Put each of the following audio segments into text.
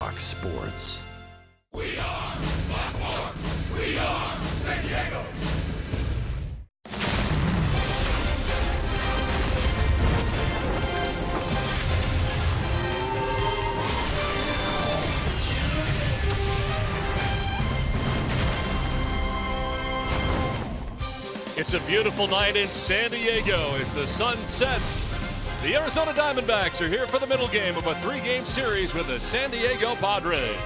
Fox Sports. We are Fox Sports. We are San Diego. It's a beautiful night in San Diego as the sun sets. The Arizona Diamondbacks are here for the middle game of a three-game series with the San Diego Padres.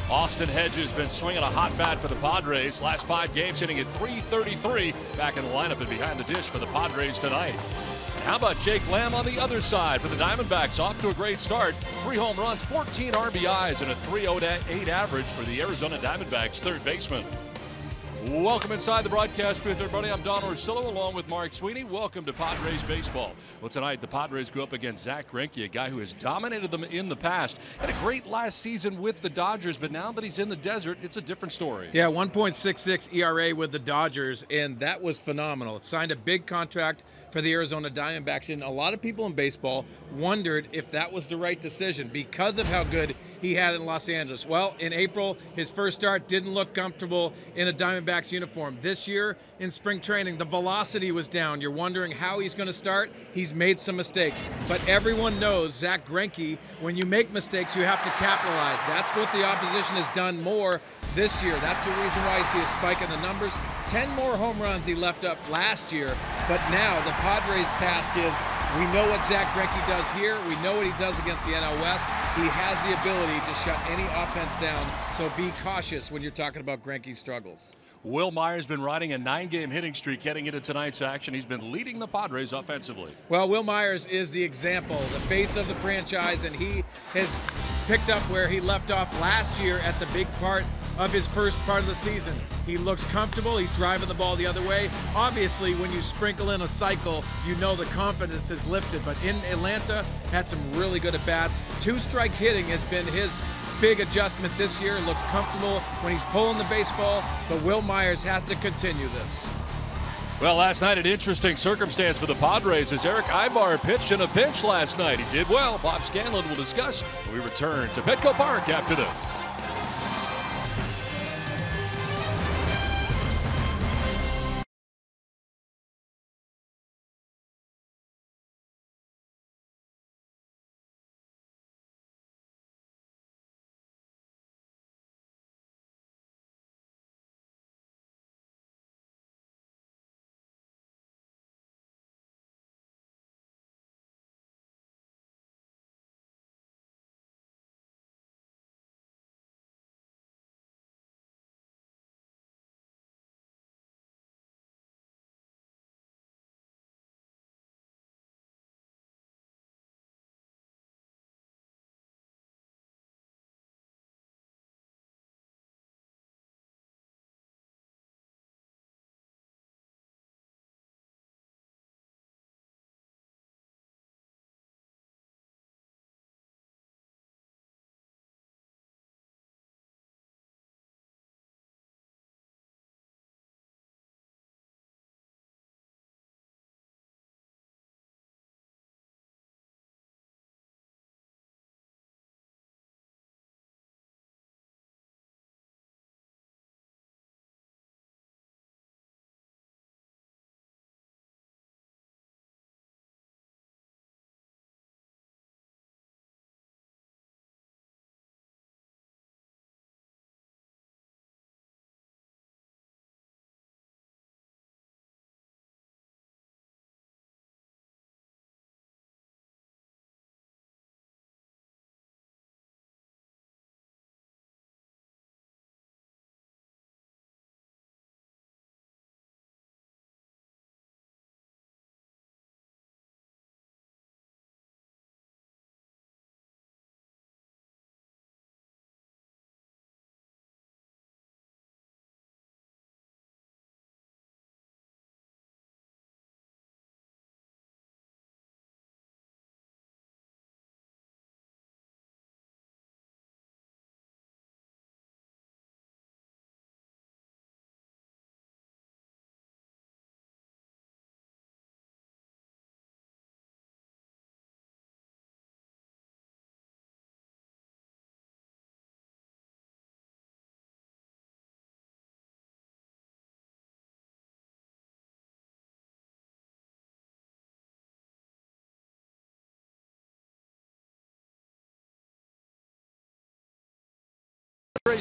Austin Hedges has been swinging a hot bat for the Padres. Last 5 games hitting at .333. Back in the lineup and behind the dish for the Padres tonight. How about Jake Lamb on the other side for the Diamondbacks? Off to a great start. 3 home runs, 14 RBIs, and a .308 average for the Arizona Diamondbacks third baseman. Welcome inside the broadcast booth, everybody. I'm Don Orsillo along with Mark Sweeney. Welcome to Padres baseball. Well, tonight the Padres go up against Zack Greinke, a guy who has dominated them in the past. Had a great last season with the Dodgers, but now that he's in the desert, it's a different story. Yeah, 1.66 ERA with the Dodgers, and that was phenomenal. Signed a big contract for the Arizona Diamondbacks, and a lot of people in baseball wondered if that was the right decision because of how good he had in Los Angeles. Well, in April, his first start didn't look comfortable in a Diamondbacks uniform. This year in spring training, the velocity was down. You're wondering how he's going to start. He's made some mistakes, but everyone knows Zack Greinke, when you make mistakes, you have to capitalize. That's what the opposition has done more this year. That's the reason why you see a spike in the numbers. 10 more home runs he left up last year, but now the Padres' task is, we know what Zack Greinke does here. We know what he does against the NL West. He has the ability to shut any offense down, so be cautious when you're talking about Greinke's struggles. Will Myers been riding a 9-game hitting streak heading into tonight's action. He's been leading the Padres offensively. Well, Will Myers is the example, the face of the franchise, and he has picked up where he left off last year at the big part of his first part of the season. He looks comfortable. He's driving the ball the other way. Obviously, when you sprinkle in a cycle, you know the confidence is lifted. But in Atlanta, had some really good at-bats. 2-strike hitting has been his big adjustment this year. Looks comfortable when he's pulling the baseball, but Will Myers has to continue this. Well, last night an interesting circumstance for the Padres as Eric Ibar pitched in a pinch last night. He did well. Bob Scanlon will discuss when we return to Petco Park after this.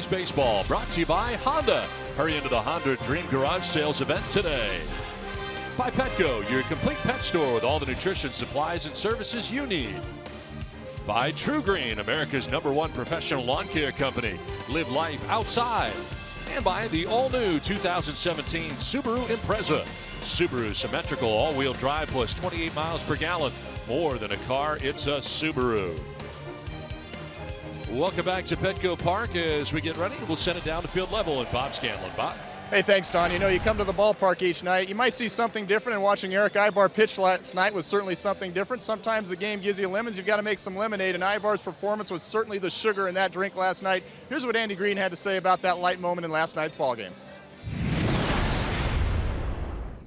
Padres baseball, brought to you by Honda. Hurry into the Honda Dream Garage sales event today. By Petco, your complete pet store with all the nutrition, supplies, and services you need. By True Green, America's #1 professional lawn care company. Live life outside. And by the all-new 2017 Subaru Impreza. Subaru symmetrical all-wheel drive plus 28 miles per gallon. More than a car, it's a Subaru. Welcome back to Petco Park. As we get ready, we'll send it down to field level and Bob Scanlon. Bob? Hey, thanks, Don. You know, you come to the ballpark each night, you might see something different, and watching Eric Ibar pitch last night was certainly something different. Sometimes the game gives you lemons, you've got to make some lemonade, and Ibar's performance was certainly the sugar in that drink last night. Here's what Andy Green had to say about that light moment in last night's ballgame.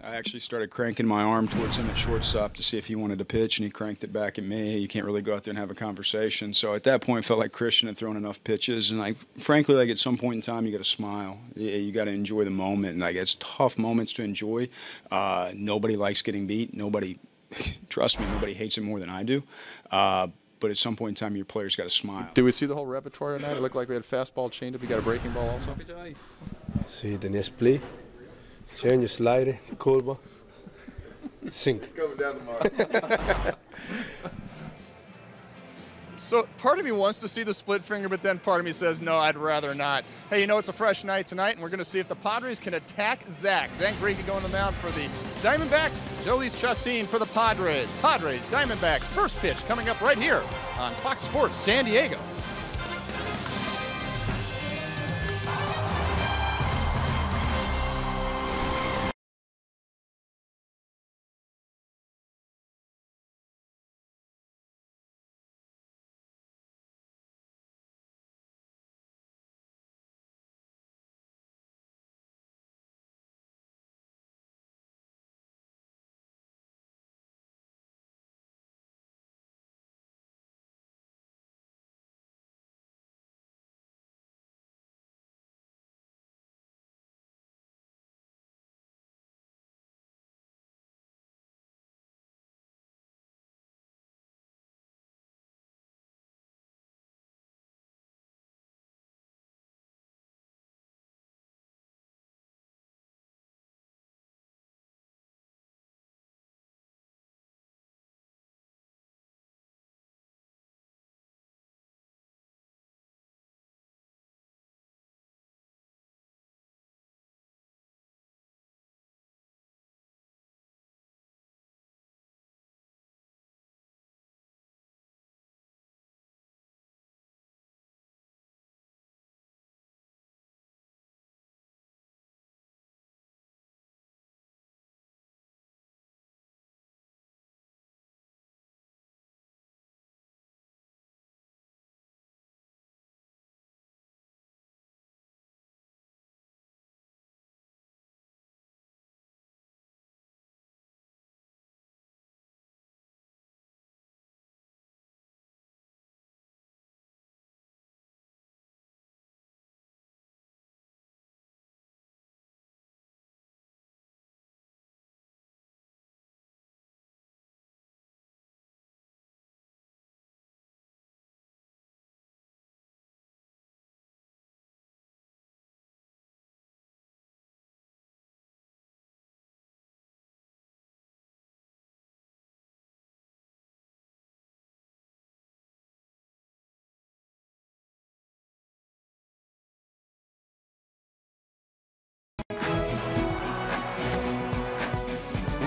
I actually started cranking my arm towards him at shortstop to see if he wanted to pitch, and he cranked it back at me. You can't really go out there and have a conversation. So at that point, I felt like Christian had thrown enough pitches, and frankly, at some point in time, you got to smile. You got to enjoy the moment, and it's tough moments to enjoy. Nobody likes getting beat. Nobody, trust me, nobody hates it more than I do. But at some point in time, your players got to smile. Did we see the whole repertoire tonight? It looked like we had fastball, changeup. We got a breaking ball also. Sí, tenía split, change, slider, curva, sink. It's coming down tomorrow. So part of me wants to see the split finger, but then part of me says, no, I'd rather not. Hey, you know, it's a fresh night tonight, and we're going to see if the Padres can attack Zach. Zach Greinke going to the mound for the Diamondbacks, Jhoulys Chacín for the Padres. Padres, Diamondbacks, first pitch coming up right here on Fox Sports San Diego.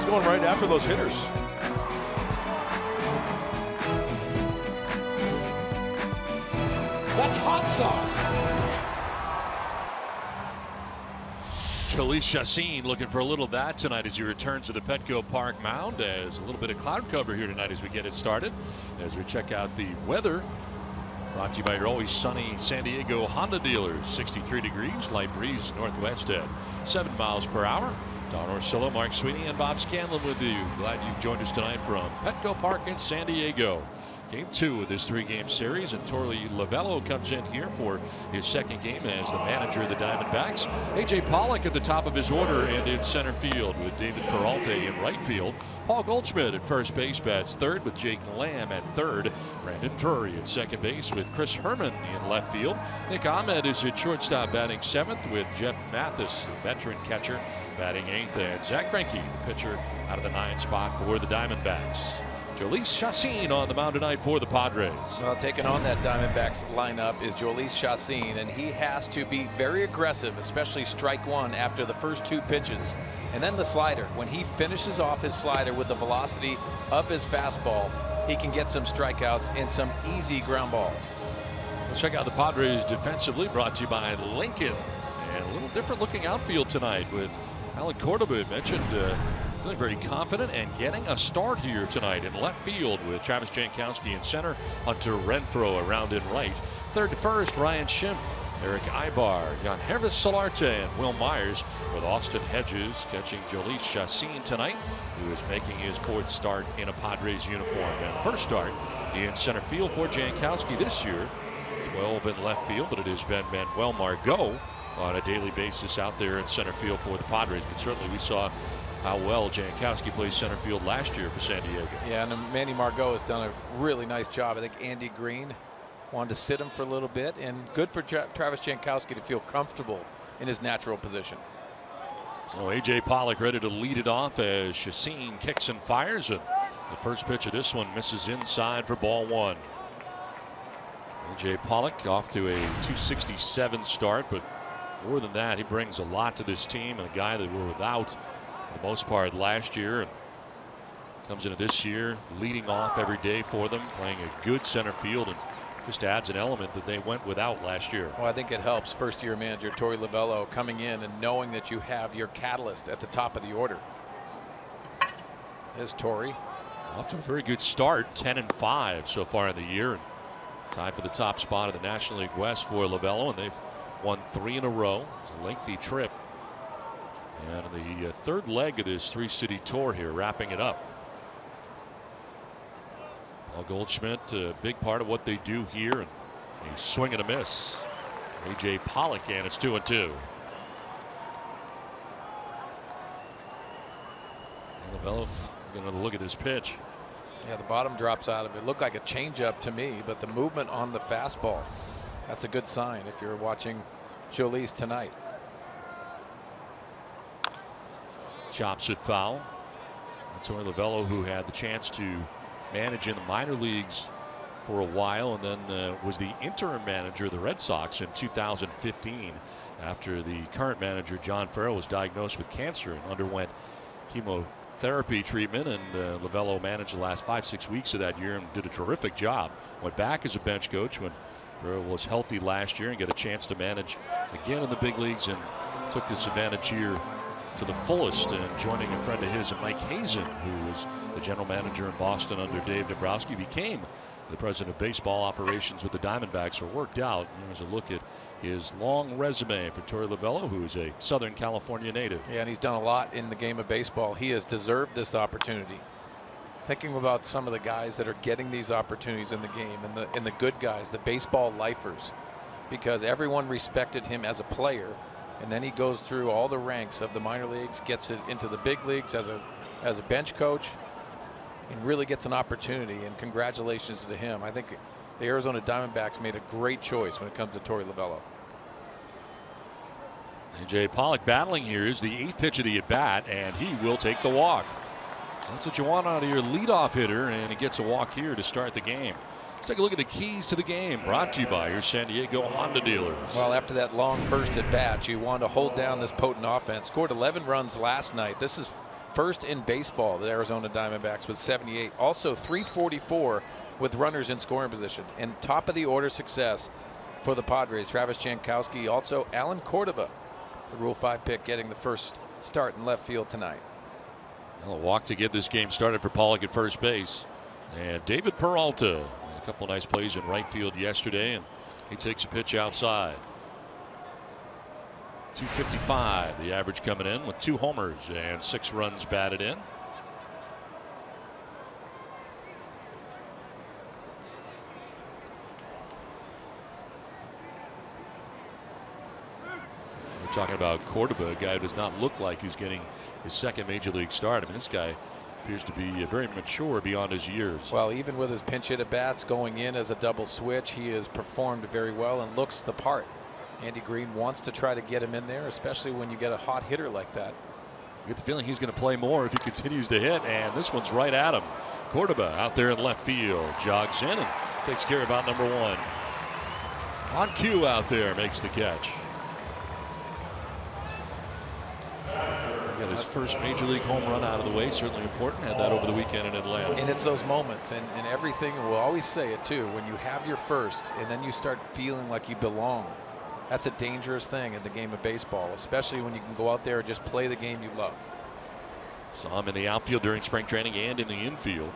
Going right after those hitters. That's hot sauce. Jhoulys Chacín looking for a little of that tonight as he returns to the Petco Park mound. As a little bit of cloud cover here tonight as we get it started. As we check out the weather. Brought to you by your always sunny San Diego Honda dealers. 63 degrees, light breeze northwest at 7 miles per hour. Don Orsillo, Mark Sweeney, and Bob Scanlon with you. Glad you've joined us tonight from Petco Park in San Diego. Game 2 of this 3-game series, and Torey Lovullo comes in here for his second game as the manager of the Diamondbacks. A.J. Pollock at the top of his order and in center field with David Peralta in right field. Paul Goldschmidt at first base bats third with Jake Lamb at third. Brandon Drury at second base with Chris Herman in left field. Nick Ahmed is at shortstop batting seventh with Jeff Mathis, the veteran catcher, batting eighth. And Zach Greinke, the pitcher, out of the 9th spot for the Diamondbacks. Jhoulys Chacín on the mound tonight for the Padres. Well, taking on that Diamondbacks lineup is Jhoulys Chacín, and he has to be very aggressive, especially strike one after the first 2 pitches. And then the slider. When he finishes off his slider with the velocity of his fastball, he can get some strikeouts and some easy ground balls. Let's check out the Padres defensively, brought to you by Lincoln. And a little different looking outfield tonight with Alan Cordova mentioned. Feeling very confident and getting a start here tonight in left field with Travis Jankowski in center, Hunter Renfroe around in right. Third to first, Ryan Schimpf, Eric Ibar, Jan Hervis Solarte, and Will Myers, with Austin Hedges catching Jhoulys Chacín tonight, who is making his 4th start in a Padres uniform. And first start in center field for Jankowski this year, 12 in left field, but it has been Manuel Margot on a daily basis out there in center field for the Padres. But certainly we saw how well Jankowski plays center field last year for San Diego. Yeah, and Manny Margot has done a really nice job. I think Andy Green wanted to sit him for a little bit, and good for Travis Jankowski to feel comfortable in his natural position. So A.J. Pollock ready to lead it off as Chacín kicks and fires, and the first pitch of this one misses inside for ball 1. A.J. Pollock off to a 267 start, but more than that, he brings a lot to this team, and a guy that we're without for the most part last year, and comes into this year leading off every day for them, playing a good center field, and just adds an element that they went without last year. Well, I think it helps first-year manager Torey Lovullo coming in and knowing that you have your catalyst at the top of the order. There's Torey. Off to a very good start, 10-5 so far in the year, and tied for the top spot of the National League West for Lovullo, and they've won 3 in a row. It's a lengthy trip. And the third leg of this 3-city tour here, wrapping it up. Paul Goldschmidt, a big part of what they do here, and a swing and a miss. A.J. Pollock, and it's 2-2. Lovullo going to look at this pitch. Yeah, the bottom drops out of it. Looked like a changeup to me, but the movement on the fastball, that's a good sign if you're watching Jhoulys tonight. Chops it foul. That's Torey Lovullo, who had the chance to manage in the minor leagues for a while, and then was the interim manager of the Red Sox in 2015 after the current manager John Farrell was diagnosed with cancer and underwent chemotherapy treatment. And Lovullo managed the last 5-6 weeks of that year and did a terrific job. Went back as a bench coach when Farrell was healthy last year and got a chance to manage again in the big leagues, and took this advantage here to the fullest, and joining a friend of his, Mike Hazen, who was the general manager in Boston under Dave Dombrowski, became the president of baseball operations with the Diamondbacks. Or worked out. And there's a look at his long resume for Torey Lovullo, who is a Southern California native. Yeah, and he's done a lot in the game of baseball. He has deserved this opportunity. Thinking about some of the guys that are getting these opportunities in the game, and the good guys, the baseball lifers, because everyone respected him as a player. And then he goes through all the ranks of the minor leagues, gets it into the big leagues as a bench coach, and really gets an opportunity. And congratulations to him. I think the Arizona Diamondbacks made a great choice when it comes to Torey Lovullo. A.J. Pollock battling here is the 8th pitch of the at-bat, and he will take the walk. That's what you want out of your leadoff hitter, and he gets a walk here to start the game. Let's take a look at the keys to the game, brought to you by your San Diego Honda dealers. Well, after that long first at bat, you want to hold down this potent offense. Scored 11 runs last night. This is first in baseball, the Arizona Diamondbacks, with 78. Also 344 with runners in scoring position. And top of the order success for the Padres, Travis Jankowski, also Alan Cordova, the Rule 5 pick, getting the first start in left field tonight. A walk to get this game started for Pollock at first base. And David Peralta, a couple nice plays in right field yesterday, and he takes a pitch outside. 255 the average coming in, with 2 homers and 6 runs batted in. We're talking about Cordoba, a guy who does not look like he's getting his second major league start. I mean, this guy appears to be very mature beyond his years. Well, even with his pinch hit at bats going in as a double switch, he has performed very well and looks the part. Andy Green wants to try to get him in there, especially when you get a hot hitter like that. You get the feeling he's going to play more if he continues to hit, and this one's right at him. Cordoba out there in left field, jogs in and takes care of out number 1. On cue out there, makes the catch. Got his first major league home run out of the way, certainly important. Had that over the weekend in Atlanta. And it's those moments, and everything, we'll always say it too, when you have your first and then you start feeling like you belong. That's a dangerous thing in the game of baseball, especially when you can go out there and just play the game you love. Saw him in the outfield during spring training and in the infield.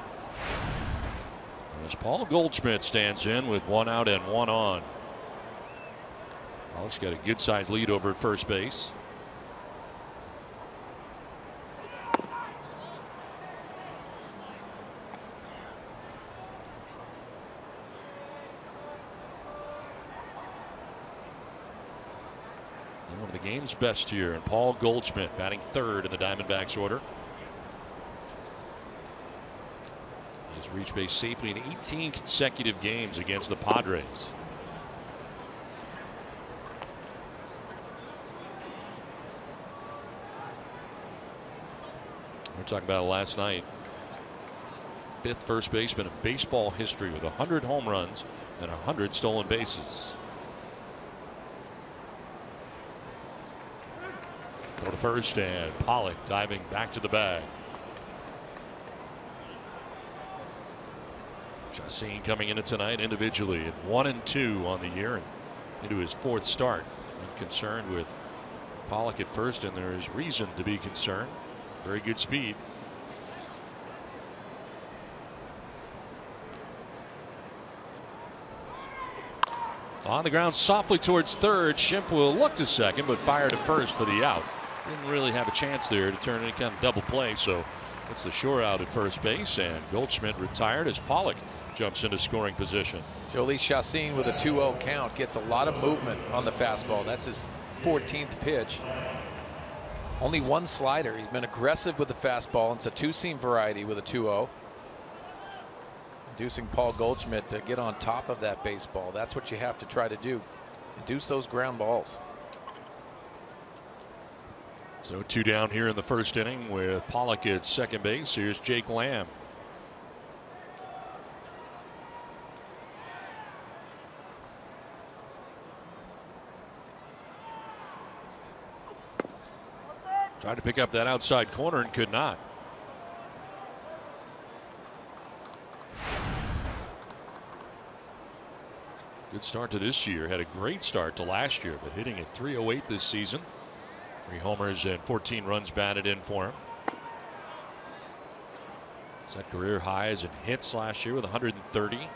As Paul Goldschmidt stands in with 1 out and 1 on. Pollock's got a good sized lead over at first base. One of the game's best here, and Paul Goldschmidt batting 3rd in the Diamondbacks order. He's reached base safely in 18 consecutive games against the Padres. We were talking about it last night. 5th first baseman in baseball history with 100 home runs and 100 stolen bases. Throw to first, and Pollock diving back to the bag. Chacin coming into tonight individually at 1 and 2 on the year and into his 4th start. I'm concerned with Pollock at first, and there is reason to be concerned. Very good speed. On the ground softly towards 3rd. Schimpf will look to 2nd, but fire to 1st for the out. Didn't really have a chance there to turn any kind of double play, so it's the shore out at first base, and Goldschmidt retired as Pollock jumps into scoring position. Jhoulys Chacin with a 2-0 count gets a lot of movement on the fastball. That's his 14th pitch. Only 1 slider. He's been aggressive with the fastball. It's a 2-seam variety with a 2-0. Inducing Paul Goldschmidt to get on top of that baseball. That's what you have to try to do. Induce those ground balls. So 2 down here in the 1st inning with Pollock at 2nd base. Here's Jake Lamb. Tried to pick up that outside corner and could not. Good start to this year. Had a great start to last year, but hitting at .308 this season. 3 homers and 14 runs batted in for him. Set career highs in hits last year with 130.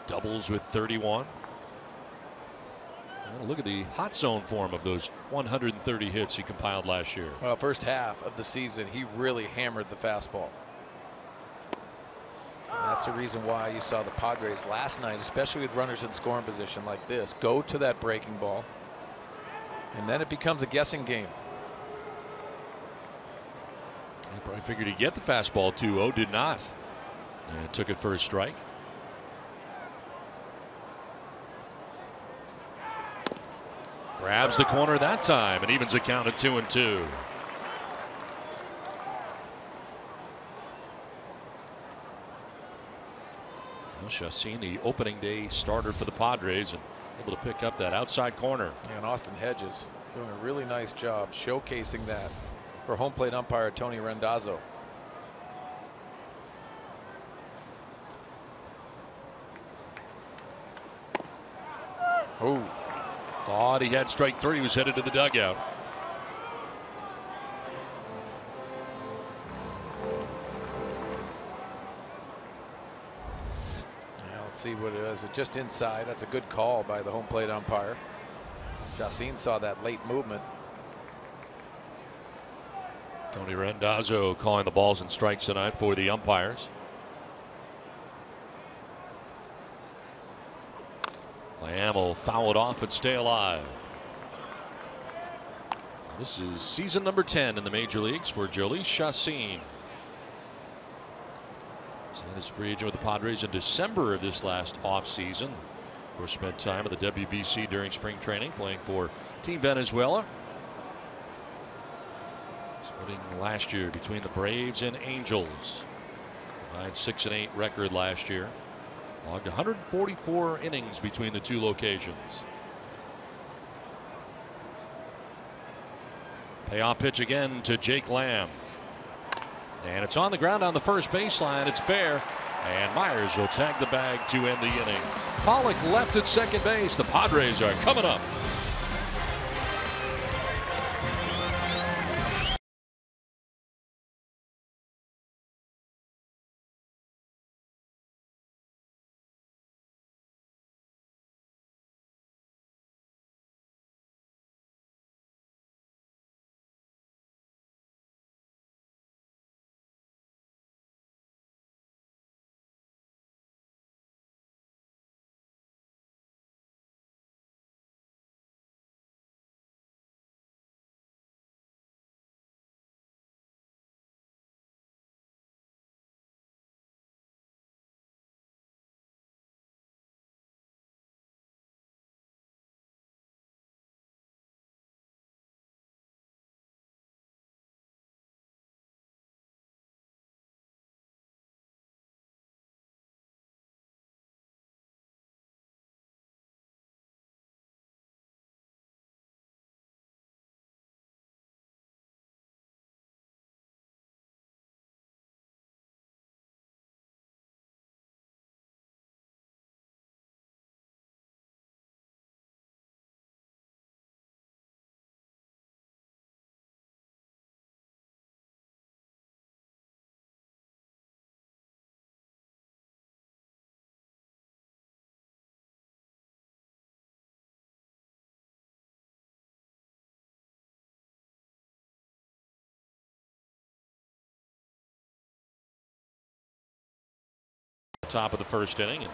Doubles with 31. Well, look at the hot zone form of those 130 hits he compiled last year. Well, first half of the season, he really hammered the fastball. And that's the reason why you saw the Padres last night, especially with runners in scoring position like this, go to that breaking ball. And then it becomes a guessing game. I probably figured he'd get the fastball 2-0, did not. And took it for a strike. Grabs the corner that time and evens the count at 2-2. Well, Chacin, the opening day starter for the Padres, and able to pick up that outside corner. And Austin Hedges doing a really nice job showcasing that for home plate umpire Tony Randazzo. Oh, thought he had strike 3. He was headed to the dugout. Let's see what it is. Just inside. That's a good call by the home plate umpire. Chacin saw that late movement. Tony Randazzo calling the balls and strikes tonight for the umpires. Lamb will foul it off and stay alive. This is season number 10 in the major leagues for Jhoulys Chacín. Signed as a free agent with the Padres in December of this last offseason. Of course, spent time at the WBC during spring training playing for Team Venezuela. Splitting last year between the Braves and Angels. Combined 6-8 record last year. Logged 144 innings between the two locations. Payoff pitch again to Jake Lamb. And it's on the ground on the first baseline. It's fair. And Myers will tag the bag to end the inning. Pollock left at second base. The Padres are coming up. Top of the first inning, and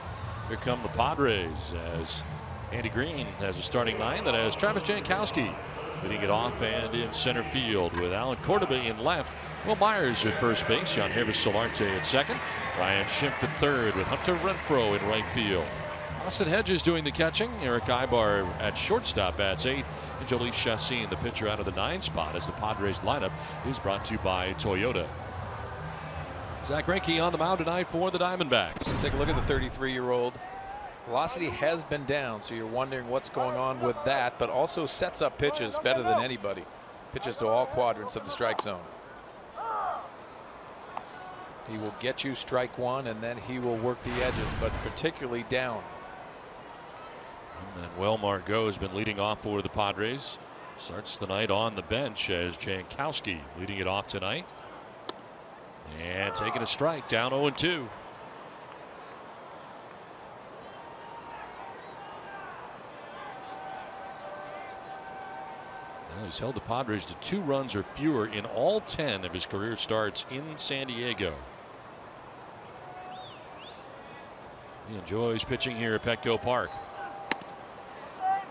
here come the Padres as Andy Green has a starting nine that has Travis Jankowski leading it off and in center field with Alan Cordoba in left. Will Myers at first base, John Harris Solarte at second, Ryan Schimpf at third with Hunter Renfroe in right field. Austin Hedges doing the catching, Eric Ibar at shortstop bats eighth, and Jhoulys Chacín the pitcher out of the 9 spot as the Padres lineup is brought to you by Toyota. Zach Greinke on the mound tonight for the Diamondbacks. Let's take a look at the 33-year-old. Velocity has been down, so you're wondering what's going on with that, but also sets up pitches better than anybody. Pitches to all quadrants of the strike zone. He will get you strike one, and then he will work the edges, but particularly down. And Manuel Margot has been leading off for the Padres. Starts the night on the bench as Jankowski leading it off tonight. And taking a strike, down 0-2. Well, he's held the Padres to 2 runs or fewer in all 10 of his career starts in San Diego. He enjoys pitching here at Petco Park. Well,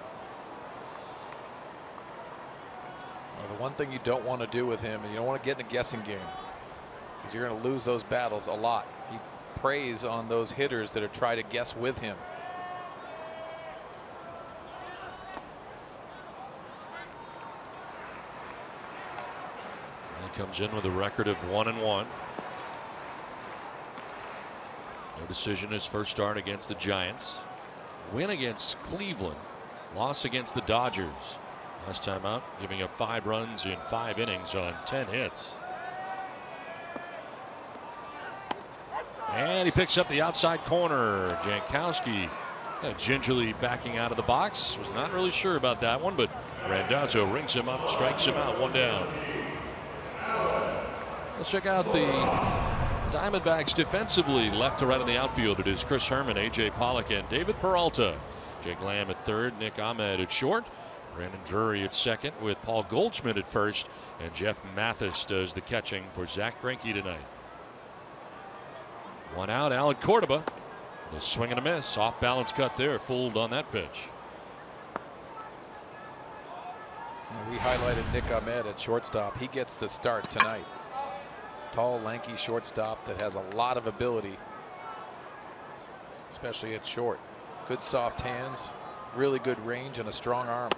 the one thing you don't want to do with him, and you don't want to get in a guessing game, because you're going to lose those battles a lot. He preys on those hitters that are trying to guess with him. And he comes in with a record of 1-1. No decision his first start against the Giants. Win against Cleveland. Loss against the Dodgers. Last time out, giving up 5 runs in 5 innings on 10 hits. And he picks up the outside corner. Jankowski gingerly backing out of the box. Was not really sure about that one, but Randazzo rings him up, strikes him out, 1 down. Let's check out the Diamondbacks defensively. Left to right in the outfield, it is Chris Herman, A.J. Pollock, and David Peralta. Jake Lamb at third, Nick Ahmed at short. Brandon Drury at second with Paul Goldschmidt at first. And Jeff Mathis does the catching for Zach Greinke tonight. 1 out, Alan Cordoba. The swing and a miss. Off balance cut there. Fooled on that pitch. We highlighted Nick Ahmed at shortstop. He gets the start tonight. Tall, lanky shortstop that has a lot of ability, especially at short. Good soft hands, really good range, and a strong arm.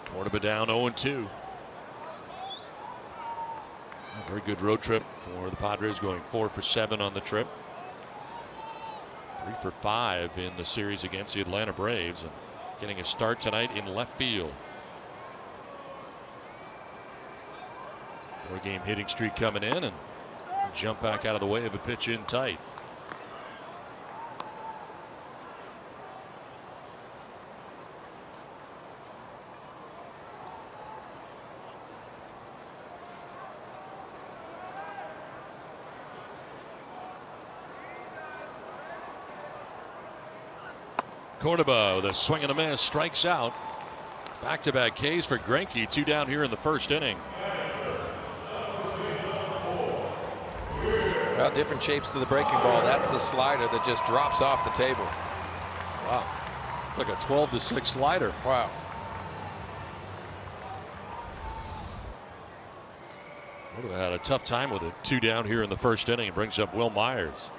Cordoba down 0-2. A very good road trip for the Padres, going 4 for 7 on the trip. 3 for 5 in the series against the Atlanta Braves, and getting a start tonight in left field. 4-game hitting streak coming in, and jump back out of the way of a pitch in tight. Cordoba with a swing and a miss, strikes out. Back-to-back Ks for Greinke, 2 down here in the first inning. Well, different shapes to the breaking ball. That's the slider that just drops off the table. Wow, it's like a 12-6 slider. Wow. Cordoba had a tough time with it. 2 down here in the first inning, and brings up Will Myers.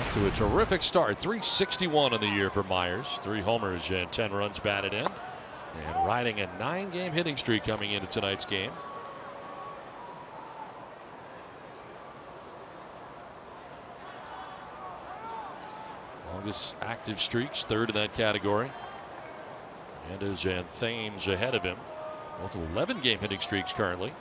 Off to a terrific start. 361 on the year for Myers. 3 homers and 10 runs batted in. And riding a 9-game hitting streak coming into tonight's game. Longest active streaks, 3rd in that category. Hernandez and Thames ahead of him. Both 11-game hitting streaks currently.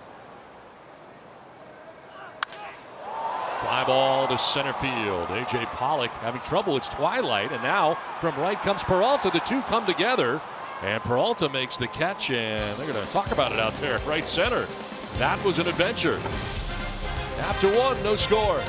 Fly ball to center field. A.J. Pollock having trouble. It's twilight, and now from right comes Peralta. The two come together, and Peralta makes the catch, and they're going to talk about it out there at right center. That was an adventure. After 1, no score.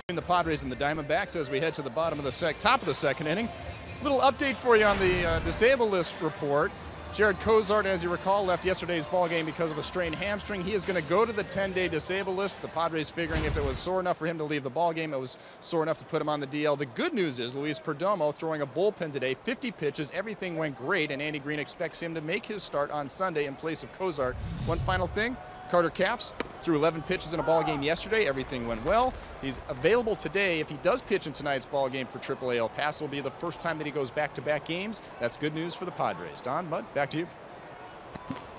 The Padres and the Diamondbacks as we head to the top of the second inning. Little update for you on the disabled list report. Jared Cozart, as you recall, left yesterday's ball game because of a strained hamstring. He is going to go to the 10-day disabled list. The Padres figuring if it was sore enough for him to leave the ball game, it was sore enough to put him on the DL. The good news is Luis Perdomo throwing a bullpen today, 50 pitches, everything went great, and Andy Green expects him to make his start on Sunday in place of Cozart. One final thing. Carter Capps threw 11 pitches in a ball game yesterday. Everything went well. He's available today. If he does pitch in tonight's ball game for AAA El Paso, will be the first time that he goes back-to-back games. That's good news for the Padres. Don, Bud, back to you.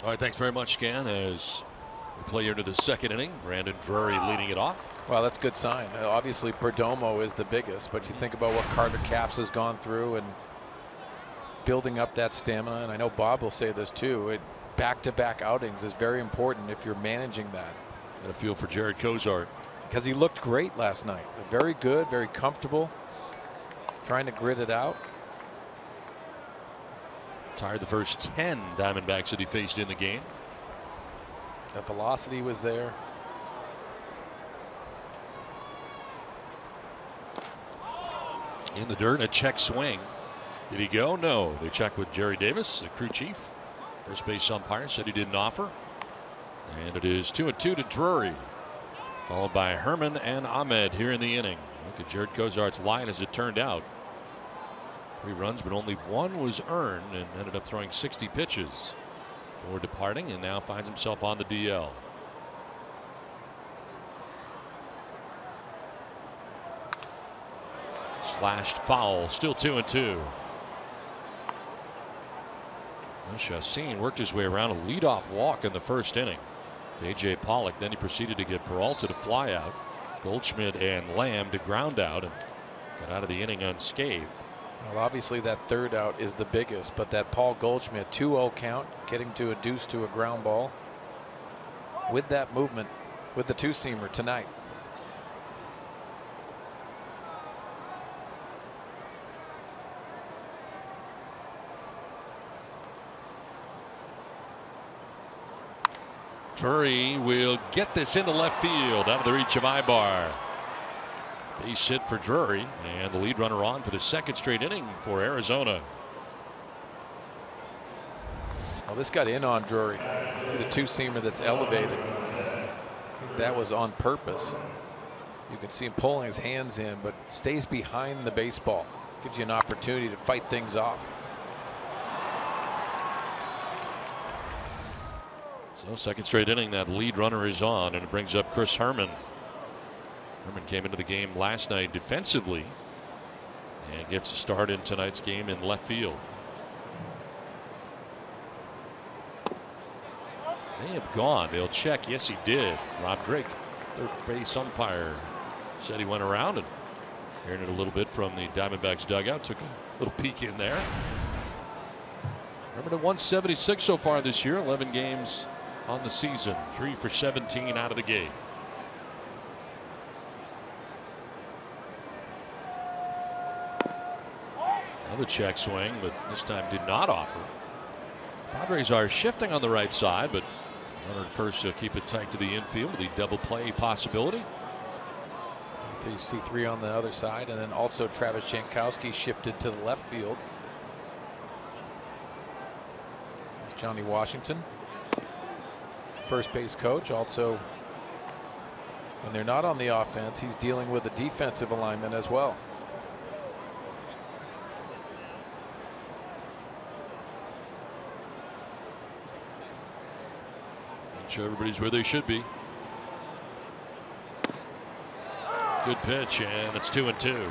All right, thanks very much, Scan. As we play into the second inning, Brandon Drury leading it off. Well, that's a good sign. Obviously, Perdomo is the biggest, but you think about what Carter Capps has gone through and building up that stamina, and I know Bob will say this too. Back-to-back outings is very important if you're managing that. And a feel for Jared Cozart. Because he looked great last night. Very good, very comfortable. Trying to grit it out. Tired the first 10 Diamondbacks that he faced in the game. The velocity was there. In the dirt, a check swing. Did he go? No. They checked with Jerry Davis, the crew chief. First base umpire said he didn't offer. And it is 2-2 to Drury. Followed by Herman and Ahmed here in the inning. Look at Jared Cozart's line as it turned out. 3 runs, but only 1 was earned, and ended up throwing 60 pitches before departing, and now finds himself on the DL. Slashed foul, still 2-2. Chassin worked his way around a leadoff walk in the first inning to A.J. Pollock. Then he proceeded to get Peralta to fly out, Goldschmidt and Lamb to ground out, and got out of the inning unscathed. Well, obviously that third out is the biggest, but that Paul Goldschmidt 2-0 count, getting to a deuce to a ground ball with that movement with the two-seamer tonight. Drury will get this into left field out of the reach of Ibar. Base hit for Drury, and the lead runner on for the second straight inning for Arizona. Well, this got in on Drury. See the two-seamer that's elevated. I think that was on purpose. You can see him pulling his hands in, but stays behind the baseball. Gives you an opportunity to fight things off. So second straight inning, that lead runner is on, and it brings up Chris Herman. Herman came into the game last night defensively and gets a start in tonight's game in left field. They have gone. They'll check. Yes, he did. Rob Drake, third base umpire, said he went around, and hearing it a little bit from the Diamondbacks dugout, took a little peek in there. Herman at 176 so far this year, 11 games on the season, 3 for 17 out of the gate. Another check swing, but this time did not offer. Padres are shifting on the right side, but runner at first to keep it tight to the infield with the double play possibility. You see 3 on the other side, and then also Travis Jankowski shifted to the left field. It's Johnny Washington, first base coach. Also, when they're not on the offense, he's dealing with the defensive alignment as well. Sure, everybody's where they should be. Good pitch, and it's 2-2.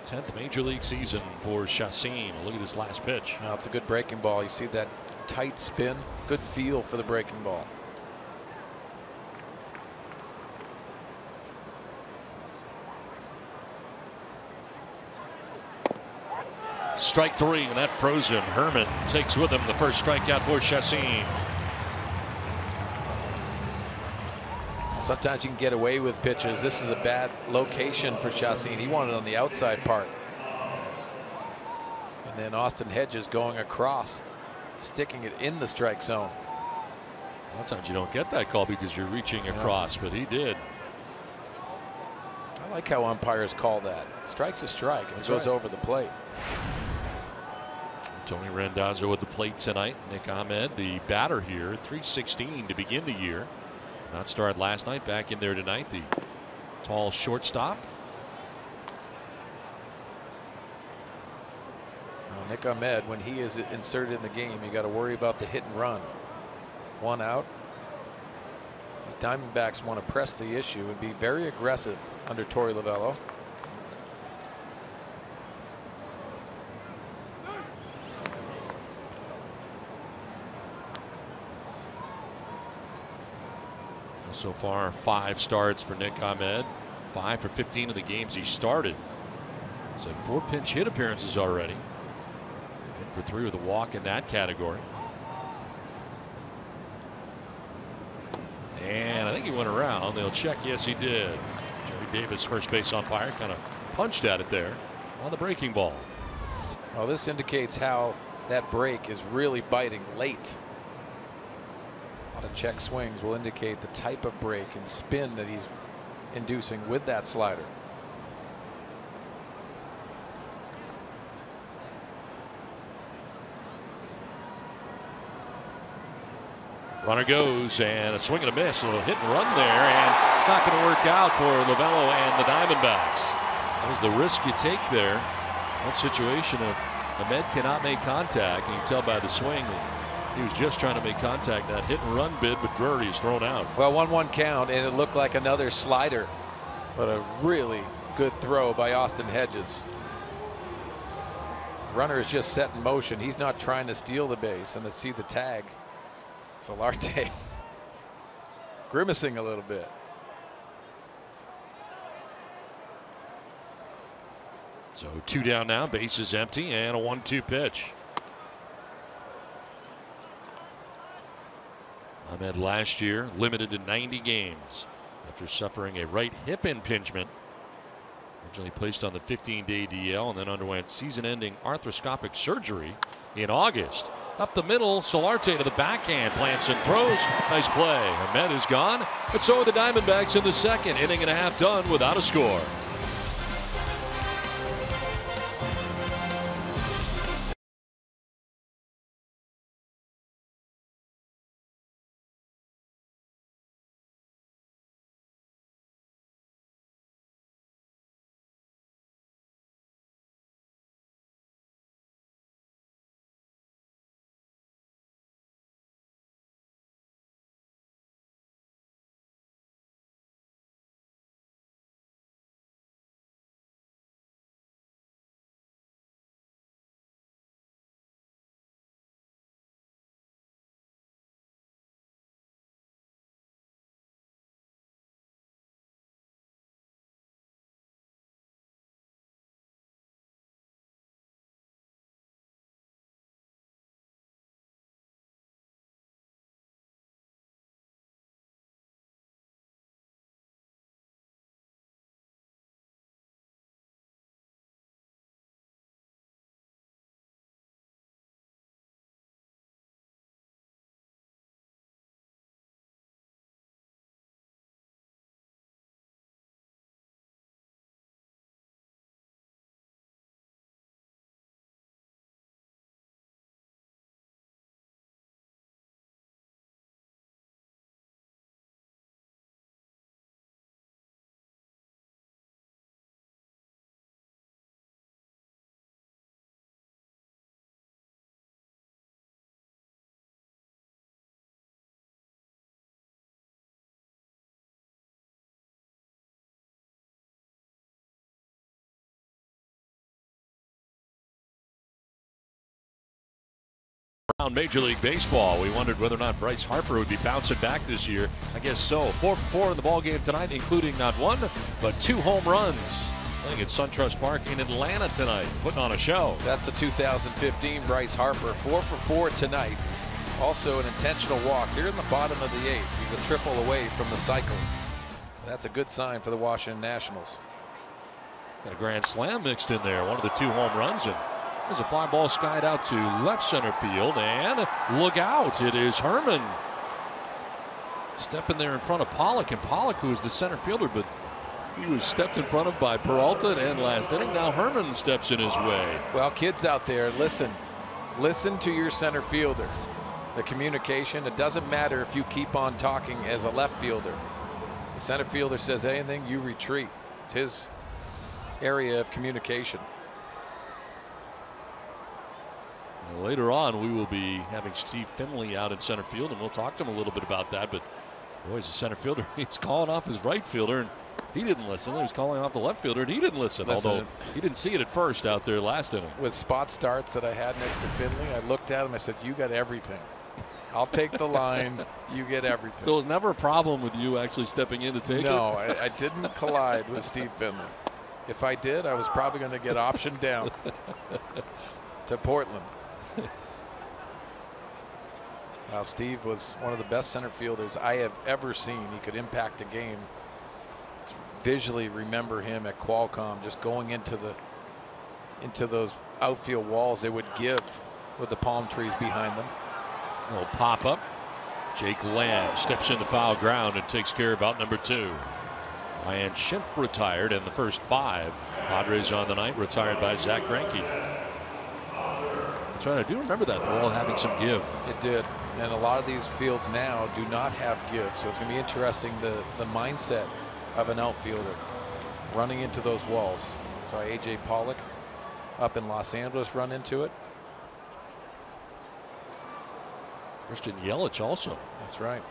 Tenth major league season for Chassin. Look at this last pitch. Now it's a good breaking ball. You see that tight spin, good feel for the breaking ball. Strike 3, and that frozen. Herman takes with him the first strikeout for Chassin. Sometimes you can get away with pitches. This is a bad location for Chassin. He wanted on the outside part. And then Austin Hedges going across, sticking it in the strike zone. A lot of times you don't get that call because you're reaching across, but he did. I like how umpires call that. Strike's a strike, and it goes over the plate. Tony Randazzo with the plate tonight. Nick Ahmed, the batter here, 316 to begin the year. Not started last night, back in there tonight. The tall shortstop. Well, Nick Ahmed, when he is inserted in the game, you got to worry about the hit and run. 1 out. These Diamondbacks want to press the issue and be very aggressive under Torey Lovullo. So far, 5 starts for Nick Ahmed, 5 for 15 of the games he started. So 4 pinch hit appearances already. And for 3 with a walk in that category. And I think he went around. They'll check. Yes, he did. Jerry Davis, first base umpire, kind of punched at it there on the breaking ball. Well, this indicates how that break is really biting late. A lot of check swings will indicate the type of break and spin that he's inducing with that slider. Runner goes, and a swing and a miss. A little hit and run there, and it's not going to work out for Lovello and the Diamondbacks. That was the risk you take there. That situation of Ahmed cannot make contact. You can tell by the swing that he was just trying to make contact. That hit and run bid, but Drury is thrown out. Well, 1-1 count, and it looked like another slider, but a really good throw by Austin Hedges. Runner is just set in motion. He's not trying to steal the base, and to see the tag. Solarte grimacing a little bit. So 2 down now, base is empty, and a 1-2 pitch. Ahmed last year limited to 90 games after suffering a right hip impingement. Originally placed on the 15-day DL and then underwent season-ending arthroscopic surgery in August. Up the middle, Solarte to the backhand, plants and throws. Nice play. Ahmed is gone, but so are the Diamondbacks in the second. Inning and a half done without a score. Around Major League Baseball, we wondered whether or not Bryce Harper would be bouncing back this year. I guess so. 4 for 4 in the ballgame tonight, including not 1, but 2 home runs. Playing at SunTrust Park in Atlanta tonight, putting on a show. That's the 2015 Bryce Harper. 4 for 4 tonight. Also an intentional walk here in the bottom of the 8th. He's a triple away from the cycle. That's a good sign for the Washington Nationals. Got a grand slam mixed in there. One of the 2 home runs. And there's a fly ball skied out to left center field, and look out, it is Herman stepping there in front of Pollock, and Pollock, who is the center fielder, but he was stepped in front of by Peralta and last inning. Now Herman steps in his way. Well, kids out there, listen to your center fielder. The communication, it doesn't matter if you keep on talking as a left fielder. The center fielder says anything, you retreat. It's his area of communication. Later on, we will be having Steve Finley out in center field, and we'll talk to him a little bit about that. But boy, he's a center fielder. He's calling off his right fielder, and he didn't listen. He was calling off the left fielder, and he didn't listen. Although he didn't see it at first out there last inning. With spot starts that I had next to Finley, I looked at him. I said, "You got everything. I'll take the line. You get everything." So it was never a problem with you actually stepping in to take it? No, I didn't collide with Steve Finley. If I did, I was probably going to get optioned down to Portland. Steve was one of the best center fielders I have ever seen. He could impact a game. Visually remember him at Qualcomm, just going into those outfield walls they would give with the palm trees behind them. A little pop up. Jake Lamb steps into foul ground and takes care of out number 2. Ryan Schimpf retired in the first 5. Padres on the night retired by Zach Greinke. That's right, I do remember that. They were all having some give. It did. And a lot of these fields now do not have give. So it's going to be interesting the mindset of an outfielder running into those walls. So A.J. Pollock up in Los Angeles run into it. Christian Yelich also. That's right.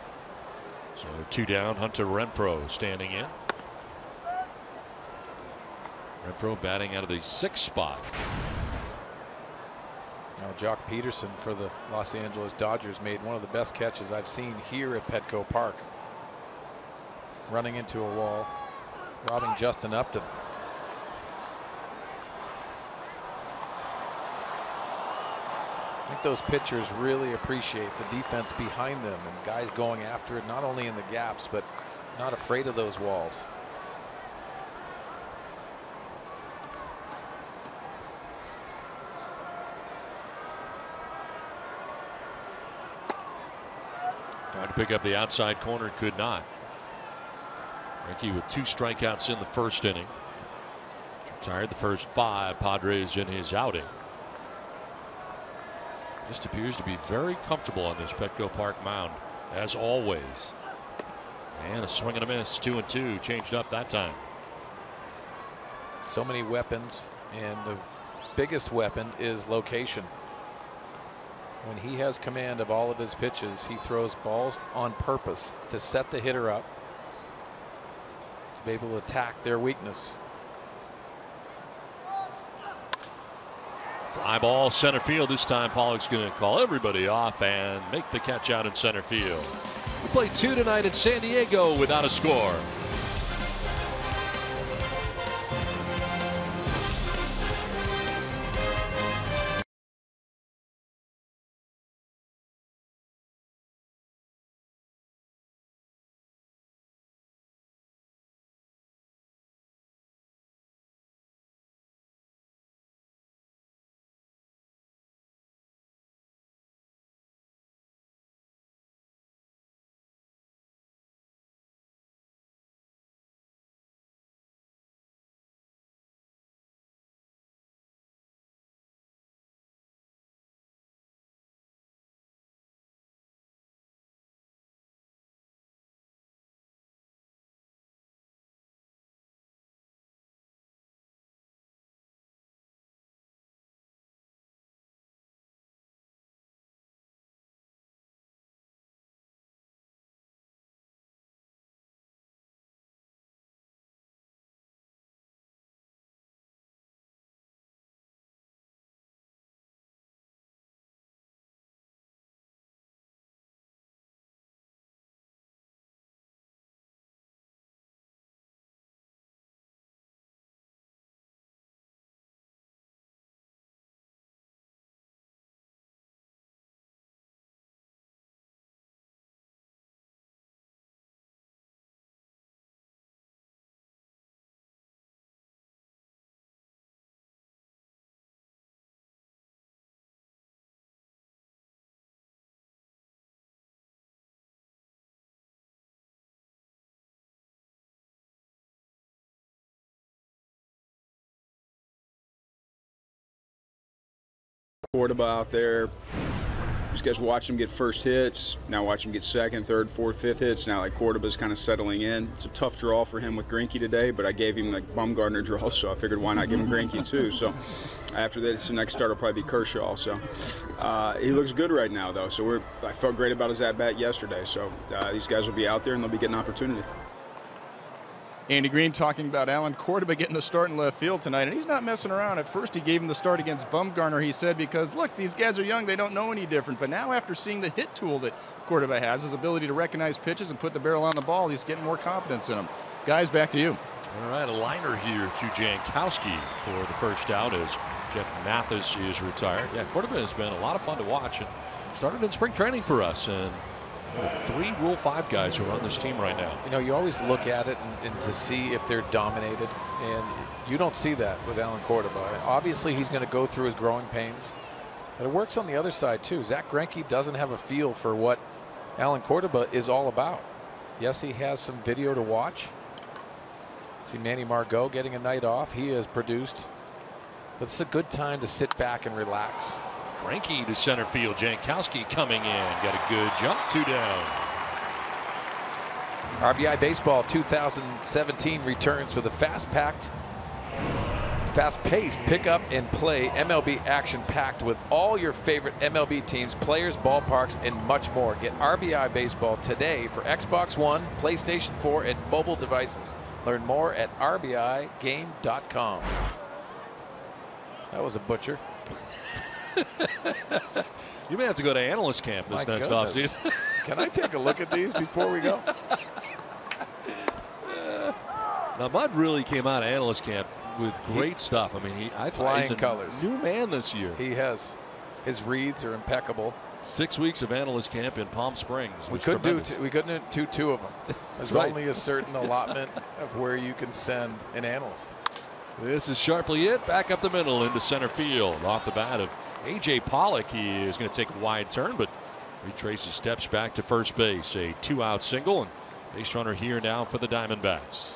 So 2 down. Hunter Renfroe standing in. Renfroe batting out of the 6th spot. Now Jock Peterson for the Los Angeles Dodgers made one of the best catches I've seen here at Petco Park. Running into a wall, robbing Justin Upton. I think those pitchers really appreciate the defense behind them and guys going after it, not only in the gaps, but not afraid of those walls. Tried to pick up the outside corner, could not. Greinke with 2 strikeouts in the first inning. Retired the first 5 Padres in his outing. Just appears to be very comfortable on this Petco Park mound, as always. And a swing and a miss, 2-2, changed up that time. So many weapons, and the biggest weapon is location. When he has command of all of his pitches, he throws balls on purpose to set the hitter up to be able to attack their weakness. Fly ball center field. This time Pollock's going to call everybody off and make the catch out in center field. We play 2 tonight in San Diego without a score. Cordoba out there. These guys watch him get first hits. Now watch him get second, third, fourth, fifth hits. Now like Cordoba's kind of settling in. It's a tough draw for him with Greinke today, but I gave him like Bumgarner draw, so I figured why not give him Greinke too. So after this, the next start will probably be Kershaw. So he looks good right now though. So I felt great about his at bat yesterday. So these guys will be out there and they'll be getting opportunity. Andy Green talking about Alan Cordoba getting the start in left field tonight, and he's not messing around. At first he gave him the start against Bumgarner, he said, because look, these guys are young, they don't know any different. But now after seeing the hit tool that Cordoba has, his ability to recognize pitches and put the barrel on the ball, he's getting more confidence in him. Guys, back to you. All right, a liner here to Jankowski for the first out as Jeff Mathis is retired. Yeah, Cordoba has been a lot of fun to watch, and started in spring training for us, and there are 3 Rule 5 guys who are on this team right now. You know, you always look at it and to see if they're dominated, and you don't see that with Alan Cordoba. Obviously, he's going to go through his growing pains, but it works on the other side too. Zach Greinke doesn't have a feel for what Alan Cordoba is all about. Yes, he has some video to watch. See Manny Margot getting a night off. He has produced, but it's a good time to sit back and relax. Greinke to center field. Jankowski coming in. Got a good jump. 2 down. RBI Baseball 2017 returns with a fast-paced pick-up and play MLB action packed with all your favorite MLB teams, players, ballparks, and much more. Get RBI Baseball today for Xbox One, PlayStation 4, and mobile devices. Learn more at RBIGame.com. That was a butcher. You may have to go to analyst camp this next offseason. Can I take a look at these before we go? Now, Bud really came out of analyst camp with great stuff. I mean, I thought he's a colors. New man this year. He has. His reads are impeccable. 6 weeks of analyst camp in Palm Springs. We couldn't do 2 of them. There's right. only a certain allotment of where you can send an analyst. This is sharply hit back up the middle into center field. Off the bat of A.J. Pollock. He is going to take a wide turn, but retraces steps back to first base. A 2-out single, and base runner here now for the Diamondbacks.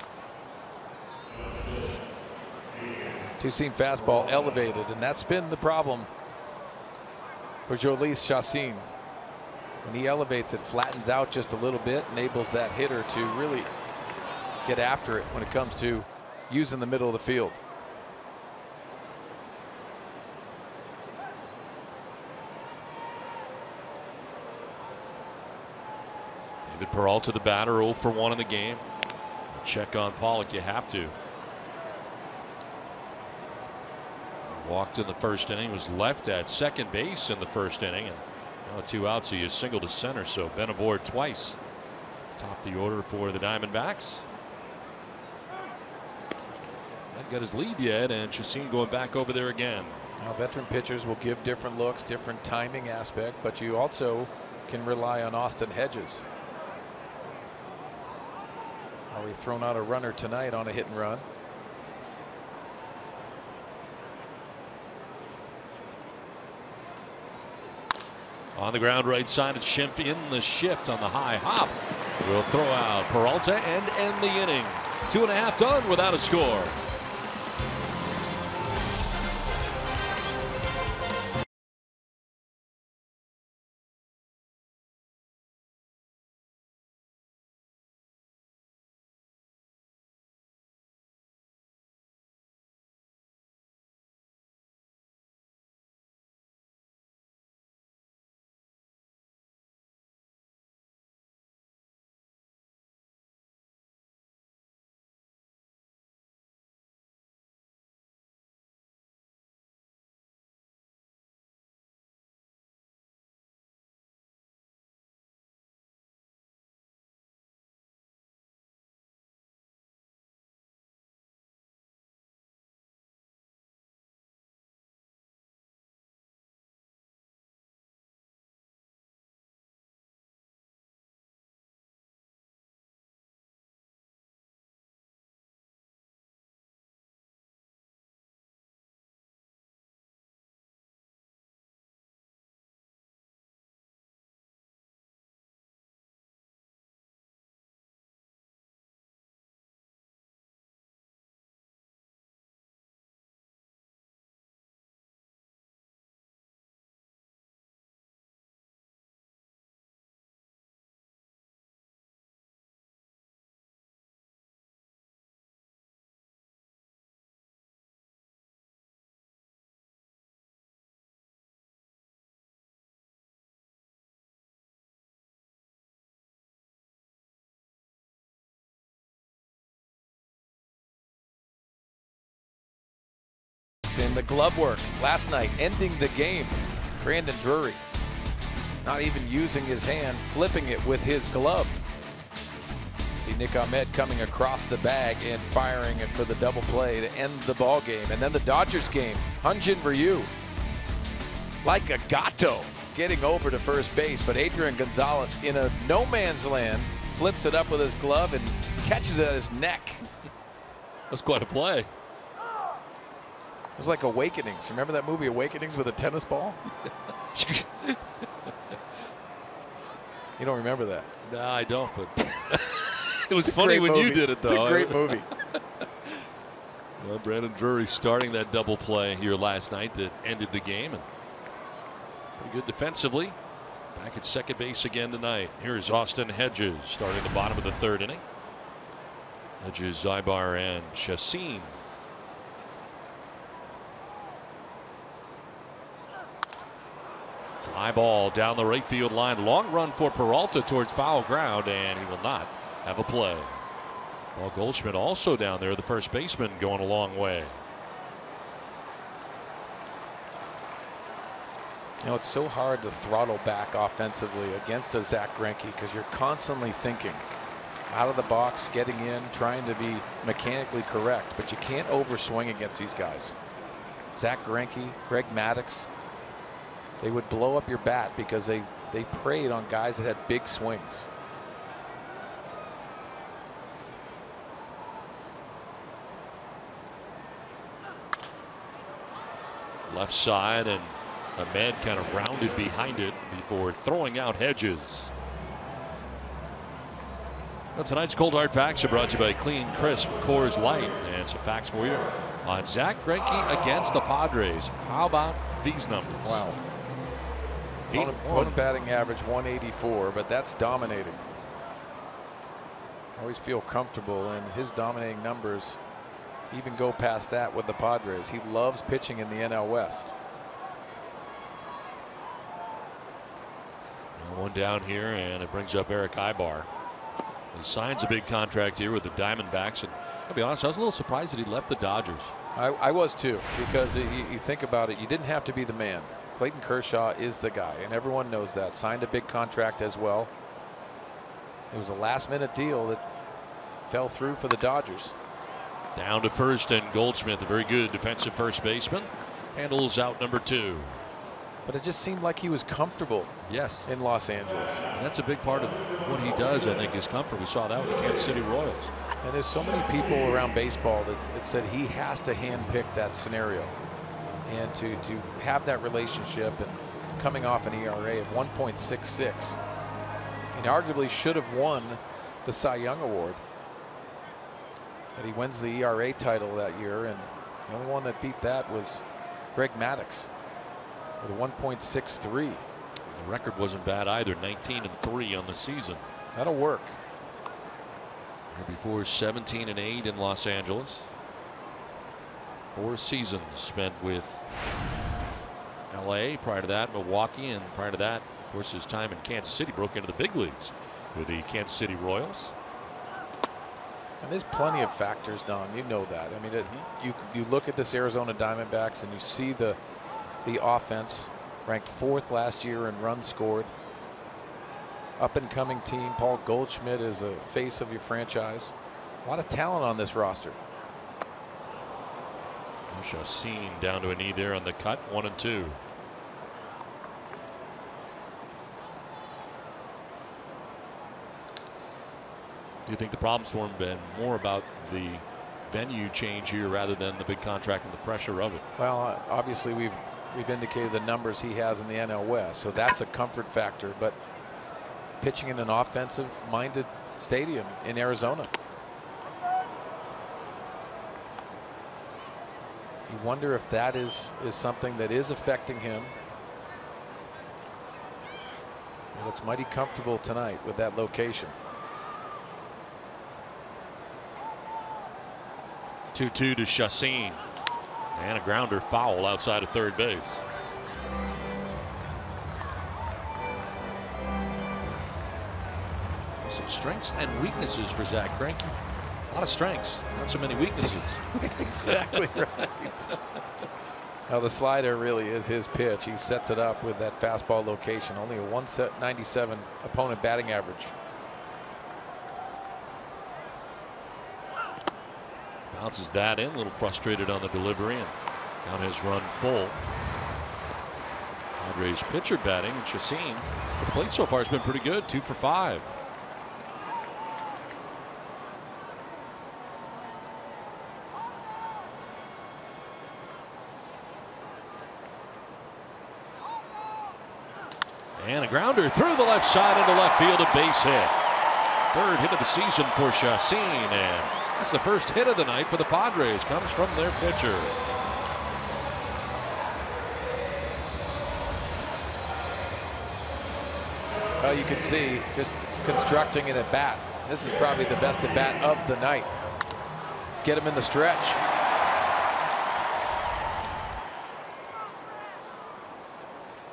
Two-seam fastball elevated, and that's been the problem for Jhoulys Chacín. When he elevates, it flattens out just a little bit, enables that hitter to really get after it when it comes to using the middle of the field. David Peralta, the batter, 0 for 1 in the game. Check on Pollock, you have to. He walked in the first inning, was left at second base in the first inning, and now 2 outs, he is single to center, so been aboard twice. Top the order for the Diamondbacks. Hasn't got his lead yet, and Chacín going back over there again. Now, veteran pitchers will give different looks, different timing aspect, but you also can rely on Austin Hedges. Already thrown out a runner tonight on a hit and run. On the ground right side, it's Schimpf in the shift on the high hop. Will throw out Peralta and end the inning. 2.5 done without a score. In the glove work last night, ending the game. Brandon Drury not even using his hand, flipping it with his glove. See Nick Ahmed coming across the bag and firing it for the double play to end the ball game. And then the Dodgers game, Hyun-Jin Ryu like a gato getting over to first base, but Adrian Gonzalez in a no man's land flips it up with his glove and catches it at his neck. That's quite a play. It was like Awakenings. Remember that movie Awakenings with a tennis ball? You don't remember that? No, I don't, but it was funny when you did it, though. It's a great movie. Well, Brandon Drury starting that double play here last night that ended the game, and pretty good defensively. Back at second base again tonight. Here's Austin Hedges starting the bottom of the third inning. Hedges, Zybar, and Chacin. Fly ball down the right field line. Long run for Peralta towards foul ground, and he will not have a play. Paul Goldschmidt also down there, the first baseman, going a long way. You know, it's so hard to throttle back offensively against a Zach Greinke because you're constantly thinking out of the box, getting in, trying to be mechanically correct, but you can't overswing against these guys. Zach Greinke, Greg Maddux, they would blow up your bat because they preyed on guys that had big swings. Left side, and Ahmed kind of rounded behind it before throwing out Hedges. Well, tonight's Cold Hard Facts are brought to you by Clean Crisp Coors Light. And some facts for you on Zach Greinke against the Padres. How about these numbers? Wow. Opponent batting average 184, but that's dominating. I always feel comfortable, and his dominating numbers even go past that with the Padres. He loves pitching in the NL West. One down here, and it brings up Eric Ibar. He signs a big contract here with the Diamondbacks, and I'll be honest, I was a little surprised that he left the Dodgers. I was too, because you think about it, you didn't have to be the man. Clayton Kershaw is the guy, and everyone knows that. Signed a big contract as well. It was a last-minute deal that fell through for the Dodgers. Down to first, and Goldschmidt, the very good defensive first baseman, handles out number 2. But it just seemed like he was comfortable. Yes. In Los Angeles. And that's a big part of what he does, I think, is comfort. We saw that with the Kansas City Royals. And there's so many people around baseball that said he has to handpick that scenario. And to have that relationship, and coming off an ERA of 1.66. And arguably should have won the Cy Young Award. And he wins the ERA title that year, and the only one that beat that was Greg Maddux with a 1.63. The record wasn't bad either, 19-3 on the season. That'll work. Before 17-8 in Los Angeles. 4 seasons spent with LA. Prior to that, Milwaukee, and prior to that, of course, his time in Kansas City. Broke into the big leagues with the Kansas City Royals. And there's plenty of factors, Don. You know that. I mean, you look at this Arizona Diamondbacks and you see the offense, ranked 4th last year in runs scored. Up and coming team. Paul Goldschmidt is a face of your franchise. A lot of talent on this roster. Chacin down to a knee there on the cut, 1-2. Do you think the problems for him have been more about the venue change here rather than the big contract and the pressure of it? Well, obviously we've indicated the numbers he has in the NL West, so that's a comfort factor. But pitching in an offensive-minded stadium in Arizona, you wonder if that is something that is affecting him. He looks mighty comfortable tonight with that location. 2-2 to Chacin, and a grounder foul outside of third base. Some strengths and weaknesses for Zach Greinke. A lot of strengths, not so many weaknesses. Exactly right. Now the slider really is his pitch. He sets it up with that fastball location. Only a 197 opponent batting average. Bounces that in, a little frustrated on the delivery, and count has run full. Padres pitcher batting, Chacin. The plate so far has been pretty good, 2 for 5. And a grounder through the left side into left field, a base hit. 3rd hit of the season for Chacin, and that's the first hit of the night for the Padres. Comes from their pitcher. Well, you can see just constructing an at bat. This is probably the best at bat of the night. Let's get him in the stretch.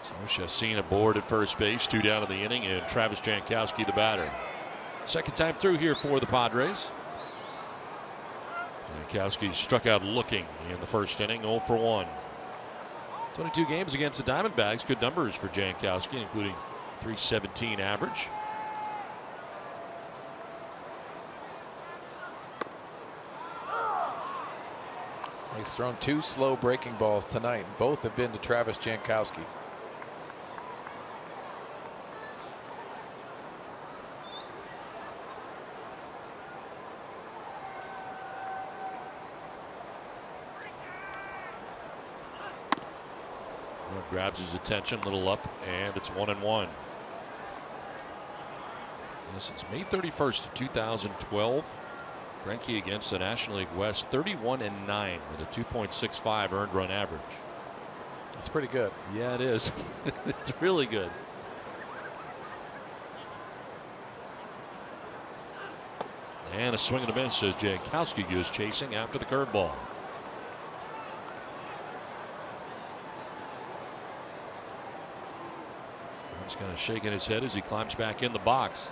So Chacin aboard at first base, 2 down in the inning, and Travis Jankowski the batter. Second time through here for the Padres. Jankowski struck out looking in the first inning, 0 for 1. 22 games against the Diamondbacks. Good numbers for Jankowski, including .317 average. He's thrown 2 slow breaking balls tonight. Both have been to Travis Jankowski. Grabs his attention, little up, and it's 1-1. Since May 31st, 2012, Greinke against the National League West, 31-9 with a 2.65 earned run average. That's pretty good. Yeah, it is. It's really good. And a swing and a miss as Jankowski goes chasing after the curveball. He's kind of shaking his head as he climbs back in the box.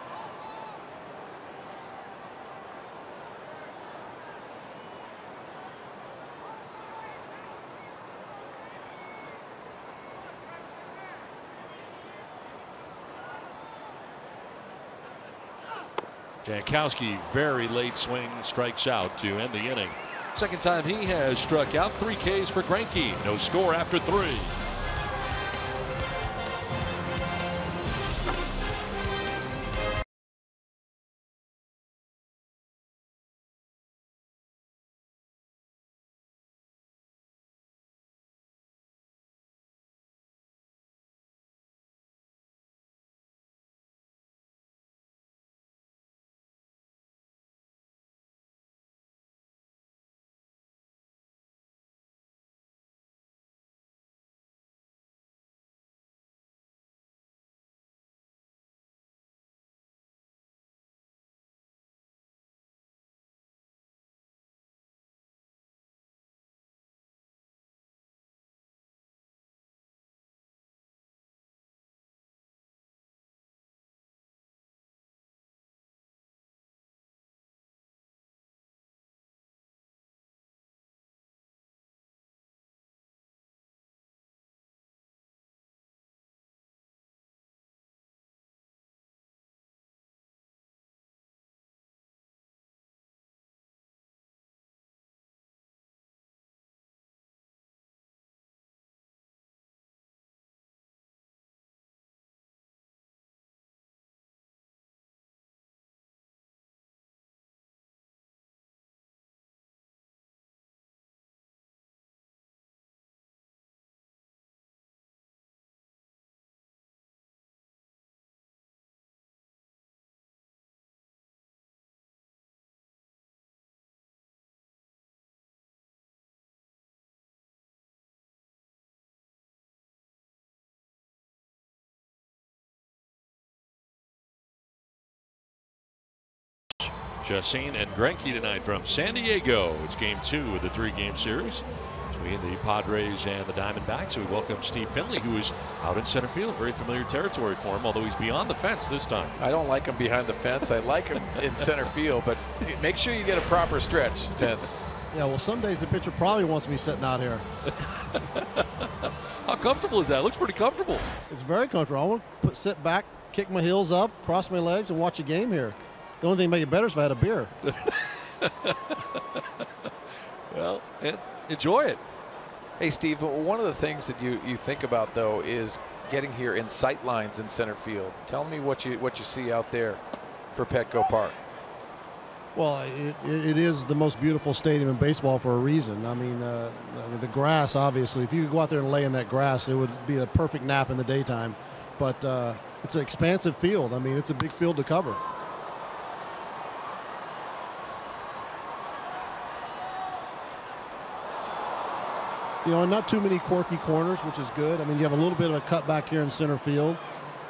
Jankowski, very late swing, strikes out to end the inning. Second time he has struck out. 3 Ks for Greinke. No score after 3. Chacin and Greinke tonight from San Diego. It's game 2 of the 3-game series between the Padres and the Diamondbacks. We welcome Steve Finley, who is out in center field. Very familiar territory for him, although he's beyond the fence this time. I don't like him behind the fence. I like him in center field, but make sure you get a proper stretch fence. Yeah, well, some days the pitcher probably wants me sitting out here. How comfortable is that? It looks pretty comfortable. It's very comfortable. I want to sit back, kick my heels up, cross my legs, and watch a game here. The only thing to make it better is if I had a beer. Well, enjoy it. Hey, Steve, one of the things that you think about, though, is getting here in sight lines in center field. Tell me what you see out there for Petco Park. Well, it is the most beautiful stadium in baseball for a reason. I mean, the grass, obviously, if you could go out there and lay in that grass, it would be a perfect nap in the daytime. But it's an expansive field. I mean, it's a big field to cover. You know, not too many quirky corners, which is good. I mean, you have a little bit of a cut back here in center field.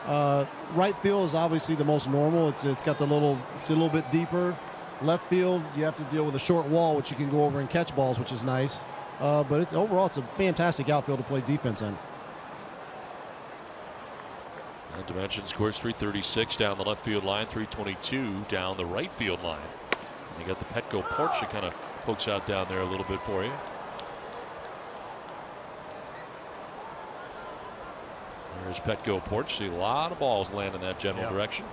Right field is obviously the most normal. It's got the little, it's a little bit deeper. Left field, you have to deal with a short wall, which you can go over and catch balls, which is nice. But overall, it's a fantastic outfield to play defense in. And dimensions, of course, 336 down the left field line, 322 down the right field line. And you got the Petco porch that kind of pokes out down there a little bit for you. There's Petco porch. See a lot of balls land in that general direction.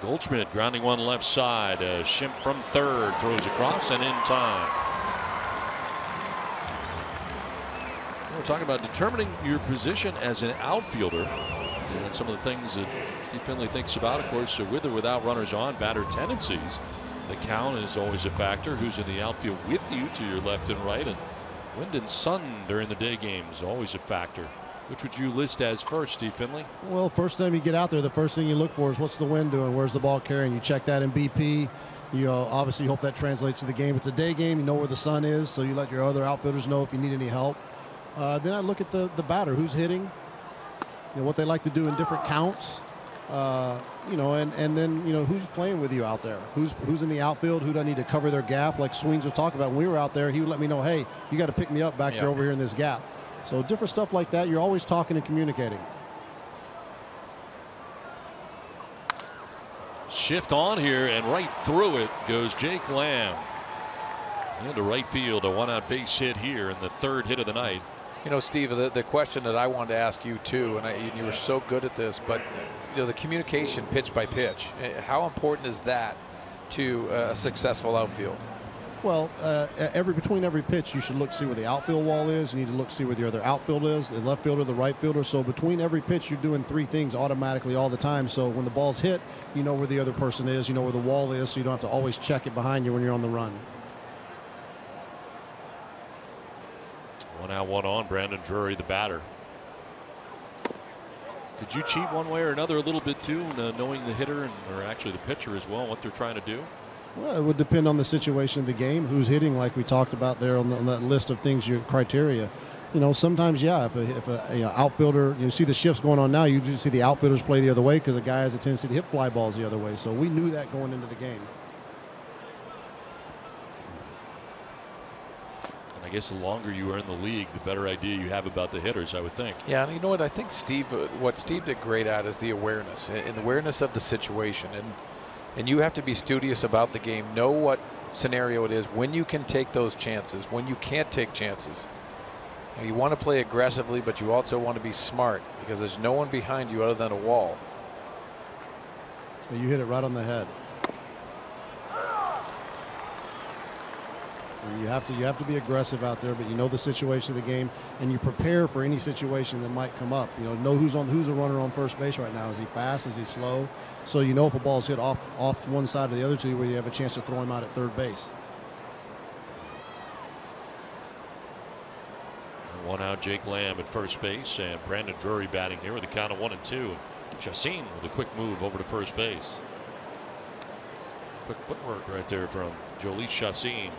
Goldschmidt grounding one left side. Schimpf from third throws across and in time. We're talking about determining your position as an outfielder, and some of the things that Steve Finley thinks about, of course, with or without runners on, batter tendencies. The count is always a factor. Who's in the outfield with you to your left and right, and wind and sun during the day games always a factor. Which would you list as first, Steve Finley? Well, first time you get out there, the first thing you look for is what's the wind doing, where's the ball carrying. You check that in BP. You obviously hope that translates to the game. It's a day game, you know where the sun is, so you let your other outfielders know if you need any help. Then I look at the batter, who's hitting, you know, what they like to do in different counts, you know, and then, you know, who's playing with you out there, who's in the outfield, who do I need to cover their gap, like Swings was talking about. When we were out there, he would let me know, hey, you got to pick me up back here over here in this gap. So different stuff like that. You're always talking and communicating. Shift on here, and right through it goes Jake Lamb into right field. A one-out base hit here in the third hit of the night. You know, Steve, the question that I wanted to ask you too, and you were so good at this, but you know, the communication pitch by pitch, how important is that to a successful outfield? Well, between every pitch, you should look, see where the outfield wall is. You need to look, see where the other outfield is, the left fielder, the right fielder. So between every pitch, you're doing three things automatically all the time. So when the ball's hit, you know where the other person is, you know where the wall is, so you don't have to always check it behind you when you're on the run. 1 out, 1 on. Brandon Drury, the batter. Could you cheat one way or another a little bit too, knowing the hitter or actually the pitcher as well, what they're trying to do? Well, it would depend on the situation of the game, who's hitting, like we talked about there on that list of things, your criteria. You know, sometimes, yeah, if a outfielder, you see the shifts going on now, you just see the outfielders play the other way because a guy has a tendency to hit fly balls the other way. So we knew that going into the game. And I guess the longer you are in the league, the better idea you have about the hitters, I would think. Yeah, and you know what? I think what Steve did great at is the awareness, and the awareness of the situation. And you have to be studious about the game, know what scenario it is, when you can take those chances, when you can't take chances. You want to play aggressively, but you also want to be smart because there's no one behind you other than a wall. You hit it right on the head. You have to be aggressive out there, but you know the situation of the game, and you prepare for any situation that might come up. You know who's a runner on first base right now. Is he fast? Is he slow? So you know if a ball's hit off one side or the other two, where you have a chance to throw him out at third base. 1 out, Jake Lamb at first base, and Brandon Drury batting here with a count of 1-2. Chacin with a quick move over to first base. Quick footwork right there from Jhoulys Chacin.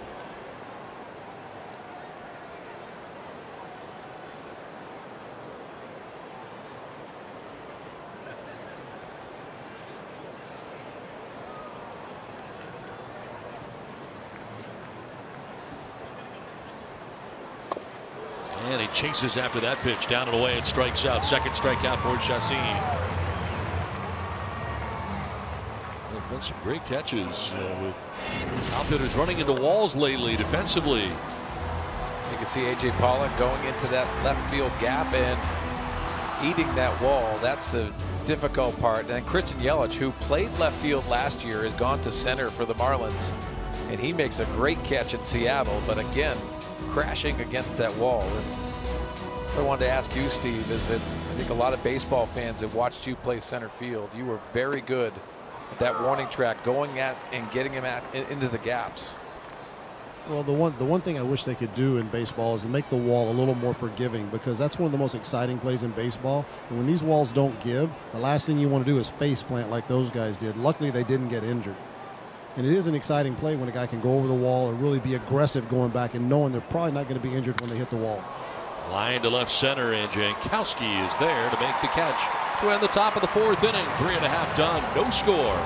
And he chases after that pitch, down and away, and strikes out. Second strikeout for Chacin. There have been some great catches with outfielders running into walls lately defensively. You can see A.J. Pollock going into that left field gap and eating that wall. That's the difficult part. And then Christian Yelich, who played left field last year, has gone to center for the Marlins. And he makes a great catch in Seattle, but again, crashing against that wall. And what I wanted to ask you, Steve, is that I think a lot of baseball fans have watched you play center field. You were very good at that warning track, going at and getting him into the gaps. Well, the one thing I wish they could do in baseball is to make the wall a little more forgiving, because that's one of the most exciting plays in baseball. And when these walls don't give, the last thing you want to do is face plant like those guys did. Luckily, they didn't get injured. And it is an exciting play when a guy can go over the wall or really be aggressive going back and knowing they're probably not going to be injured when they hit the wall. Line to left center, and Jankowski is there to make the catch to end the top of the 4th inning. 3.5 done, no score.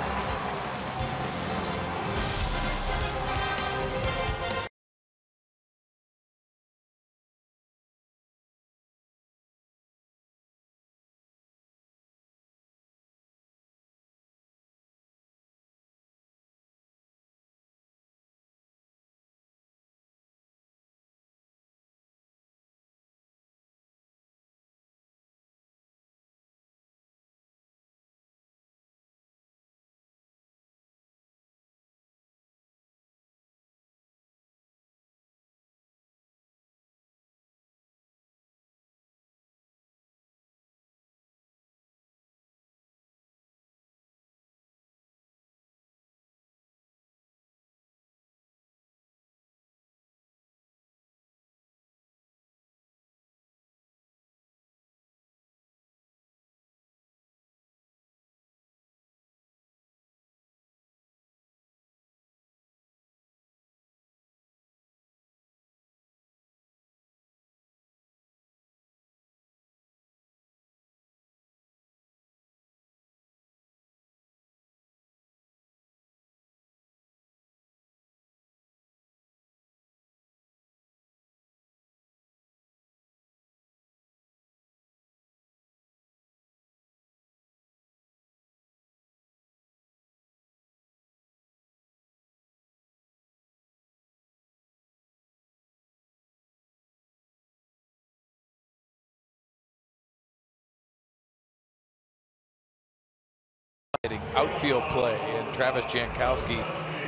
Outfield play, and Travis Jankowski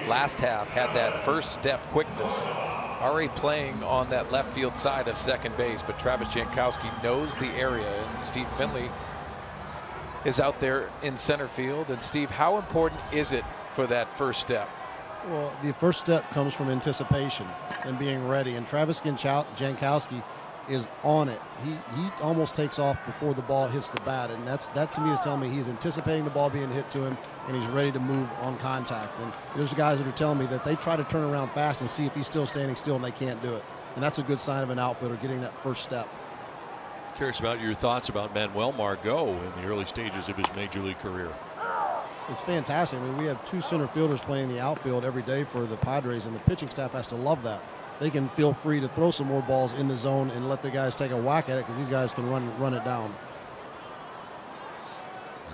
last half had that first step quickness. Already playing on that left field side of second base, but Travis Jankowski knows the area, and Steve Finley is out there in center field. And Steve, how important is it for that first step? Well, the first step comes from anticipation and being ready, and Travis Jankowski is on it. He almost takes off before the ball hits the bat, and that to me is telling me he's anticipating the ball being hit to him, and he's ready to move on contact. And there's guys that are telling me that they try to turn around fast and see if he's still standing still, and they can't do it. And that's a good sign of an outfielder, getting that first step. Curious about your thoughts about Manuel Margot in the early stages of his major league career. It's fantastic. I mean, we have 2 center fielders playing the outfield every day for the Padres, and the pitching staff has to love that. They can feel free to throw some more balls in the zone and let the guys take a whack at it, because these guys can run it down.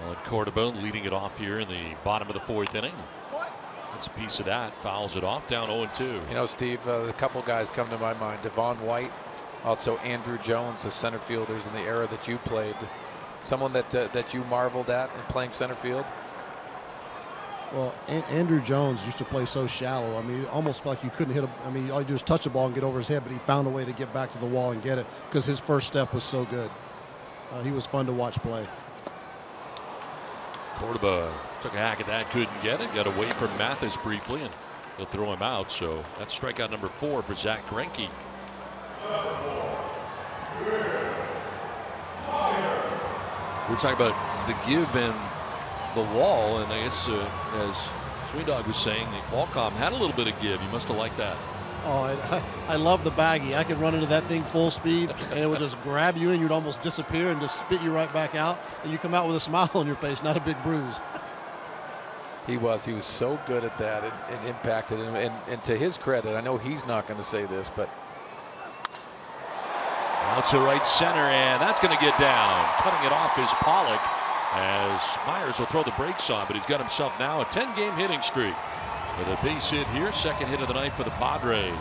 Alan Cordoba leading it off here in the bottom of the 4th inning. That's a piece of that. Fouls it off, down 0-2. You know, Steve, a couple guys come to my mind. Devon White, also Andrew Jones, the center fielders in the era that you played. Someone that you marveled at in playing center field? Well, Andrew Jones used to play so shallow. I mean, it almost felt like you couldn't hit him. I mean, all you do is touch the ball and get over his head, but he found a way to get back to the wall and get it because his first step was so good. He was fun to watch play. Cordoba took a hack at that, couldn't get it. Got away from Mathis briefly, and they'll throw him out. So that's strikeout number 4 for Zach Greinke. We're talking about the give and the wall, and I guess as Sweet Dog was saying, Qualcomm had a little bit of give. You must have liked that. Oh, I love the baggie. I could run into that thing full speed, and it would just grab you, and you'd almost disappear and just spit you right back out, and you come out with a smile on your face, not a big bruise. He was so good at that. It impacted him, and to his credit, I know he's not going to say this, but out to right center, and that's going to get down. Cutting it off is Pollock, as Myers will throw the brakes on, but he's got himself now a 10-game hitting streak with a base hit here. Second hit of the night for the Padres.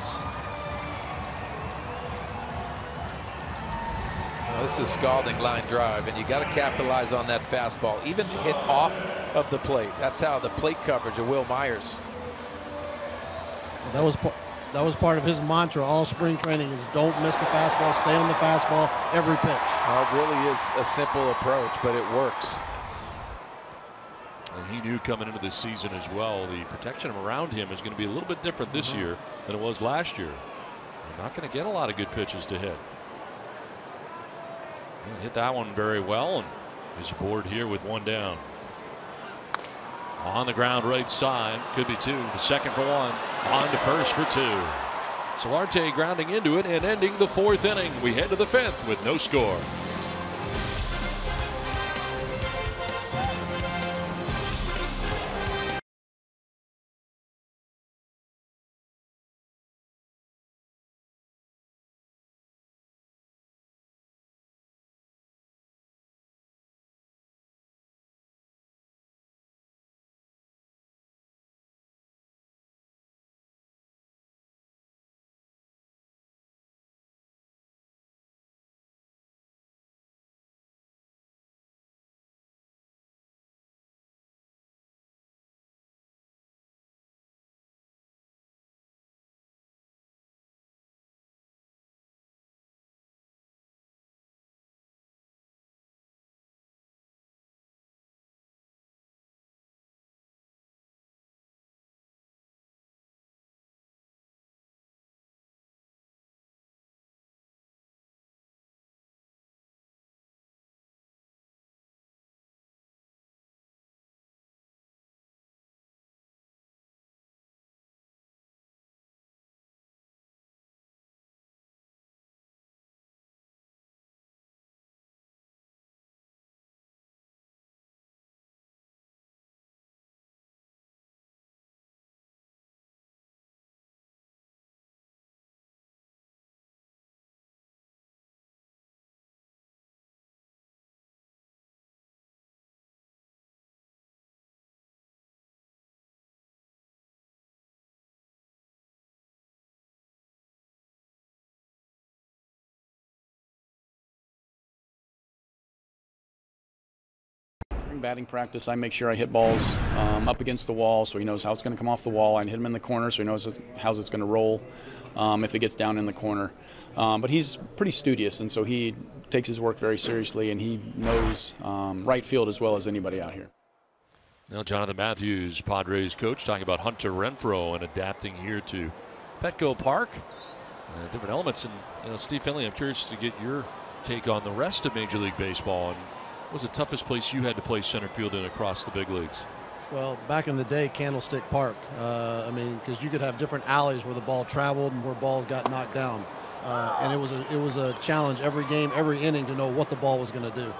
Well, this is a scalding line drive, and you got to capitalize on that fastball, even hit off of the plate. That's how the plate coverage of Will Myers. That was That was part of his mantra all spring training is don't miss the fastball, stay on the fastball every pitch. It really is a simple approach, but it works. And he knew coming into this season as well, the protection around him is going to be a little bit different this year than it was last year. You're not going to get a lot of good pitches to hit. He hit that one very well, and is aboard here with one down. On the ground right side, could be two. The second for one, on to first for two. Solarte grounding into it and ending the 4th inning. We head to the 5th with no score. Batting practice, I make sure I hit balls up against the wall so he knows how it's going to come off the wall. I hit him in the corner so he knows how it's going to roll if it gets down in the corner. But he's pretty studious, and so he takes his work very seriously, and he knows right field as well as anybody out here. Now Jonathan Matthews, Padres coach, talking about Hunter Renfroe and adapting here to Petco Park. Different elements. And Steve Finley, I'm curious to get your take on the rest of Major League Baseball. And what was the toughest place you had to play center field in across the big leagues? Well, back in the day, Candlestick Park. I mean, because you could have different alleys where the ball traveled and where balls got knocked down. And it was a challenge every game, every inning to know what the ball was going to do.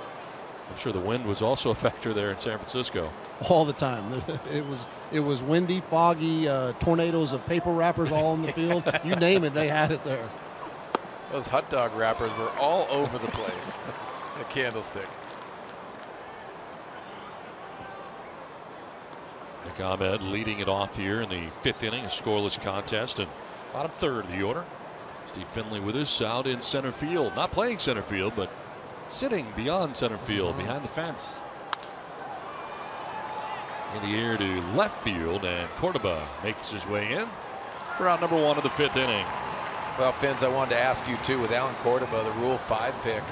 I'm sure the wind was also a factor there in San Francisco. All the time. It was windy, foggy, tornadoes of paper wrappers all in the field. You name it, they had it there. Those hot dog wrappers were all over the place at Candlestick. Nick Ahmed leading it off here in the 5th inning, a scoreless contest, and bottom third of the order. Steve Finley with us out in center field, not playing center field, but sitting beyond center field, behind the fence. In the air to left field, and Cordoba makes his way in for out number 1 of the 5th inning. Well, Finns, I wanted to ask you too, with Alan Cordoba, the Rule 5 pick,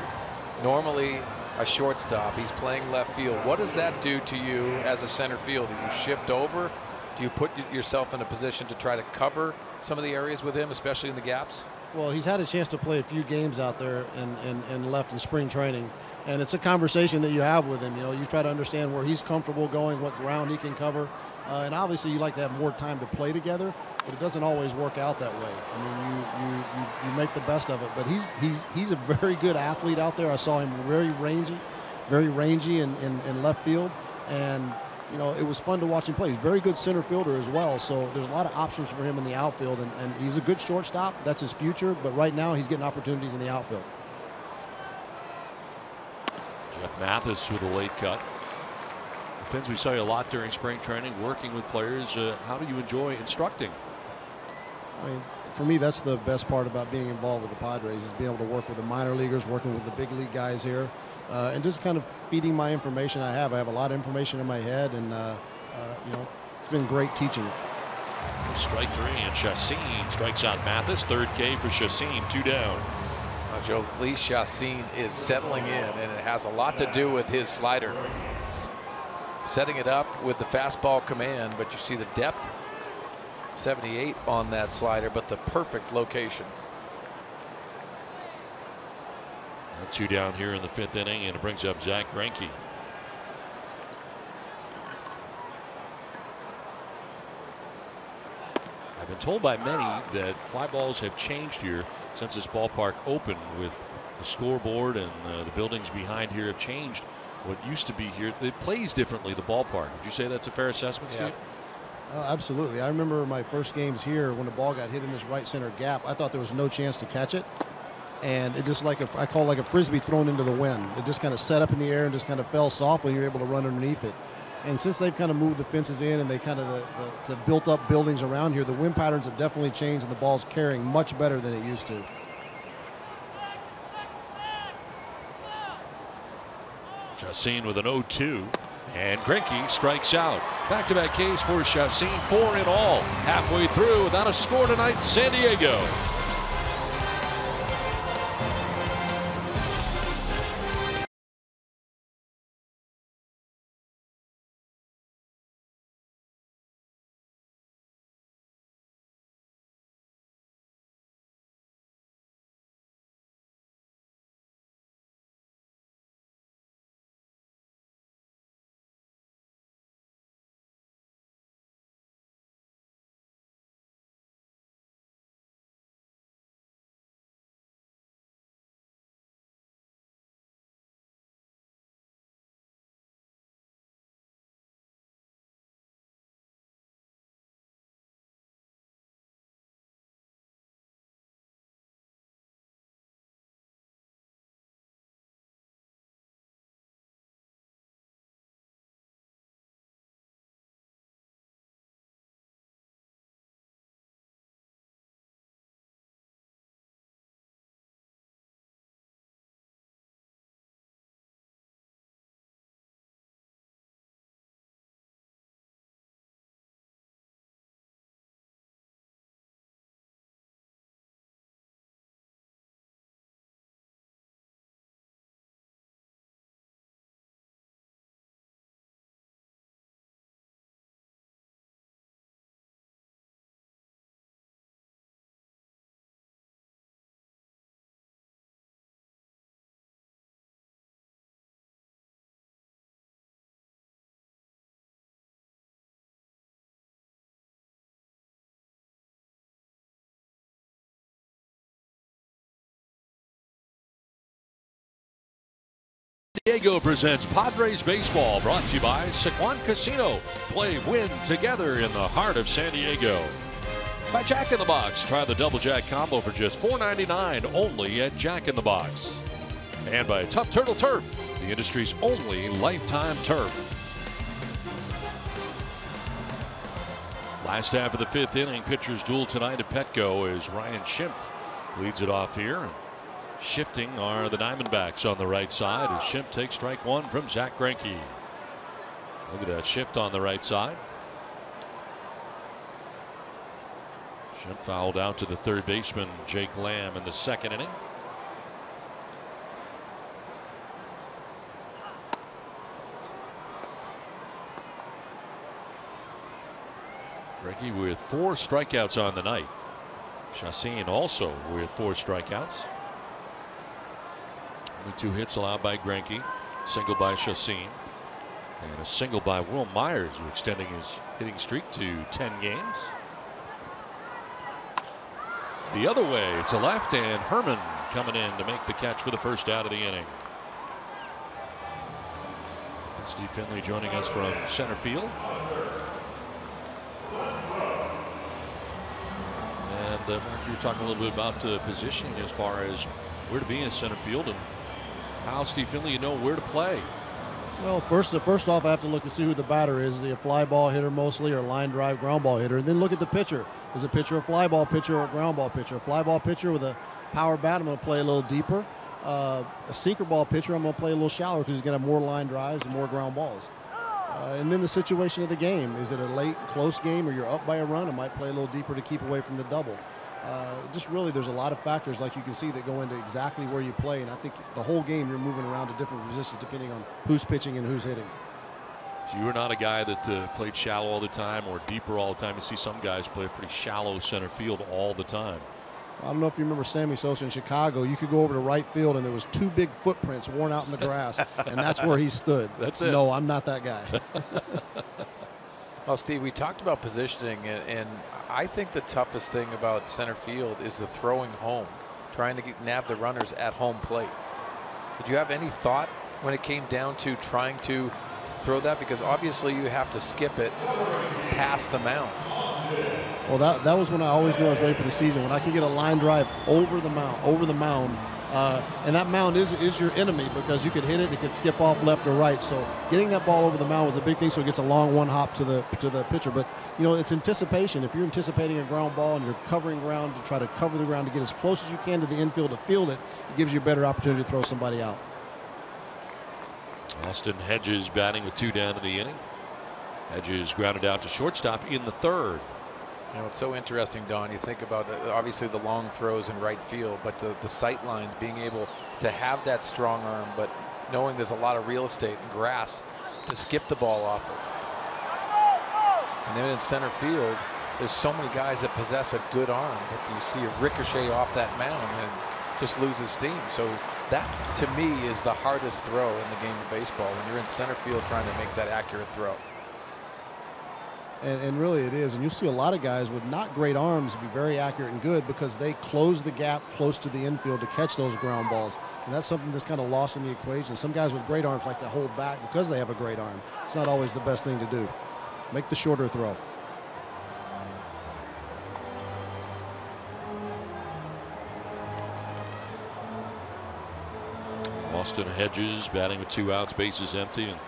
normally a shortstop, he's playing left field. What does that do to you as a center fielder? Do you shift over? Do you put yourself in a position to try to cover some of the areas with him, especially in the gaps? Well, he's had a chance to play a few games out there and left in spring training. And it's a conversation that you have with him. You know, you try to understand where he's comfortable going, what ground he can cover. And obviously you like to have more time to play together, but it doesn't always work out that way. I mean, you make the best of it. But he's a very good athlete out there. I saw him very rangy in left field. And, you know, it was fun to watch him play. He's a very good center fielder as well. So there's a lot of options for him in the outfield. And he's a good shortstop. That's his future. But right now he's getting opportunities in the outfield. Jeff Mathis with a late cut. Finns, we saw you a lot during spring training, working with players. How do you enjoy instructing? I mean, for me, that's the best part about being involved with the Padres is being able to work with the minor leaguers, working with the big league guys here, and just kind of feeding my information I have. I have a lot of information in my head, and you know, it's been great teaching it. Strike 3, and Chassin strikes out Mathis. Third K for Chassin, 2 down. Jhoulys Chassin is settling in, and it has a lot to do with his slider. Setting it up with the fastball command, but you see the depth. 78 on that slider, but the perfect location. 2 down here in the 5th inning, and it brings up Zach Greinke. I've been told by many that fly balls have changed here since this ballpark opened, with the scoreboard and the buildings behind here have changed. What used to be here, it plays differently, the ballpark. Would you say that's a fair assessment, Steve? Absolutely. I remember my first games here when the ball got hit in this right center gap. I thought there was no chance to catch it. And it just I call it like a frisbee thrown into the wind. It just kind of set up in the air and just kind of fell softly, and you're able to run underneath it. And since they've kind of moved the fences in and they kind of the built up buildings around here, the wind patterns have definitely changed, and the ball's carrying much better than it used to. Chassin with an 0-2, and Greinke strikes out. Back-to-back Ks for Chassin, 4 in all. Halfway through without a score tonight in San Diego. Diego presents Padres Baseball, brought to you by Sequan Casino. Play, win together in the heart of San Diego. By Jack in the Box. Try the Double Jack combo for just $4.99 only at Jack in the Box. And by Tough Turtle Turf, the industry's only lifetime turf. Last half of the 5th inning, pitchers duel tonight at Petco as Ryan Schimpf leads it off here. Shifting are the Diamondbacks on the right side as Schimpf takes strike 1 from Zach Greinke. Look at that shift on the right side. Schimpf fouled out to the third baseman Jake Lamb in the 2nd inning. Greinke with 4 strikeouts on the night. Chassin also with 4 strikeouts. Only 2 hits allowed by Greinke. Single by Chassin. And a single by Will Myers, who extending his hitting streak to 10 games. The other way to left, and Herman coming in to make the catch for the first out of the inning. Steve Finley joining us from center field. And Mark, you were talking a little bit about positioning as far as where to be in center field, and how, Steve Finley, you know where to play. Well, first off, I have to look and see who the batter is. Is he a fly ball hitter mostly, or line drive ground ball hitter? And then look at the pitcher. Is the pitcher a fly ball pitcher or a ground ball pitcher? A fly ball pitcher with a power bat, I'm going to play a little deeper. A sinker ball pitcher, I'm going to play a little shallower because he's going to have more line drives and more ground balls. And then the situation of the game. Is it a late, close game, or you're up by a run? It might play a little deeper to keep away from the double. Just really, there's a lot of factors, like you can see, that go into exactly where you play. And I think the whole game you're moving around to different positions depending on who's pitching and who's hitting. So you were not a guy that played shallow all the time or deeper all the time. You see some guys play a pretty shallow center field all the time. I don't know if you remember Sammy Sosa in Chicago. You could go over to right field and there was 2 big footprints worn out in the grass, and that's where he stood. That's it. No, I'm not that guy. Well, Steve, we talked about positioning, and I think the toughest thing about center field is the throwing home, trying to nab the runners at home plate. Did you have any thought when it came down to trying to throw that? Because obviously you have to skip it past the mound. Well, that was when I always knew I was ready for the season. When I could get a line drive over the mound, and that mound is your enemy because you could hit it, it could skip off left or right. So getting that ball over the mound was a big thing. So it gets a long one hop to the pitcher. But you know, it's anticipation. If you're anticipating a ground ball and you're covering ground to try to cover the ground to get as close as you can to the infield to field it, it gives you a better opportunity to throw somebody out. Austin Hedges batting with 2 down in the inning. Hedges grounded out to shortstop in the 3rd. You know, it's so interesting, Don. You think about obviously the long throws in right field, but the sight lines, being able to have that strong arm, but knowing there's a lot of real estate and grass to skip the ball off of. And then in center field, there's so many guys that possess a good arm that you see a ricochet off that mound and just loses steam. So that, to me, is the hardest throw in the game of baseball, when you're in center field trying to make that accurate throw. And really it is. And you'll see a lot of guys with not great arms be very accurate and good because they close the gap close to the infield to catch those ground balls. And that's something that's kind of lost in the equation. Some guys with great arms like to hold back because they have a great arm. It's not always the best thing to do. Make the shorter throw. Austin Hedges batting with 2 outs, bases empty, and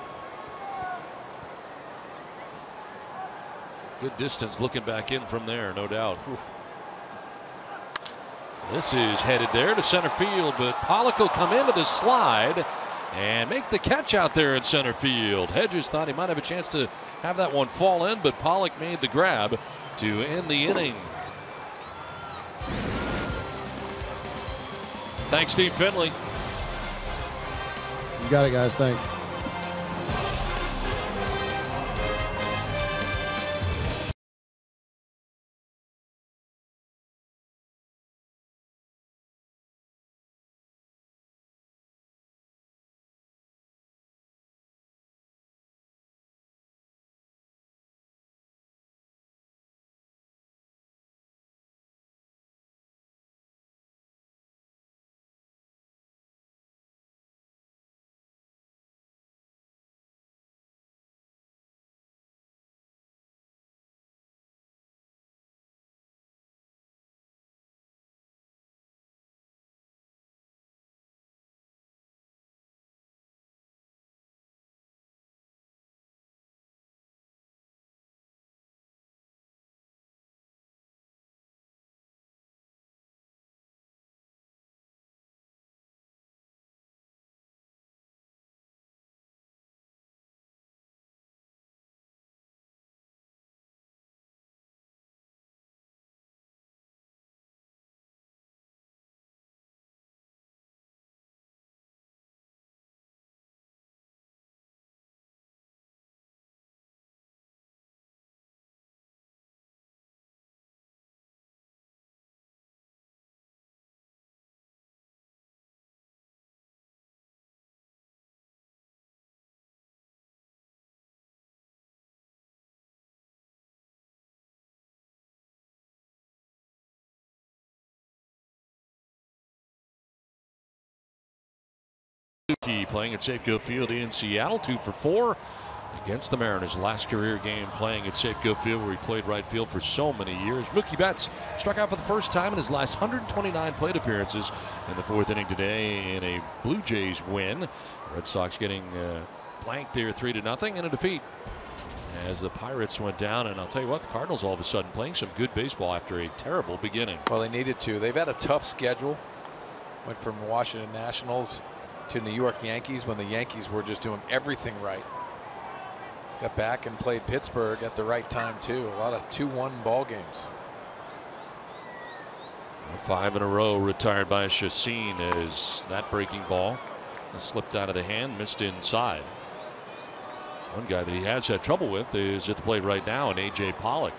good distance looking back in from there, no doubt. Whew. This is headed there to center field, but Pollock will come into the slide and make the catch out there in center field. Hedges thought he might have a chance to have that one fall in, but Pollock made the grab to end the inning. Thanks, Steve Finley. You got it, guys. Thanks. Playing at Safeco Field in Seattle, 2 for 4 against the Mariners. Last career game playing at Safeco Field, where he played right field for so many years. Mookie Betts struck out for the first time in his last 129 plate appearances in the 4th inning today in a Blue Jays win. Red Sox getting blanked there 3-0 in a defeat as the Pirates went down. And I'll tell you what, the Cardinals all of a sudden playing some good baseball after a terrible beginning. Well, they needed to. They've had a tough schedule. Went from Washington Nationals to New York Yankees when the Yankees were just doing everything right. Got back and played Pittsburgh at the right time too. A lot of 2-1 ball games. 5 in a row retired by Chacin as that breaking ball slipped out of the hand, missed inside. One guy that he has had trouble with is at the plate right now, and A.J. Pollock.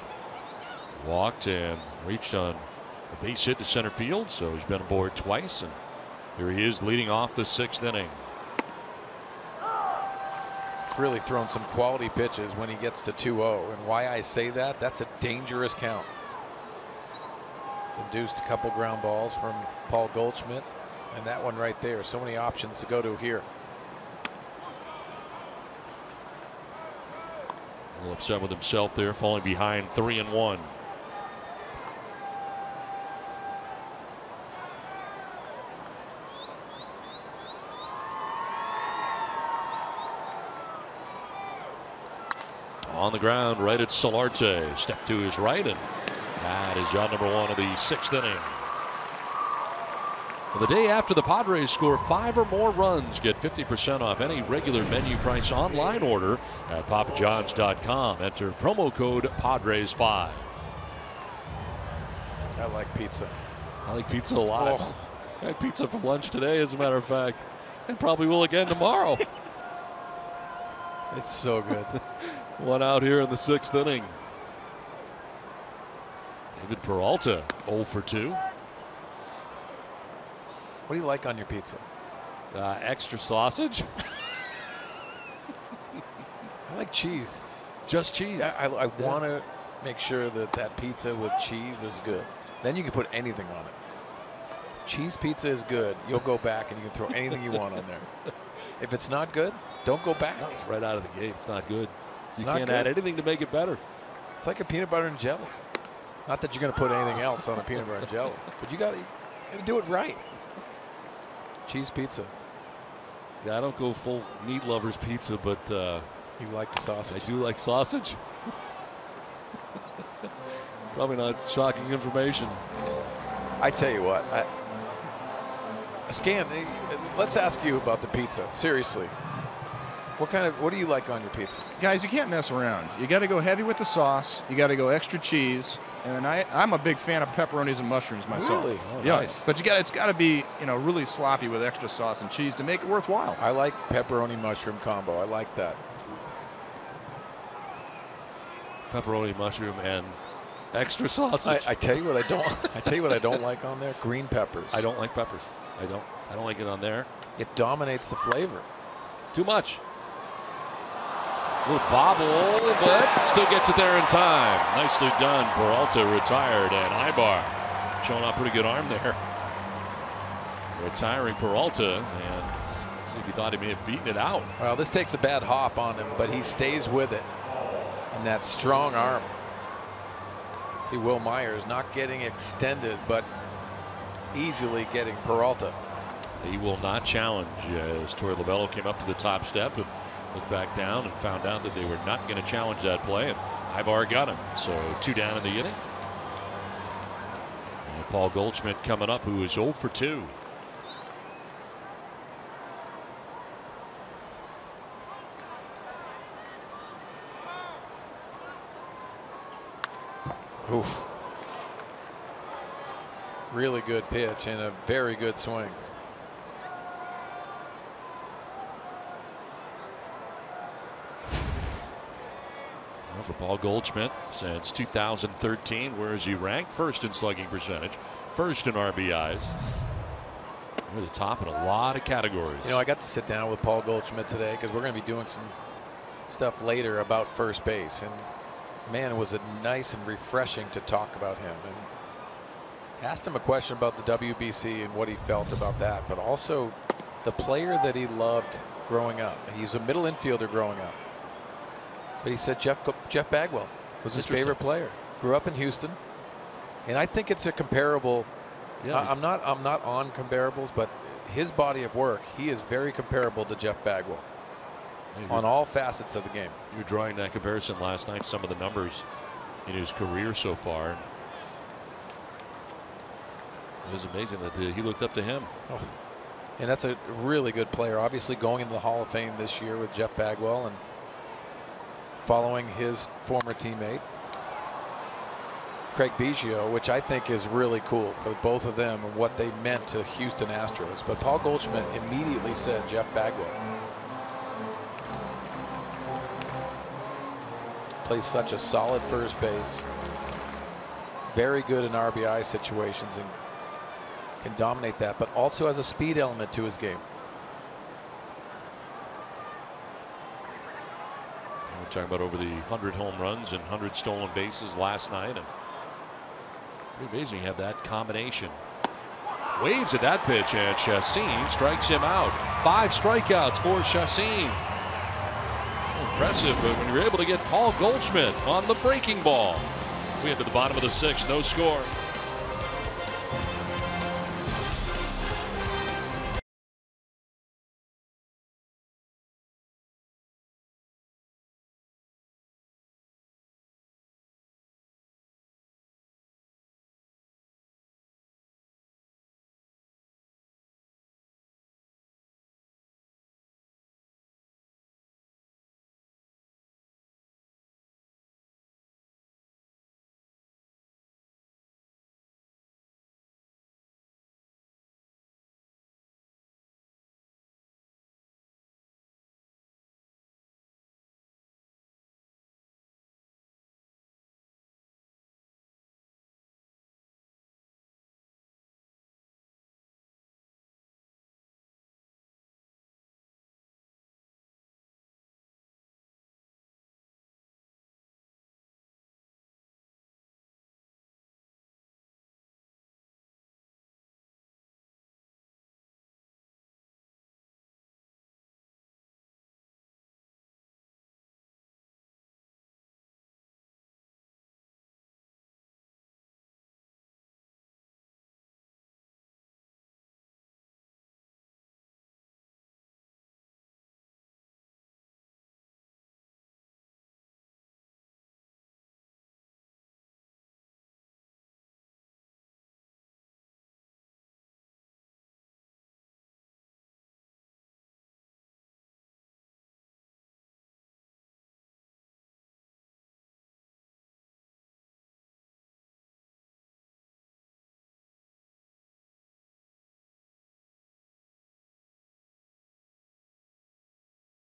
Walked and reached on a base hit to center field, so he's been aboard twice, and here he is leading off the 6th inning. He's really thrown some quality pitches when he gets to 2-0, and why I say that, that's a dangerous count. Induced a couple ground balls from Paul Goldschmidt, and that one right there. So many options to go to here. A little upset with himself there, falling behind 3-1. On the ground, right at Solarte. Step to his right, and that is out number 1 of the 6th inning. For the day after the Padres score 5 or more runs, get 50% off any regular menu price online order at papajohns.com. Enter promo code Padres5. I like pizza. I like pizza a lot. Oh. I had pizza for lunch today, as a matter of fact, and probably will again tomorrow. It's so good. One out here in the 6th inning. David Peralta 0 for 2. What do you like on your pizza? Extra sausage. I like cheese. Just cheese. I want to make sure that that pizza with cheese is good. Then you can put anything on it. Cheese pizza is good. You'll go back and you can throw anything you want on there. If it's not good, don't go back. No, it's right out of the gate. It's not good. You can't add anything to make it better. It's like a peanut butter and jelly. Not that you're going to put anything else on a peanut butter and jelly, but you got to do it right. Cheese pizza. Yeah, I don't go full meat lovers pizza, but you like the sausage. I do like sausage. Probably not shocking information. I tell you what, Scan, let's ask you about the pizza. Seriously. What do you like on your pizza? Guys, you can't mess around. You got to go heavy with the sauce. You got to go extra cheese. And I'm a big fan of pepperonis and mushrooms myself. Really? Oh, yeah. Nice. But it's got to be, really sloppy with extra sauce and cheese to make it worthwhile. I like pepperoni mushroom combo. I like that. Pepperoni, mushroom, and extra sausage. I tell you what I don't. I tell you what I don't like on there. Green peppers. I don't like peppers. I don't like it on there. It dominates the flavor. Too much. A little bobble, but still gets it there in time. Nicely done. Peralta retired, and Ibar showing off pretty good arm there. Retiring Peralta, and see if he thought he may have beaten it out. Well, this takes a bad hop on him, but he stays with it. And that strong arm. See, Will Myers not getting extended, but easily getting Peralta. He will not challenge as Torey Lovullo came up to the top step and looked back down and found out that they were not going to challenge that play, and Ibar got him. So 2 down in the inning. And Paul Goldschmidt coming up, who is 0 for 2. Oof. Really good pitch and a very good swing. For Paul Goldschmidt since 2013, where is he ranked? First in slugging percentage, first in RBIs. Near the top in a lot of categories. I got to sit down with Paul Goldschmidt today because we're going to be doing some stuff later about first base. And man, was it nice and refreshing to talk about him. And asked him a question about the WBC and what he felt about that, but also the player that he loved growing up. He's a middle infielder growing up. But he said Jeff Bagwell was his favorite player. Grew up in Houston, and I think it's a comparable. Yeah. I'm not on comparables, but his body of work, he is very comparable to Jeff Bagwell on all facets of the game. You were drawing that comparison last night. Some of the numbers in his career so far. It was amazing that he looked up to him. Oh. And that's a really good player. Obviously going into the Hall of Fame this year with Jeff Bagwell, and following his former teammate Craig Biggio, which I think is really cool for both of them and what they meant to Houston Astros. But Paul Goldschmidt immediately said Jeff Bagwell. Plays such a solid first base. Very good in RBI situations and can dominate that, but also has a speed element to his game. We're talking about over the 100 home runs and 100 stolen bases last night, and pretty amazing you have that combination. Waves at that pitch, and Chacin strikes him out. 5 strikeouts for Chacin. Impressive, but when you're able to get Paul Goldschmidt on the breaking ball. We head to the bottom of the 6th, no score.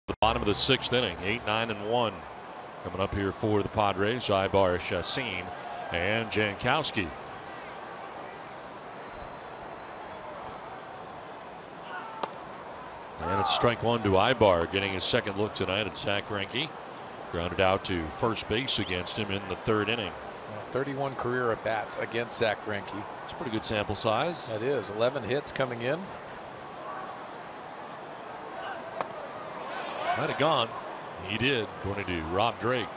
The bottom of the 6th inning, 8-9-1. Coming up here for the Padres, Ibar, Chacin, and Jankowski. And it's strike 1 to Ibar, getting his second look tonight at Zach Greinke. Grounded out to first base against him in the 3rd inning. 31 career at bats against Zach Greinke. It's a pretty good sample size. That is 11 hits coming in. Might have gone. He did, according to Rob Drake.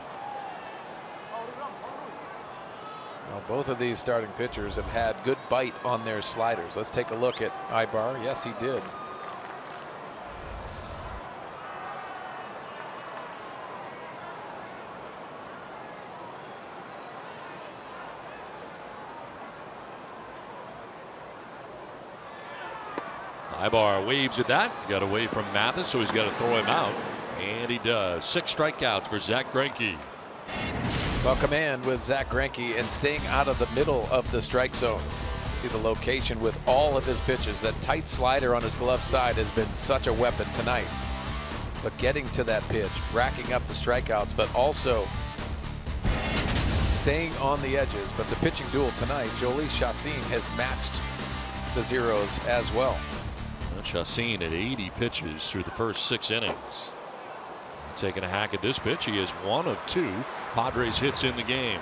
Well, both of these starting pitchers have had good bite on their sliders. Let's take a look at Ibar. Yes, he did. Ibar waves at that. Got away from Mathis, so he's got to throw him out. And he does. 6 strikeouts for Zach Greinke. Well, command with Zach Greinke and staying out of the middle of the strike zone. See the location with all of his pitches. That tight slider on his glove side has been such a weapon tonight. But getting to that pitch, racking up the strikeouts, but also staying on the edges. But the pitching duel tonight, Jolie Chacin has matched the zeros as well. Chacin at 80 pitches through the first 6 innings. Taking a hack at this pitch. He is 1 of 2 Padres hits in the game.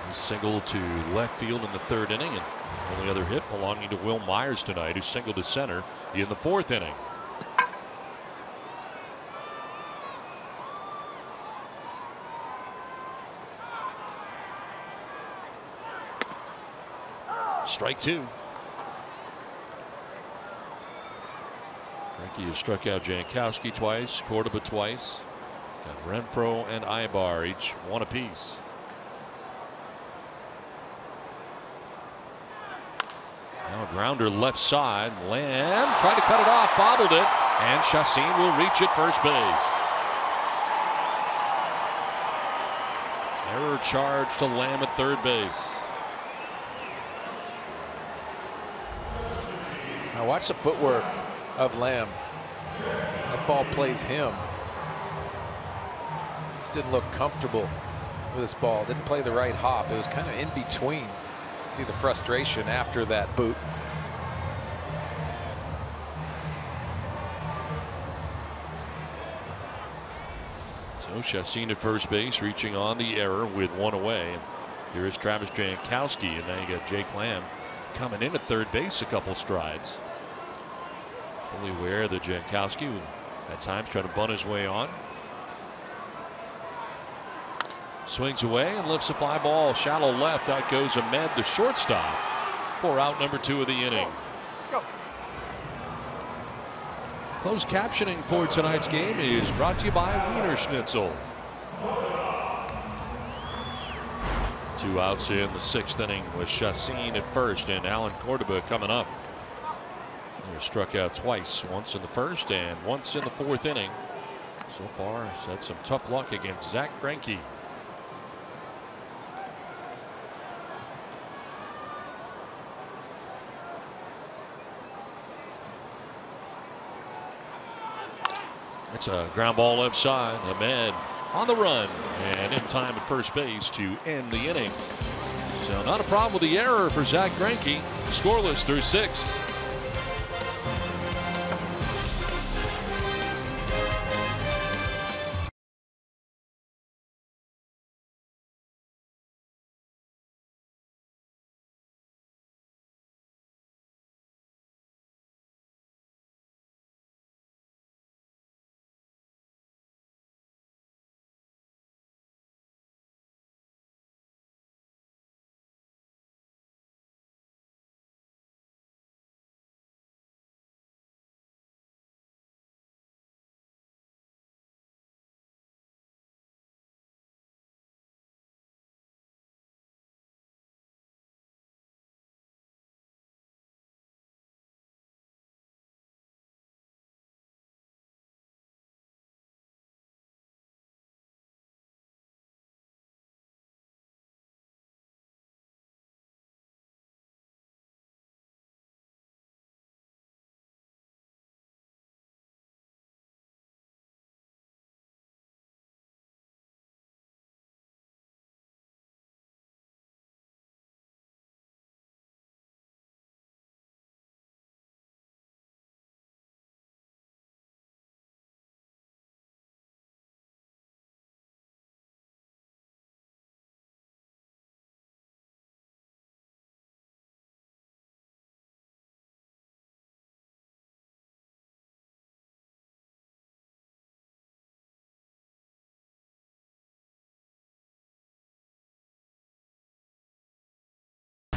He singled to left field in the 3rd inning, and only other hit belonging to Will Myers tonight, who singled to center in the 4th inning. Strike 2. Greinke has struck out Jankowski twice, Cordoba twice. Got Renfroe and Ibar, each 1 apiece. Now a grounder left side. Lamb tried to cut it off, bobbled it, And Chassin will reach at first base. Error charge to Lamb at third base. Now watch the footwork of Lamb. That ball plays him. Just didn't look comfortable with this ball. Didn't play the right hop. It was kind of in between. See the frustration after that boot. So Chassin at first base, reaching on the error with one away. And here is Travis Jankowski, and now you got Jake Lamb coming in at third base a couple strides. Fully aware that Jankowski will at times try to bunt his way on. Swings away and lifts a fly ball shallow left. Out goes Ahmed, the shortstop, for out number 2 of the inning. Closed captioning for tonight's game is brought to you by Wiener Schnitzel. 2 outs in the 6th inning with Chassin at first and Alan Cordoba coming up. He struck out twice, once in the 1st and once in the 4th inning. So far, he's had some tough luck against Zach Greinke. It's a ground ball left side. Ahmed on the run and in time at first base to end the inning. So not a problem with the error for Zach Greinke. Scoreless through 6.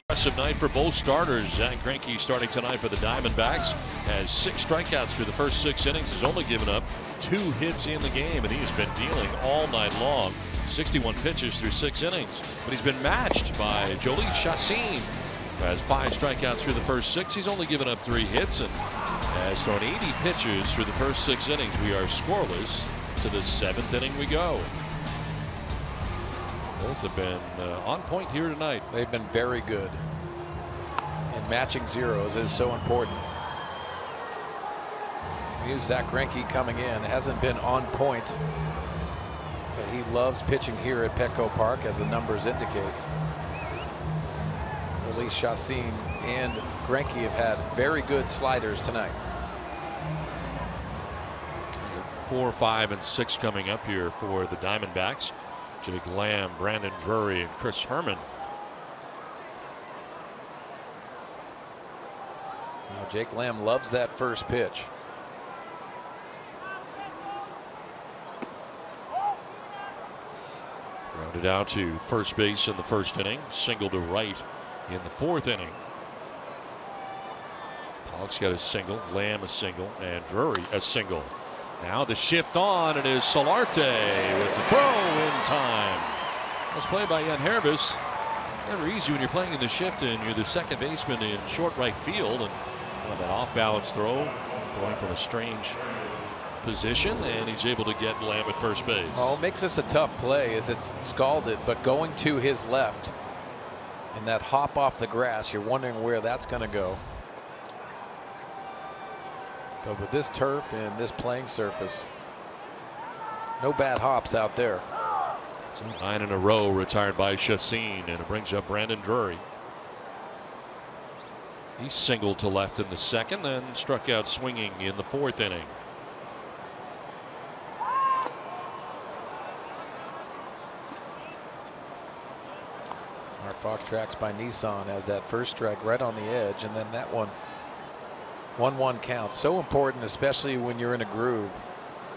Impressive night for both starters. Zach Greinke starting tonight for the Diamondbacks has 6 strikeouts through the first 6 innings. Has only given up 2 hits in the game, and he's been dealing all night long. 61 pitches through 6 innings, but he's been matched by Jhoulys Chacín, who has 5 strikeouts through the first 6. He's only given up 3 hits and has thrown 80 pitches through the first 6 innings. We are scoreless to the 7th inning we go. Both have been on point here tonight. They've been very good. And matching zeros is so important. Here's Zach Greinke coming in. Hasn't been on point, but he loves pitching here at Petco Park, as the numbers indicate. Jhoulys Chacín and Greinke have had very good sliders tonight. 4, 5, and 6 coming up here for the Diamondbacks. Jake Lamb, Brandon Drury, and Chris Herman. Now Jake Lamb loves that first pitch. Grounded out to first base in the 1st inning. Single to right in the 4th inning. Pollock's got a single, Lamb a single, and Drury a single. Now the shift on, it is Solarte with the throw in time. Let's play by Jan Hervis. Never easy when you're playing in the shift and you're the second baseman in short right field. And that off balance throw going from a strange position, and he's able to get Lamb at first base. Oh, makes this a tough play as it's scalded, but going to his left and that hop off the grass, you're wondering where that's going to go. But with this turf and this playing surface, no bad hops out there. So 9 in a row retired by Chassin, and it brings up Brandon Drury. He singled to left in the second, then struck out swinging in the 4th inning. Our Fox Tracks by Nissan has that first strike right on the edge, and then that one 1-1 count. So important, especially when you're in a groove,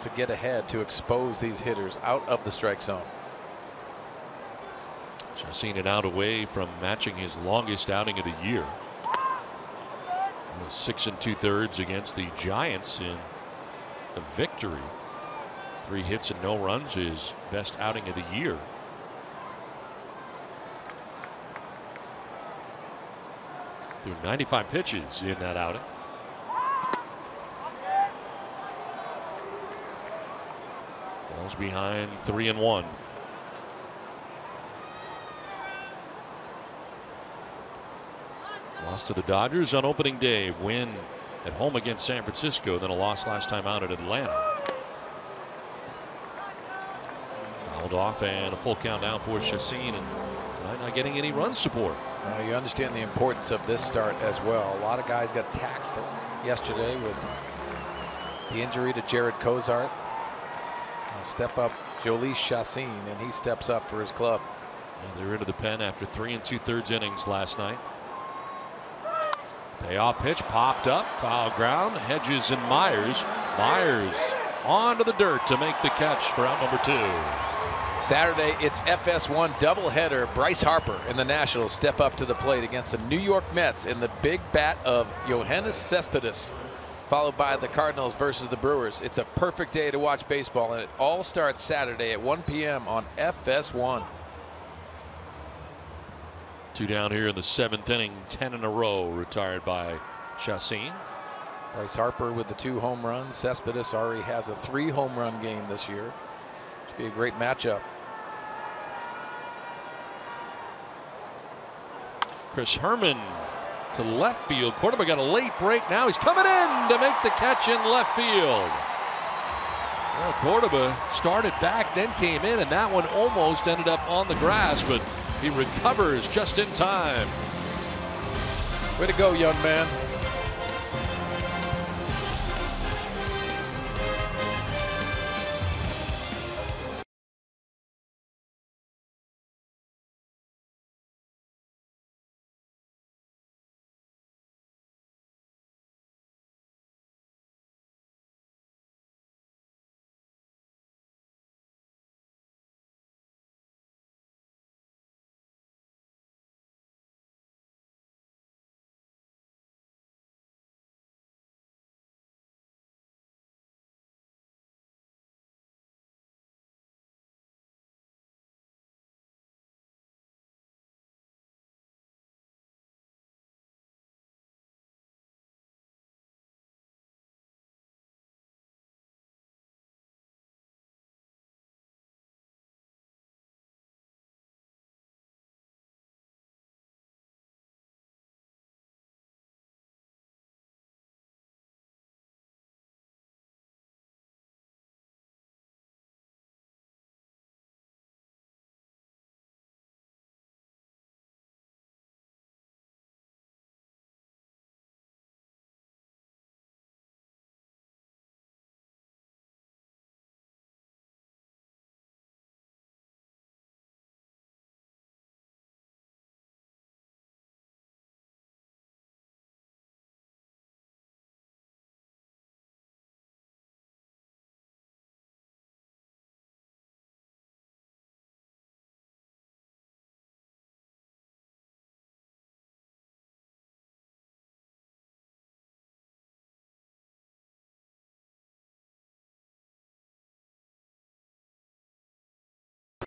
to get ahead, to expose these hitters out of the strike zone. Chassin an out away from matching his longest outing of the year. 6 2/3 against the Giants in a victory. 3 hits and no runs, his best outing of the year. Threw 95 pitches in that outing. Falls behind 3-1. Lost to the Dodgers on opening day. Win at home against San Francisco. Then a loss last time out at Atlanta. Fouled off and a full count now for Chassin. And tonight not getting any run support. You understand the importance of this start as well. A lot of guys got taxed yesterday with the injury to Jared Cozart. Step up Jolie Chassin, and he steps up for his club. And they're into the pen after 3 2/3 innings last night. Payoff pitch popped up, foul ground. Hedges and Myers. Myers onto the dirt to make the catch for out number 2. Saturday, it's FS1 doubleheader. Bryce Harper and the Nationals step up to the plate against the New York Mets in the big bat of Yoenis Cespedes, followed by the Cardinals versus the Brewers. It's a perfect day to watch baseball, and it all starts Saturday at 1 p.m. on FS1. 2 down here in the 7th inning. 10 in a row retired by Chassin. Bryce Harper with the 2 home runs. Cespedes already has a 3 home run game this year. Should be a great matchup. Chris Herman to left field. Córdoba got a late break. Now he's coming in to make the catch in left field. Well, Córdoba started back, then came in, and that one almost ended up on the grass, but he recovers just in time. Way to go, young man.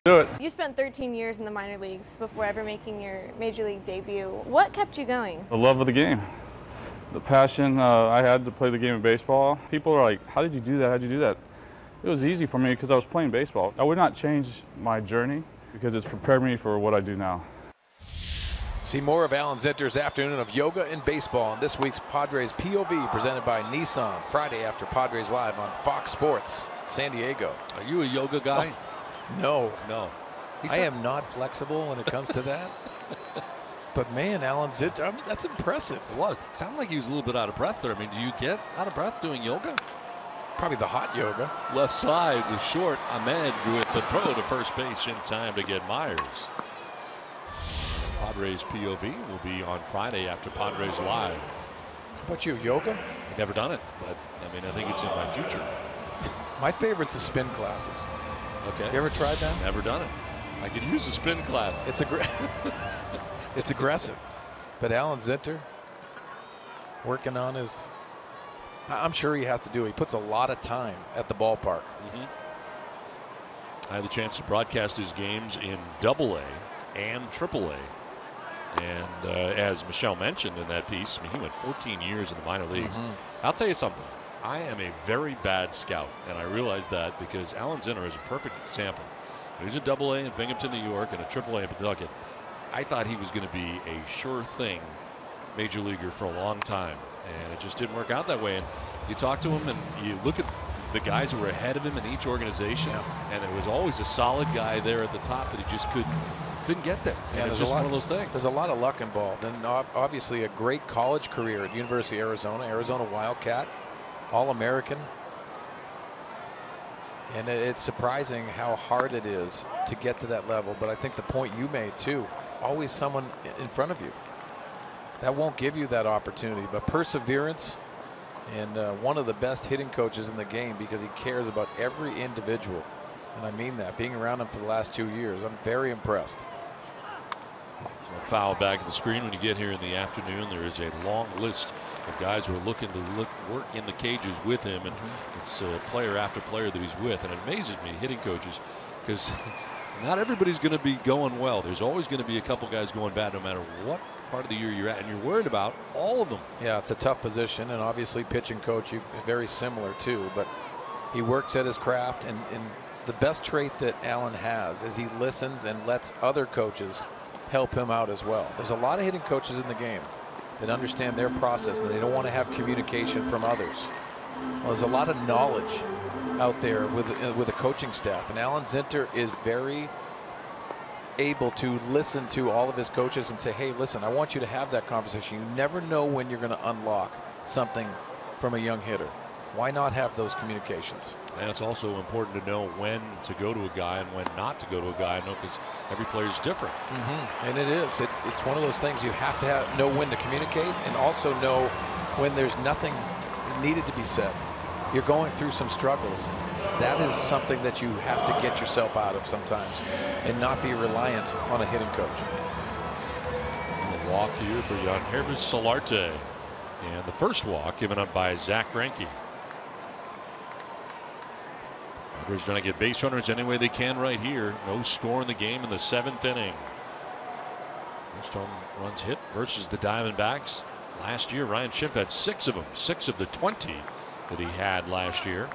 Do it. You spent 13 years in the minor leagues before ever making your major league debut. What kept you going? The love of the game. the passion I had to play the game of baseball. People are like, how did you do that? How did you do that? It was easy for me because I was playing baseball. I would not change my journey because it's prepared me for what I do now. See more of Alan Zinter's afternoon of yoga and baseball in this week's Padres POV presented by Nissan, Friday after Padres Live on Fox Sports San Diego. Are you a yoga guy? No. No. I am not flexible when it comes to that. But man, Alan Zinter, I mean, that's impressive. It was. Sounded like he was a little bit out of breath there. I mean, do you get out of breath doing yoga? Probably the hot yoga. Left side is short. Ahmed with the throw to first base in time to get Myers. Padres POV will be on Friday after Padres Live. How about you, yoga? Never done it, but I mean, I think it's in my future. My favorite's the spin classes. Okay. You ever tried that? Never done it. I could use a spin class. It's it's aggressive. But Alan Zinter working on his, I'm sure he has to do it. He puts a lot of time at the ballpark. I had the chance to broadcast his games in AA and AAA. And as Michelle mentioned in that piece, I mean, he went 14 years in the minor leagues. I'll tell you something. I am a very bad scout, and I realize that because Alan Zinter is a perfect example. He was a AA in Binghamton, New York, and a AAA in Pawtucket. I thought he was going to be a sure thing major leaguer for a long time, and it just didn't work out that way. And you talk to him, and you look at the guys who were ahead of him in each organization, and there was always a solid guy there at the top that he just couldn't get there. Yeah, it's just one of those things. There's a lot of luck involved, and obviously a great college career at University of Arizona Wildcat, All-American. And it's surprising how hard it is to get to that level. But I think the point you made too, always someone in front of you. That won't give you that opportunity, but perseverance, and one of the best hitting coaches in the game because he cares about every individual. And I mean that, being around him for the last 2 years, I'm very impressed. So foul back at the screen when you get here in the afternoon. There is a long list of guys who are looking to work in the cages with him, and it's player after player that he's with. And it amazes me, hitting coaches, because not everybody's going to be going well. There's always going to be a couple guys going bad no matter what part of the year you're at, and you're worried about all of them. Yeah, it's a tough position, and obviously pitching coach, very similar too, but he works at his craft, and the best trait that Alan has is he listens and lets other coaches help him out as well. There's a lot of hitting coaches in the game that understand their process, and they don't want to have communication from others. Well, there's a lot of knowledge out there with a coaching staff, and Alan Zinter is very able to listen to all of his coaches and say, hey, listen, I want you to have that conversation. You never know when you're going to unlock something from a young hitter. Why not have those communications? And it's also important to know when to go to a guy and when not to go to a guy. I know because every player is different. And it is. It's one of those things you have to know when to communicate, and also know when there's nothing needed to be said. You're going through some struggles. That is something that you have to get yourself out of sometimes and not be reliant on a hitting coach. A walk here for Yangervis Solarte. And the first walk given up by Zach Greinke. Padres trying to get base runners any way they can right here. No score in the game in the 7th inning. First home runs hit versus the Diamondbacks. Last year, Ryan Schimpf had 6 of them, 6 of the 20 that he had last year.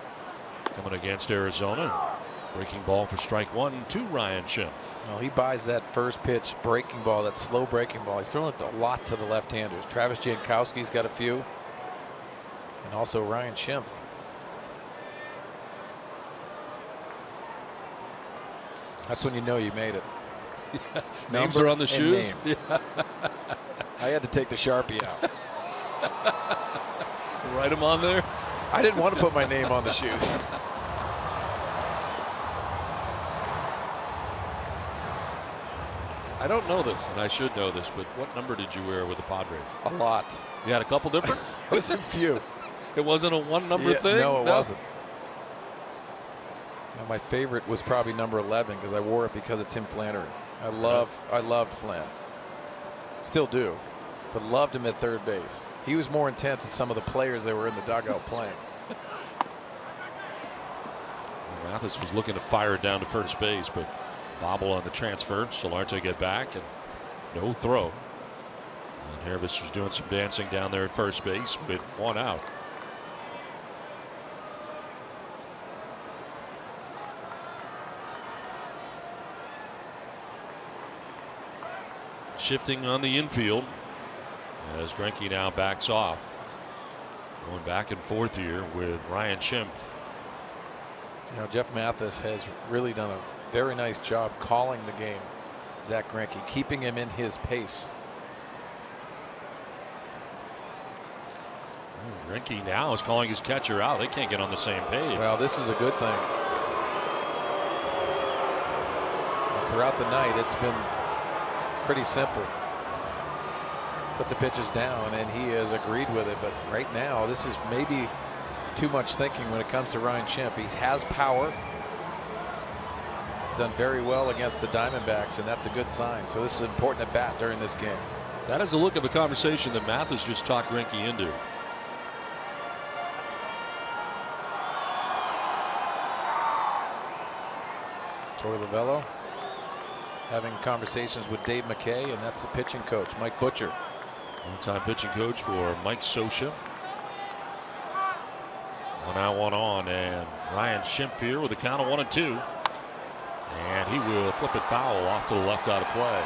Coming against Arizona. Breaking ball for strike 1 to Ryan Schimpf. Well, he buys that first pitch breaking ball, that slow breaking ball. He's throwing it a lot to the left-handers. Travis Jankowski's got a few. And also Ryan Schimpf. That's when you know you made it. Names are on the shoes. Yeah. I had to take the Sharpie out. Write them on there. I didn't want to put my name on the shoes. I don't know this, and I should know this, but what number did you wear with the Padres? A lot. You had a couple different? It was a few. It wasn't a one-number thing? No, it wasn't. Now, my favorite was probably number 11 because I wore it because of Tim Flannery. I loved Flan. Still do, but loved him at third base. He was more intense than some of the players that were in the dugout playing. Mathis was looking to fire it down to first base, but bobble on the transfer. Solarte get back and no throw. And Nervous was doing some dancing down there at first base with 1 out. Shifting on the infield as Greinke now backs off. Going back and forth here with Ryan Schimpf. You know, Jeff Mathis has really done a very nice job calling the game. Zach Greinke, keeping him in his pace. Greinke now is calling his catcher out. They can't get on the same page. Well, this is a good thing. Throughout the night, it's been pretty simple. Put the pitches down, and he has agreed with it. But right now, this is maybe too much thinking when it comes to Ryan Schimpf. He has power. He's done very well against the Diamondbacks, and that's a good sign. So this is important at bat during this game. That is the look of the conversation that Mathis just talked Greinke into. Troy Lavello having conversations with Dave McKay, and that's the pitching coach, Mike Butcher. Longtime pitching coach for Mike Scioscia. 1 out, 1 on, and Ryan Schimpf here with a count of 1-2. And he will flip it foul off to the left out of play.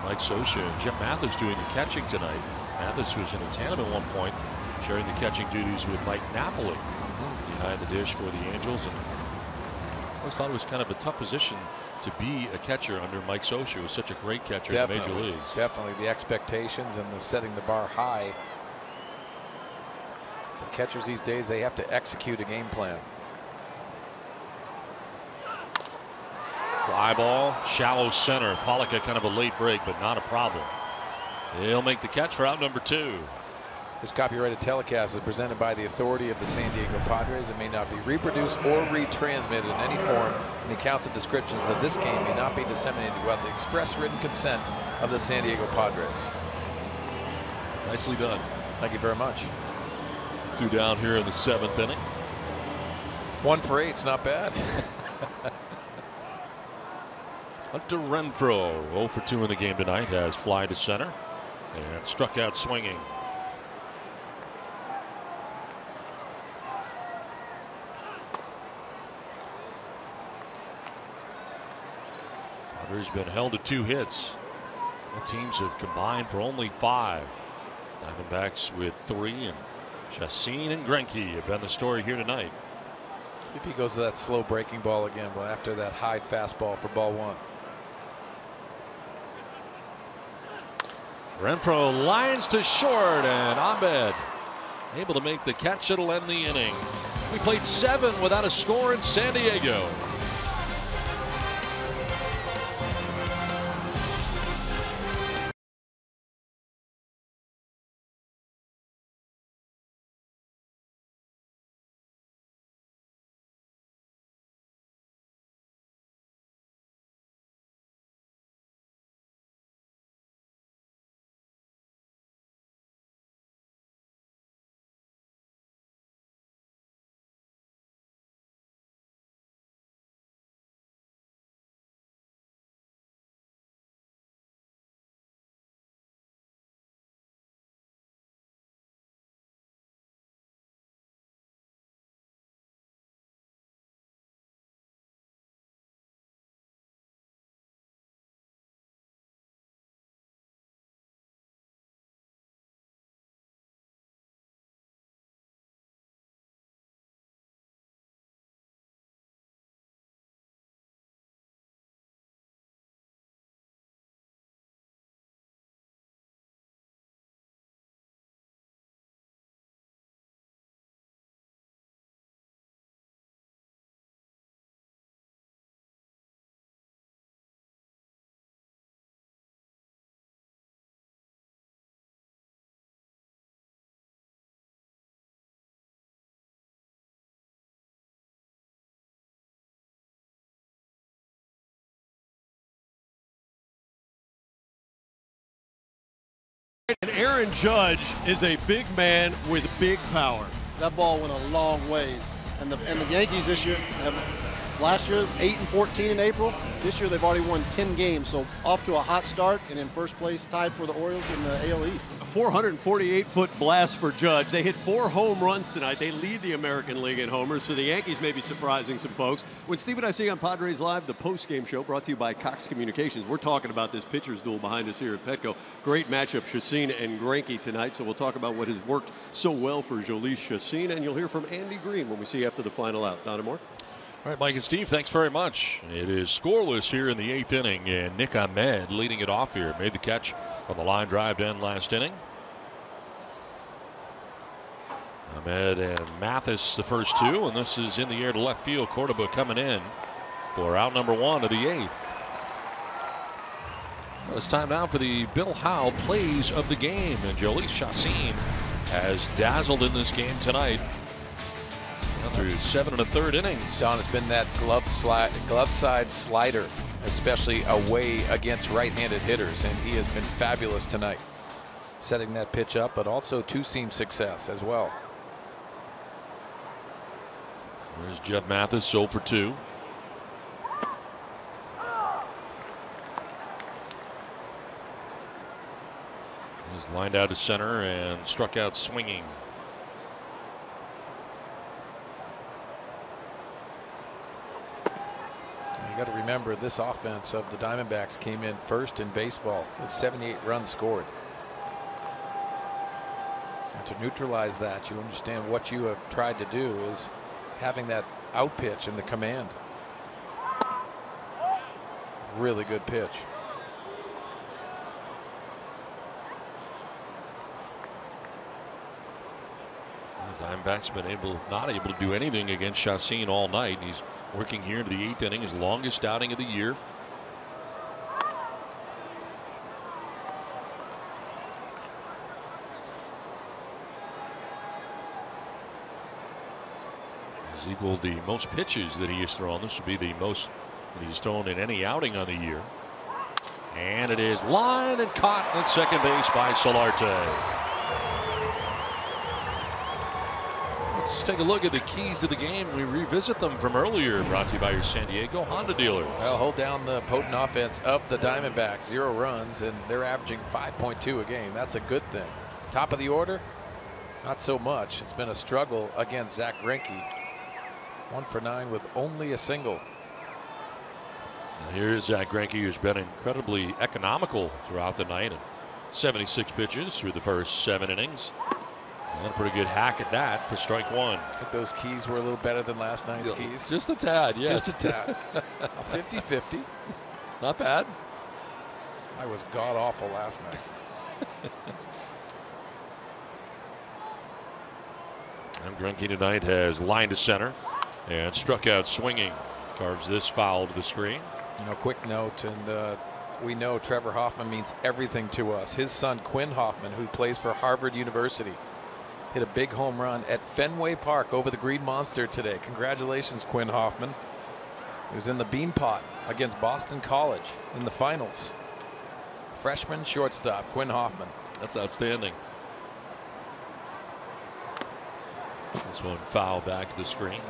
Mike Scioscia and Jim Mathis doing the catching tonight. Mathis was in a tandem at one point, sharing the catching duties with Mike Napoli behind the dish for the Angels. And I always thought it was kind of a tough position to be a catcher under Mike Scioscia. He was such a great catcher in the Major Leagues. Definitely the expectations and the setting the bar high. The catchers these days, they have to execute a game plan. Fly ball, shallow center. Pollock got kind of a late break, but not a problem. He'll make the catch for out number 2. This copyrighted telecast is presented by the authority of the San Diego Padres. It may not be reproduced or retransmitted in any form, and the accounts and descriptions of this game may not be disseminated without the express written consent of the San Diego Padres. Nicely done. Thank you very much. 2 down here in the 7th inning. 1 for 8's not bad. Hunter Renfroe, 0 for 2 in the game tonight, has fly to center and struck out swinging. Padres been held to 2 hits. Both teams have combined for only 5. Diamondbacks with 3, and Chacin and Greinke have been the story here tonight. If he goes to that slow breaking ball again, but after that high fastball for ball 1. Renfroe lines to short, and Abed able to make the catch that'll end the inning. We played 7 without a score in San Diego. And Aaron Judge is a big man with big power. That ball went a long ways. And the Yankees this year have Last year, 8-14 in April. This year, they've already won 10 games, so off to a hot start and in first place, tied for the Orioles in the AL East. A 448-foot blast for Judge. They hit 4 home runs tonight. They lead the American League in homers, so the Yankees may be surprising some folks. When Steve and I see on Padres Live, the post-game show brought to you by Cox Communications, we're talking about this pitcher's duel behind us here at Petco. Great matchup, Chacin and Greinke tonight, so we'll talk about what has worked so well for Jhoulys Chacin, and you'll hear from Andy Green when we see after the final out. Don and Mark? All right, Mike and Steve, thanks very much. It is scoreless here in the 8th inning, and Nick Ahmed leading it off here. Made the catch on the line drive to end last inning. Ahmed and Mathis the first two, and this is in the air to left field. Cordoba coming in for out number 1 of the 8th. Well, it's time now for the Bill Howe plays of the game, and Jhoulys Chacin has dazzled in this game tonight. Through 7 1/3 innings. Don, it's been that glove side slider, especially away against right-handed hitters, and he has been fabulous tonight, setting that pitch up, but also two-seam success as well. There's Jeff Mathis, 0 for 2. He's lined out to center and struck out swinging. You got to remember, this offense of the Diamondbacks came in first in baseball with 78 runs scored. And to neutralize that, you understand what you have tried to do is having that out pitch and the command. Really good pitch. The Diamondbacks been not able to do anything against Chacin all night. He's working here into the 8th inning, his longest outing of the year. He's equaled the most pitches that he has thrown. This would be the most that he's thrown in any outing on the year. And it is lined and caught at second base by Solarte. Let's take a look at the keys to the game. We revisit them from earlier. Brought to you by your San Diego Honda dealers. Well, hold down the potent offense of the Diamondbacks. 0 runs, and they're averaging 5.2 a game. That's a good thing. Top of the order, not so much. It's been a struggle against Zack Greinke. 1 for 9 with only a single. And here's Zack Greinke, who's been incredibly economical throughout the night. 76 pitches through the first 7 innings. And a pretty good hack at that for strike 1. I think those keys were a little better than last night's keys. Just a tad, yes. Just a tad. 50-50. Not bad. I was god awful last night. And Greinke tonight has lined to center and struck out swinging. Carves this foul to the screen. You know, quick note, and we know Trevor Hoffman means everything to us. His son Quinn Hoffman, who plays for Harvard University, hit a big home run at Fenway Park over the Green Monster today. Congratulations, Quinn Hoffman. He was in the Beanpot against Boston College in the finals. Freshman shortstop Quinn Hoffman. That's outstanding. This one foul back to the screen.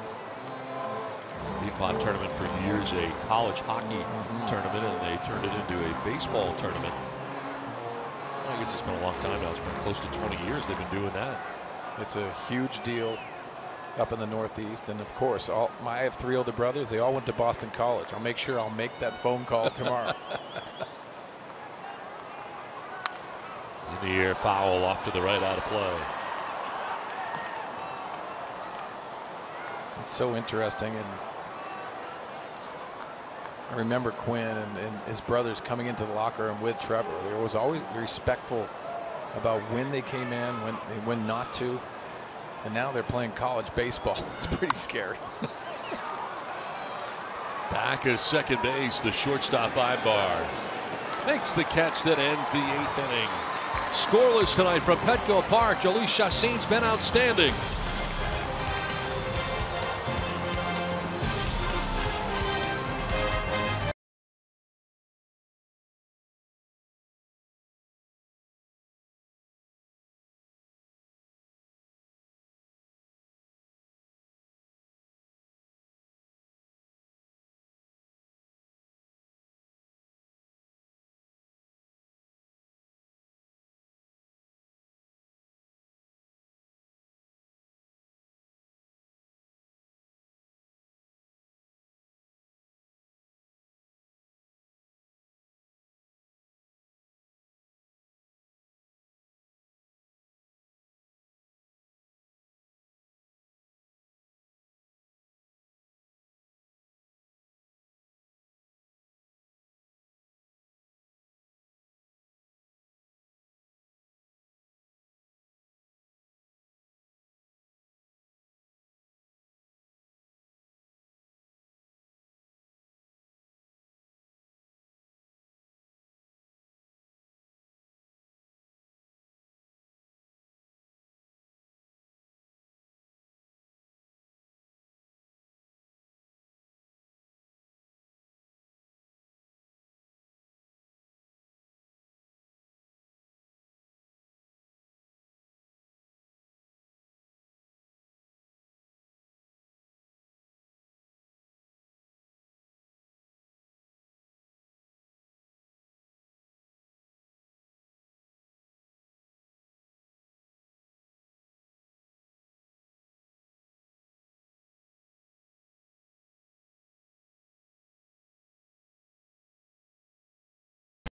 Beanpot tournament for years, a college hockey tournament, and they turned it into a baseball tournament. I guess it's been a long time now. It's been close to 20 years they've been doing that. It's a huge deal up in the Northeast, and of course, I have 3 older brothers. They all went to Boston College. I'll make sure I'll make that phone call tomorrow. In the air, foul off to the right, out of play. It's so interesting, and I remember Quinn and his brothers coming into the locker room with Trevor. They was always respectful about when they came in, when not to, and now they're playing college baseball. It's pretty scary. Back at second base, the shortstop Ibar makes the catch that ends the 8th inning. Scoreless tonight from Petco Park. Jhoulys Chacin's been outstanding.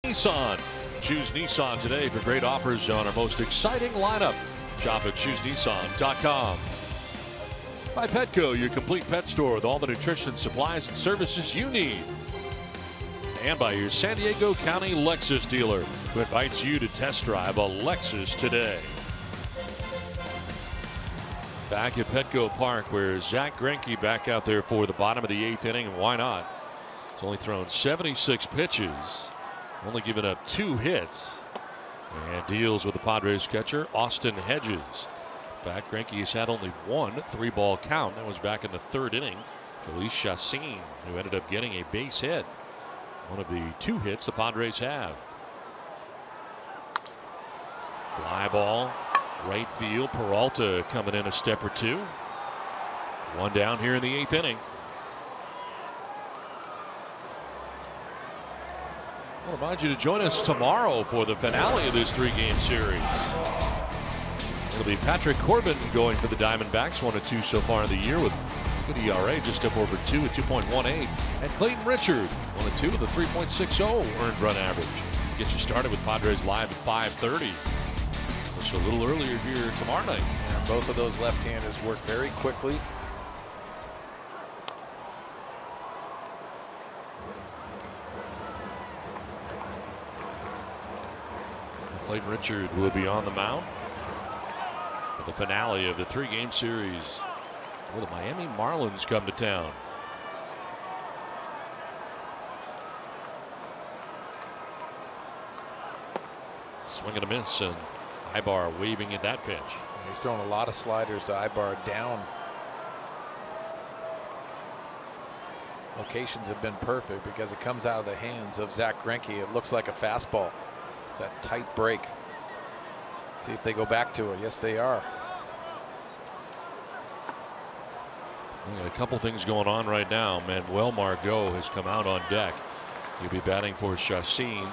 Nissan. Choose Nissan today for great offers on our most exciting lineup. Shop at choosenissan.com. By Petco, your complete pet store with all the nutrition, supplies, and services you need. And by your San Diego County Lexus dealer, who invites you to test drive a Lexus today. Back at Petco Park, where Zach Greinke back out there for the bottom of the 8th inning, and why not? He's only thrown 76 pitches, only given up 2 hits, and deals with the Padres catcher Austin Hedges. In fact, Greinke has had only 1 3-ball count. That was back in the 3rd inning. Jhoulys Chacin, who ended up getting a base hit. One of the 2 hits the Padres have. Fly ball, right field. Peralta coming in a step or 2. 1 down here in the 8th inning. I want to remind you to join us tomorrow for the finale of this 3-game series. It'll be Patrick Corbin going for the Diamondbacks, 1-2 so far in the year with good ERA, just up over 2 at 2.18. And Clayton Richard, 1-2 with a 3.60 earned run average. Get you started with Padres Live at 5:30. Just a little earlier here tomorrow night. And both of those left-handers work very quickly. Clayton Richard will be on the mound for the finale of the 3-game series. Will the Miami Marlins come to town? Swing and a miss, and Ibar waving at that pitch. He's throwing a lot of sliders to Ibar down. Locations have been perfect because it comes out of the hands of Zach Greinke. It looks like a fastball. It's that tight break. See if they go back to it. Yes, they are. A couple things going on right now. Manuel Margot has come out on deck. He'll be batting for Chacin.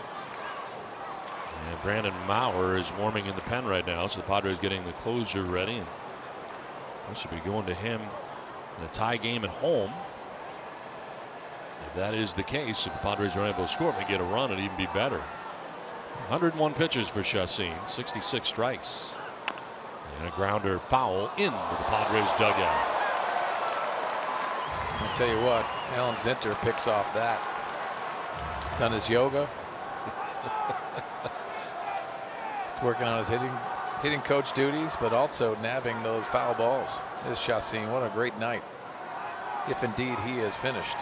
And Brandon Maurer is warming in the pen right now. So the Padres getting the closer ready. And this should be going to him in a tie game at home. If that is the case, if the Padres are able to score, may get a run, it'd even be better. 101 pitches for Chacin, 66 strikes. And a grounder foul into the Padres dugout. I'll tell you what, Alan Zinter picks off that. Done his yoga. He's working on his hitting coach duties, but also nabbing those foul balls. This Chacin, what a great night. If indeed he is finished.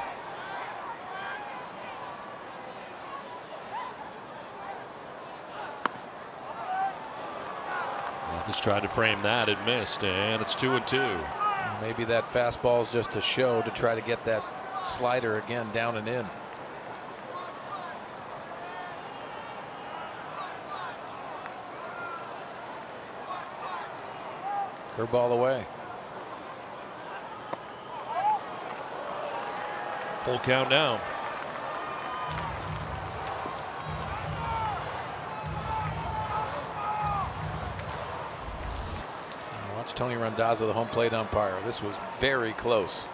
Just tried to frame that, it missed, and it's 2-2. Maybe that fastball is just a show to try to get that slider again down and in. Curveball away. Full count now. Tony Randazzo, the home plate umpire. This was very close.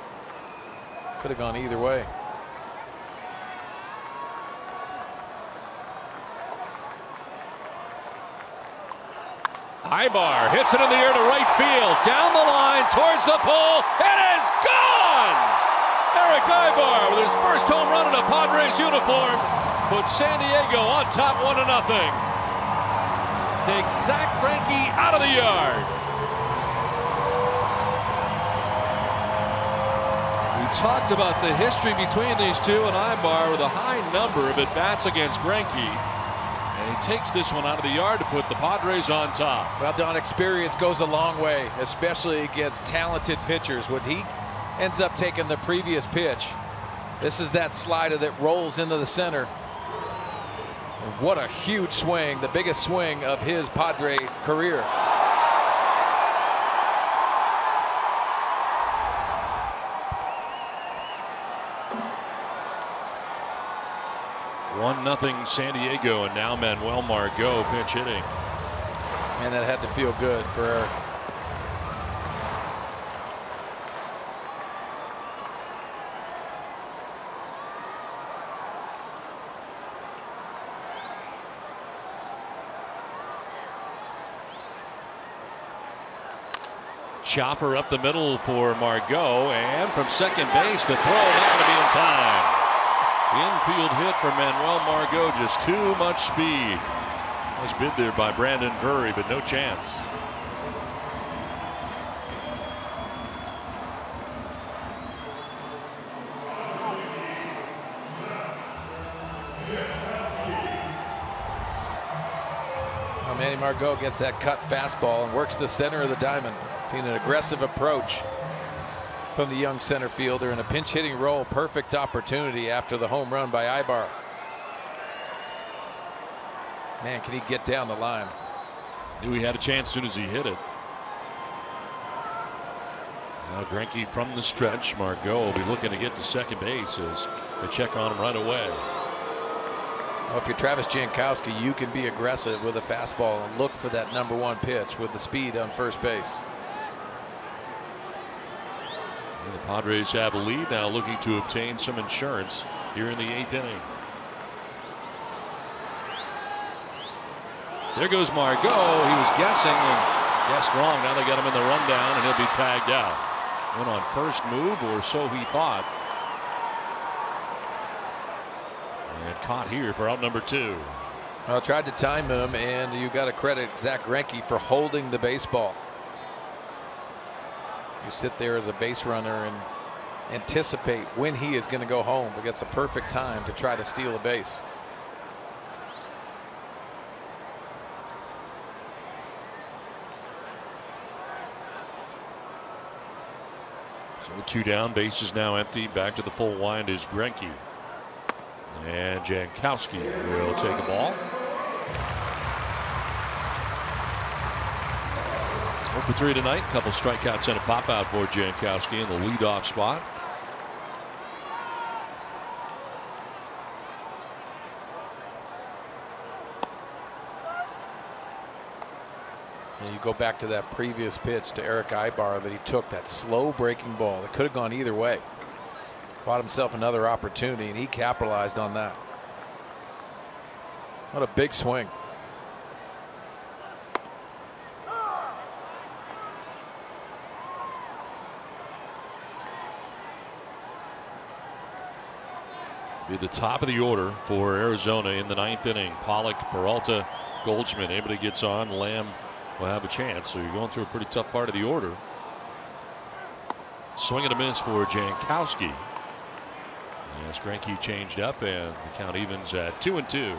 Could have gone either way. Ibar hits it in the air to right field. Down the line towards the pole. It is gone! Eric Ibar with his first home run in a Padres uniform puts San Diego on top 1-0. Takes Zach Greinke out of the yard. Talked about the history between these two, and Ibar with a high number of at-bats against Greinke. And he takes this one out of the yard to put the Padres on top. Well, Don, experience goes a long way, especially against talented pitchers. When he ends up taking the previous pitch, this is that slider that rolls into the center. And what a huge swing, the biggest swing of his Padre career. 1-0 San Diego, and now Manuel Margot pinch hitting. And that had to feel good for Eric. chopper up the middle for Margot, and from second base, the throw not going to be in time. Infield hit for Manuel Margot, just too much speed. Nice bid there by Brandon Drury, but no chance. Manny Margot gets that cut fastball and works the center of the diamond. Seen an aggressive approach from the young center fielder in a pinch hitting role. Perfect opportunity after the home run by Ibar. Man, can he get down the line? Knew he had a chance as soon as he hit it. Now Greinke from the stretch. Margot will be looking to get to second base as they check on him right away. Well, if you're Travis Jankowski, you can be aggressive with a fastball and look for that #1 pitch with the speed on first base. And the Padres have a lead now, looking to obtain some insurance here in the 8th inning. There goes Margot. He was guessing and guessed wrong. Now they got him in the rundown, and he'll be tagged out. Went on first move, or so he thought. And caught here for out number 2. Well, tried to time him, and you got to credit Zach Greinke for holding the baseball. You sit there as a base runner and anticipate when he is going to go home, but gets a perfect time to try to steal a base. So 2 down, base is now empty. Back to the full wind is Greinke. And Jankowski will take a ball. 0 for 3 tonight. Couple strikeouts and a pop out for Jankowski in the leadoff spot. And you go back to that previous pitch to Eric Ibar that he took, that slow breaking ball that could have gone either way. Bought himself another opportunity, and he capitalized on that. What a big swing. Be the top of the order for Arizona in the 9th inning. Pollock, Peralta, Goldschmidt. Anybody gets on, Lamb will have a chance. So you're going through a pretty tough part of the order. Swing and a miss for Jankowski. As Greinke changed up, and the count evens at 2-2.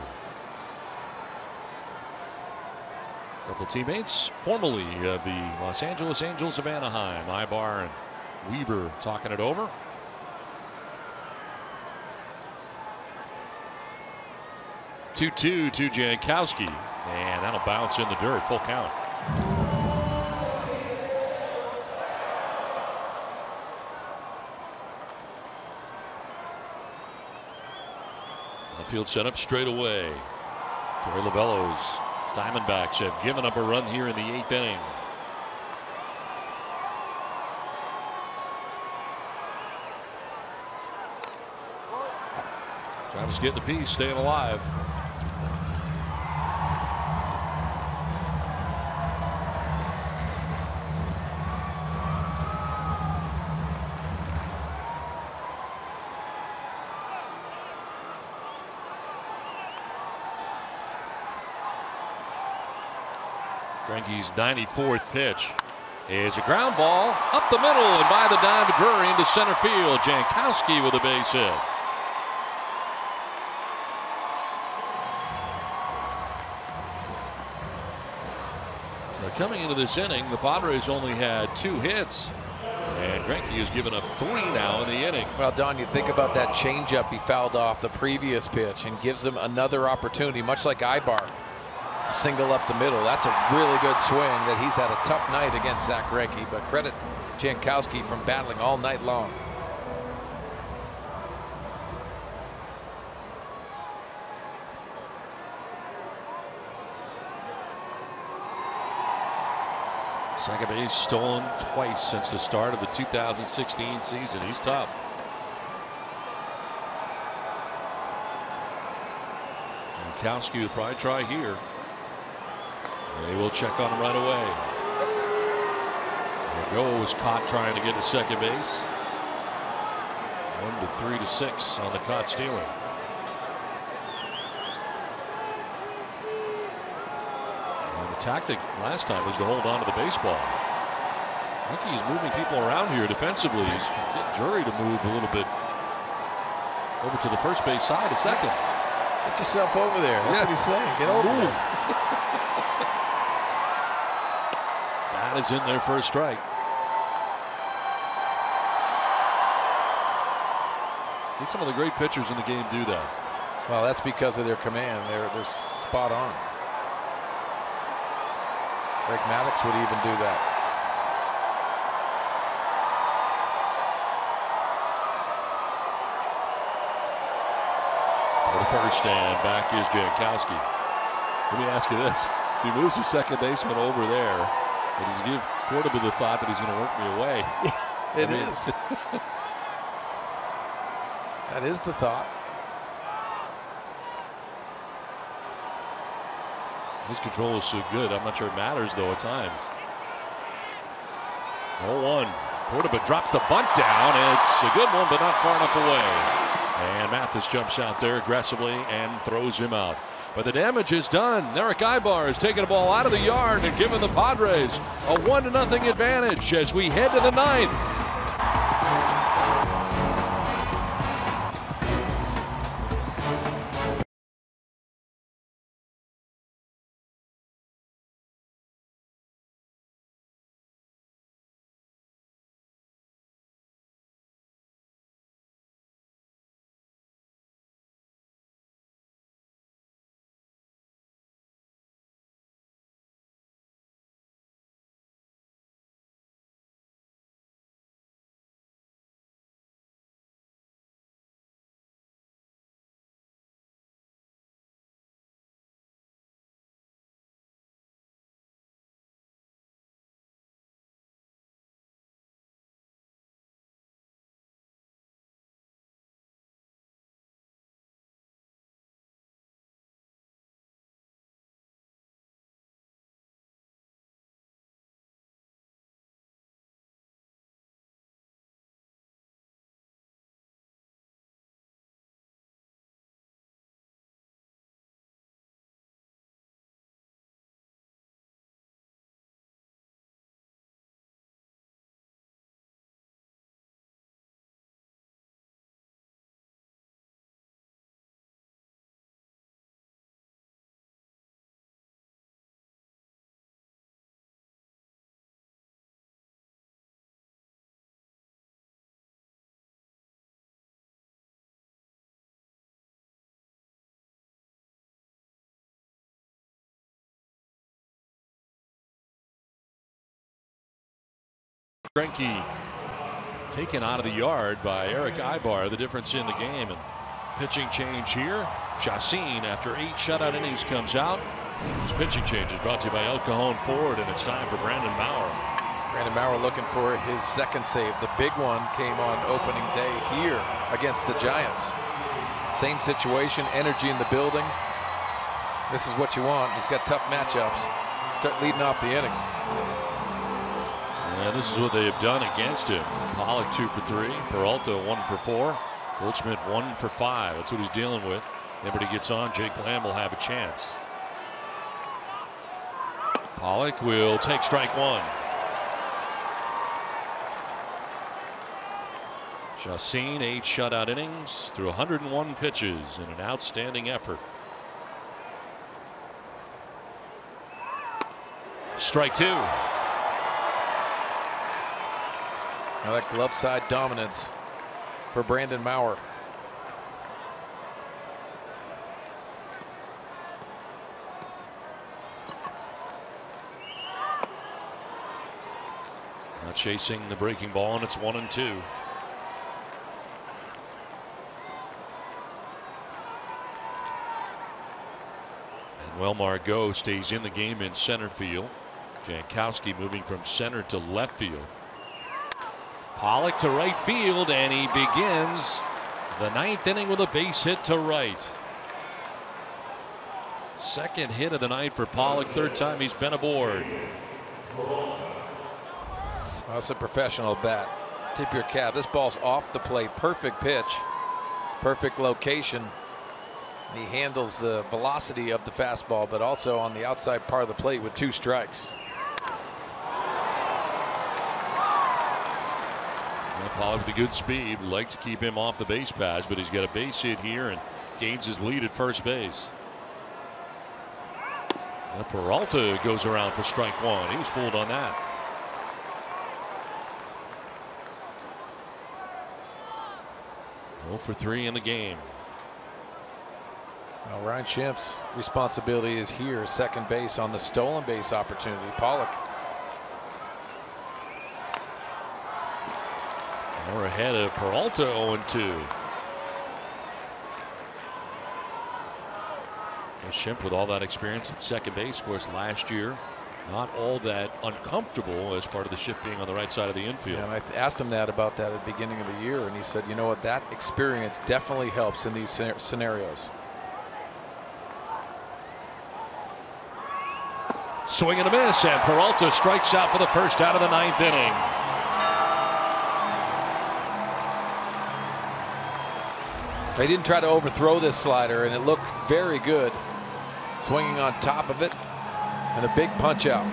Couple teammates formerly of the Los Angeles Angels of Anaheim, Ibar and Weaver, talking it over. (2-2) to Jankowski, and that'll bounce in the dirt. Full count. Field set up straight away. Torey Lovullo's Diamondbacks have given up a run here in the 8th inning. Travis getting the piece, staying alive. Greinke's 94th pitch is a ground ball up the middle and by the dime to Drury into center field. Jankowski with a base hit. So coming into this inning, the Padres only had 2 hits, and Greinke has given up 3 now in the inning. Well, Don, you think about that changeup he fouled off the previous pitch and gives him another opportunity, much like Ibar. Single up the middle. That's a really good swing that he's had a tough night against Zach Greinke, but credit Jankowski from battling all night long. Second base stolen twice since the start of the 2016 season. He's tough. Jankowski will probably try here. They will check on him right away. Margot was caught trying to get to second base. 1 to 3 to 6 on the caught stealing. And the tactic last time was to hold on to the baseball. Yankees moving people around here defensively. He's getting Drury to move a little bit over to the first base side, a second. Get yourself over there. That's what he's saying. Get over there. That is in there for a strike. See, some of the great pitchers in the game do that. Well, that's because of their command. They're spot on. Greg Maddux would even do that. For the first, and back is Jankowski. Let me ask you this. If he moves the second baseman over there, does he give Cordoba the thought that he's going to work me away? It is. That is the thought. His control is so good. I'm not sure it matters, though, at times. 0-1. Cordoba drops the bunt down. It's a good one, but not far enough away. And Mathis jumps out there aggressively and throws him out. But the damage is done. Eric Ibar is taking the ball out of the yard and giving the Padres a 1-0 advantage as we head to the ninth. Greinke taken out of the yard by Eric Ibar. The difference in the game. And pitching change here. Chacin, after 8 shutout innings, comes out. His pitching change is brought to you by El Cajon Ford, and it's time for Brandon Maurer. Brandon Maurer looking for his second save. The big one came on opening day here against the Giants. Same situation, energy in the building. This is what you want. He's got tough matchups. Start leading off the inning. And this is what they have done against him. Pollock 2 for 3. Peralta 1 for 4. Goldschmidt 1 for 5. That's what he's dealing with. Everybody gets on. Jake Lamb will have a chance. Pollock will take strike 1. Chacin, 8 shutout innings through 101 pitches in an outstanding effort. Strike 2. Now that glove side dominance for Brandon Maurer. Now chasing the breaking ball, and it's 1-2. And well, Margot stays in the game in center field. Jankowski moving from center to left field. Pollock to right field, and he begins the 9th inning with a base hit to right. Second hit of the night for Pollock. 3rd time he's been aboard. Well, it's a professional bat. Tip your cap. This ball's off the plate. Perfect pitch. Perfect location. He handles the velocity of the fastball, but also on the outside part of the plate with 2 strikes. Pollock with a good speed. Would like to keep him off the base paths, but he's got a base hit here and gains his lead at first base. Now Peralta goes around for strike 1. He was fooled on that. For 3 in the game. Well, Ryan Schimpf's responsibility is here, second base on the stolen base opportunity. Pollock. We're ahead of Peralta 0-2. Schimpf with all that experience at second base, of course, last year. Not all that uncomfortable as part of the shift being on the right side of the infield. Yeah, and I asked him that about that at the beginning of the year, and he said, you know what, that experience definitely helps in these scenarios. Swing and a miss, and Peralta strikes out for the first out of the 9th inning. They didn't try to overthrow this slider, and it looked very good. Swinging on top of it, and a big punch out.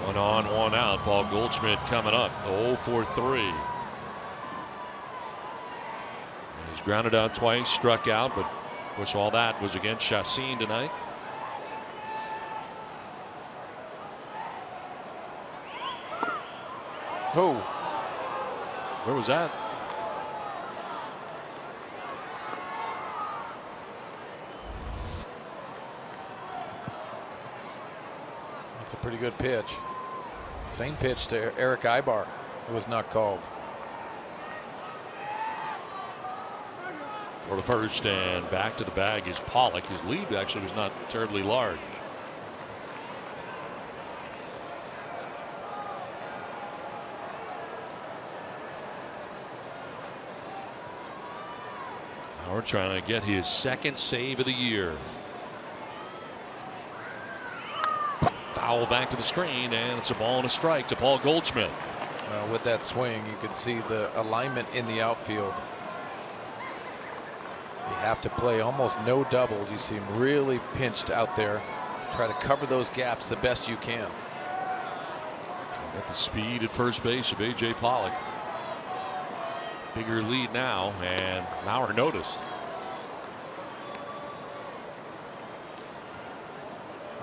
1 on, 1 out. Paul Goldschmidt coming up 0 for 3. He's grounded out twice, struck out, but of course all that was against Chacin tonight. Oh, where was that? That's a pretty good pitch. Same pitch to Eric Ibar. It was not called. For the first, and back to the bag is Pollock. His lead actually was not terribly large. Now we're trying to get his second save of the year. Foul back to the screen, and it's a ball and a strike to Paul Goldschmidt. With that swing, you can see the alignment in the outfield. You have to play almost no doubles. You seem really pinched out there. Try to cover those gaps the best you can. Got the speed at first base of A.J. Pollock. Bigger lead now, and Mauer noticed.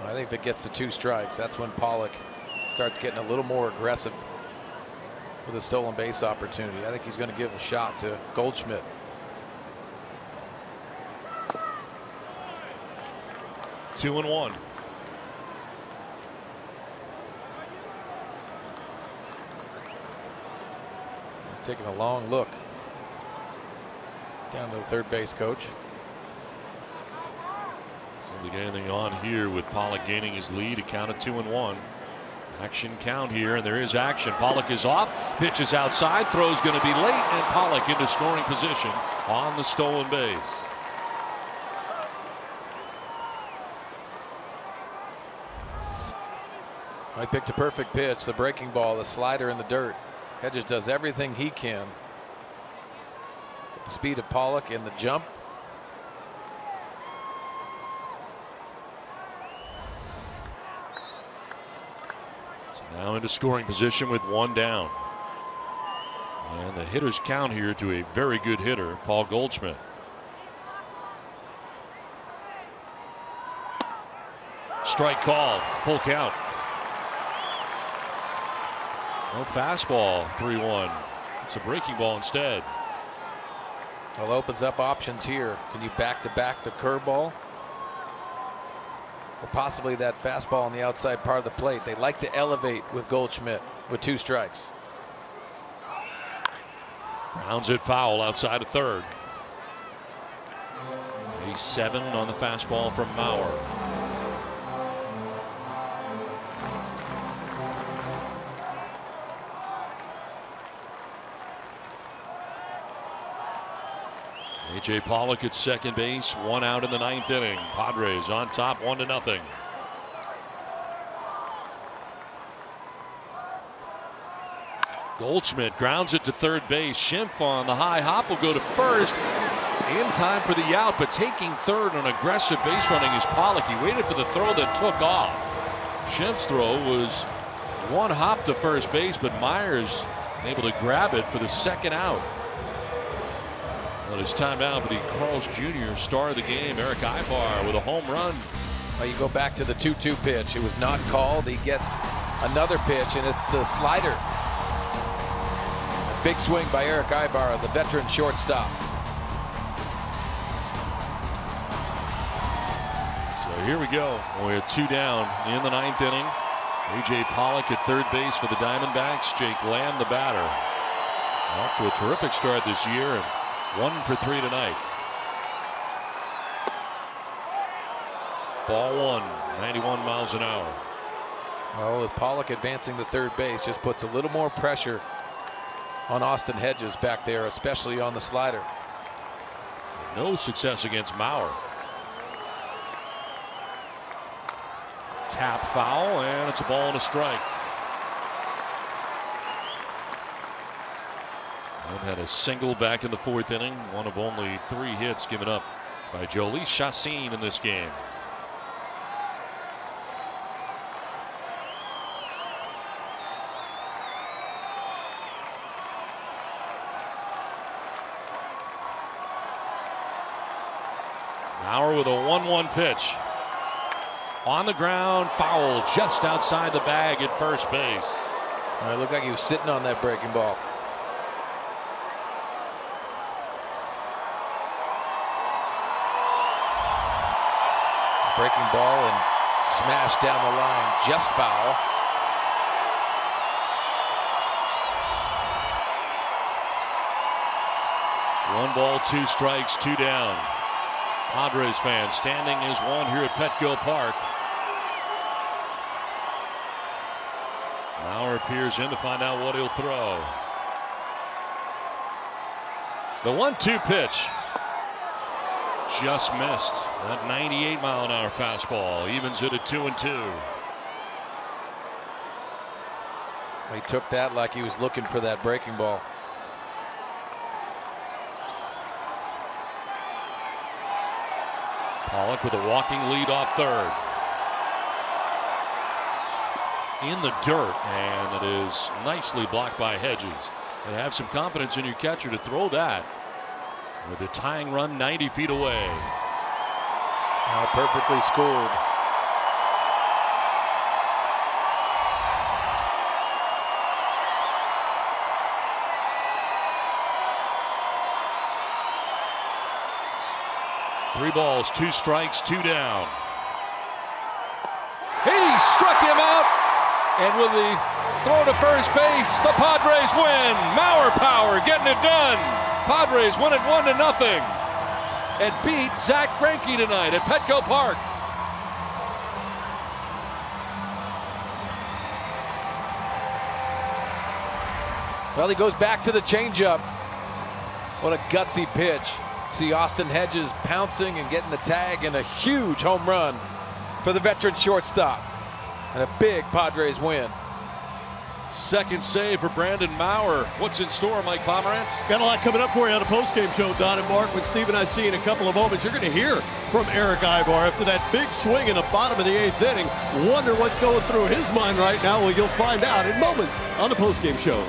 I think if it gets to 2 strikes, that's when Pollock starts getting a little more aggressive with a stolen base opportunity. I think he's going to give a shot to Goldschmidt. Two and 1. He's taking a long look down to the third base coach. So to get anything on here with Pollock gaining his lead, a count of 2 and 1. Action count here, and there is action. Pollock is off, pitches outside, throw's going to be late, and Pollock into scoring position on the stolen base. I picked a perfect pitch, the breaking ball, the slider in the dirt. Hedges does everything he can. At the speed of Pollock and the jump. So now into scoring position with 1 down. And the hitters count here to a very good hitter, Paul Goldschmidt. Strike called, full count. No fastball, 3-1. It's a breaking ball instead. Well, opens up options here. Can you back-to-back the curveball? Or possibly that fastball on the outside part of the plate. They like to elevate with Goldschmidt with 2 strikes. Rounds it foul outside of third. 87 on the fastball from Mauer. A.J. Pollock at second base, 1 out in the 9th inning. Padres on top 1-0. Goldschmidt grounds it to third base. Schimpf on the high hop will go to first. In time for the out, but taking third on aggressive base running is Pollock. He waited for the throw that took off. Schimpf's throw was one hop to first base, but Myers able to grab it for the second out. Well, it's time now for the Carl's Jr. star of the game, Eric Ibar, with a home run. Well, you go back to the 2-2 pitch. It was not called. He gets another pitch, and it's the slider. A big swing by Eric Ibar, the veteran shortstop. So here we go. We're 2 down in the 9th inning. A.J. Pollock at third base for the Diamondbacks. Jake Lamb, the batter. Off to a terrific start this year, and 1 for 3 tonight. Ball 1, 91 miles an hour. Well, with Pollock advancing to third base, just puts a little more pressure on Austin Hedges back there, especially on the slider. No success against Mauer. Tap foul, and it's a ball and a strike. And had a single back in the 4th inning, one of only 3 hits given up by Jhoulys Chacín in this game. Mauer with a 1-1 pitch. On the ground, foul just outside the bag at first base. It looked like he was sitting on that breaking ball. Breaking ball and smashed down the line, just foul. One ball, 2 strikes, 2 down. Padres fans standing as one here at Petco Park. Mauer appears in to find out what he'll throw. The 1-2 pitch just missed. That 98-mile-an-hour fastball evens it at 2-2. He took that like he was looking for that breaking ball. Pollock with a walking lead off third. In the dirt, and it is nicely blocked by Hedges. And have some confidence in your catcher to throw that with a tying run 90 feet away. Now perfectly schooled. Three balls, 2 strikes, 2 down. He struck him out, and with the throw to first base, the Padres win. Mauer power getting it done. Padres win it 1-0 and beat Zach Greinke tonight at Petco Park. Well, he goes back to the changeup. What a gutsy pitch. See Austin Hedges pouncing and getting the tag, and a huge home run for the veteran shortstop. And a big Padres win. Second save for Brandon Mauer. What's in store, Mike Pomerantz? Got a lot coming up for you on a postgame show, Don and Mark. When Steve and I see in a couple of moments, you're going to hear from Eric Ibar after that big swing in the bottom of the 8th inning. Wonder what's going through his mind right now. Well, you'll find out in moments on the postgame show.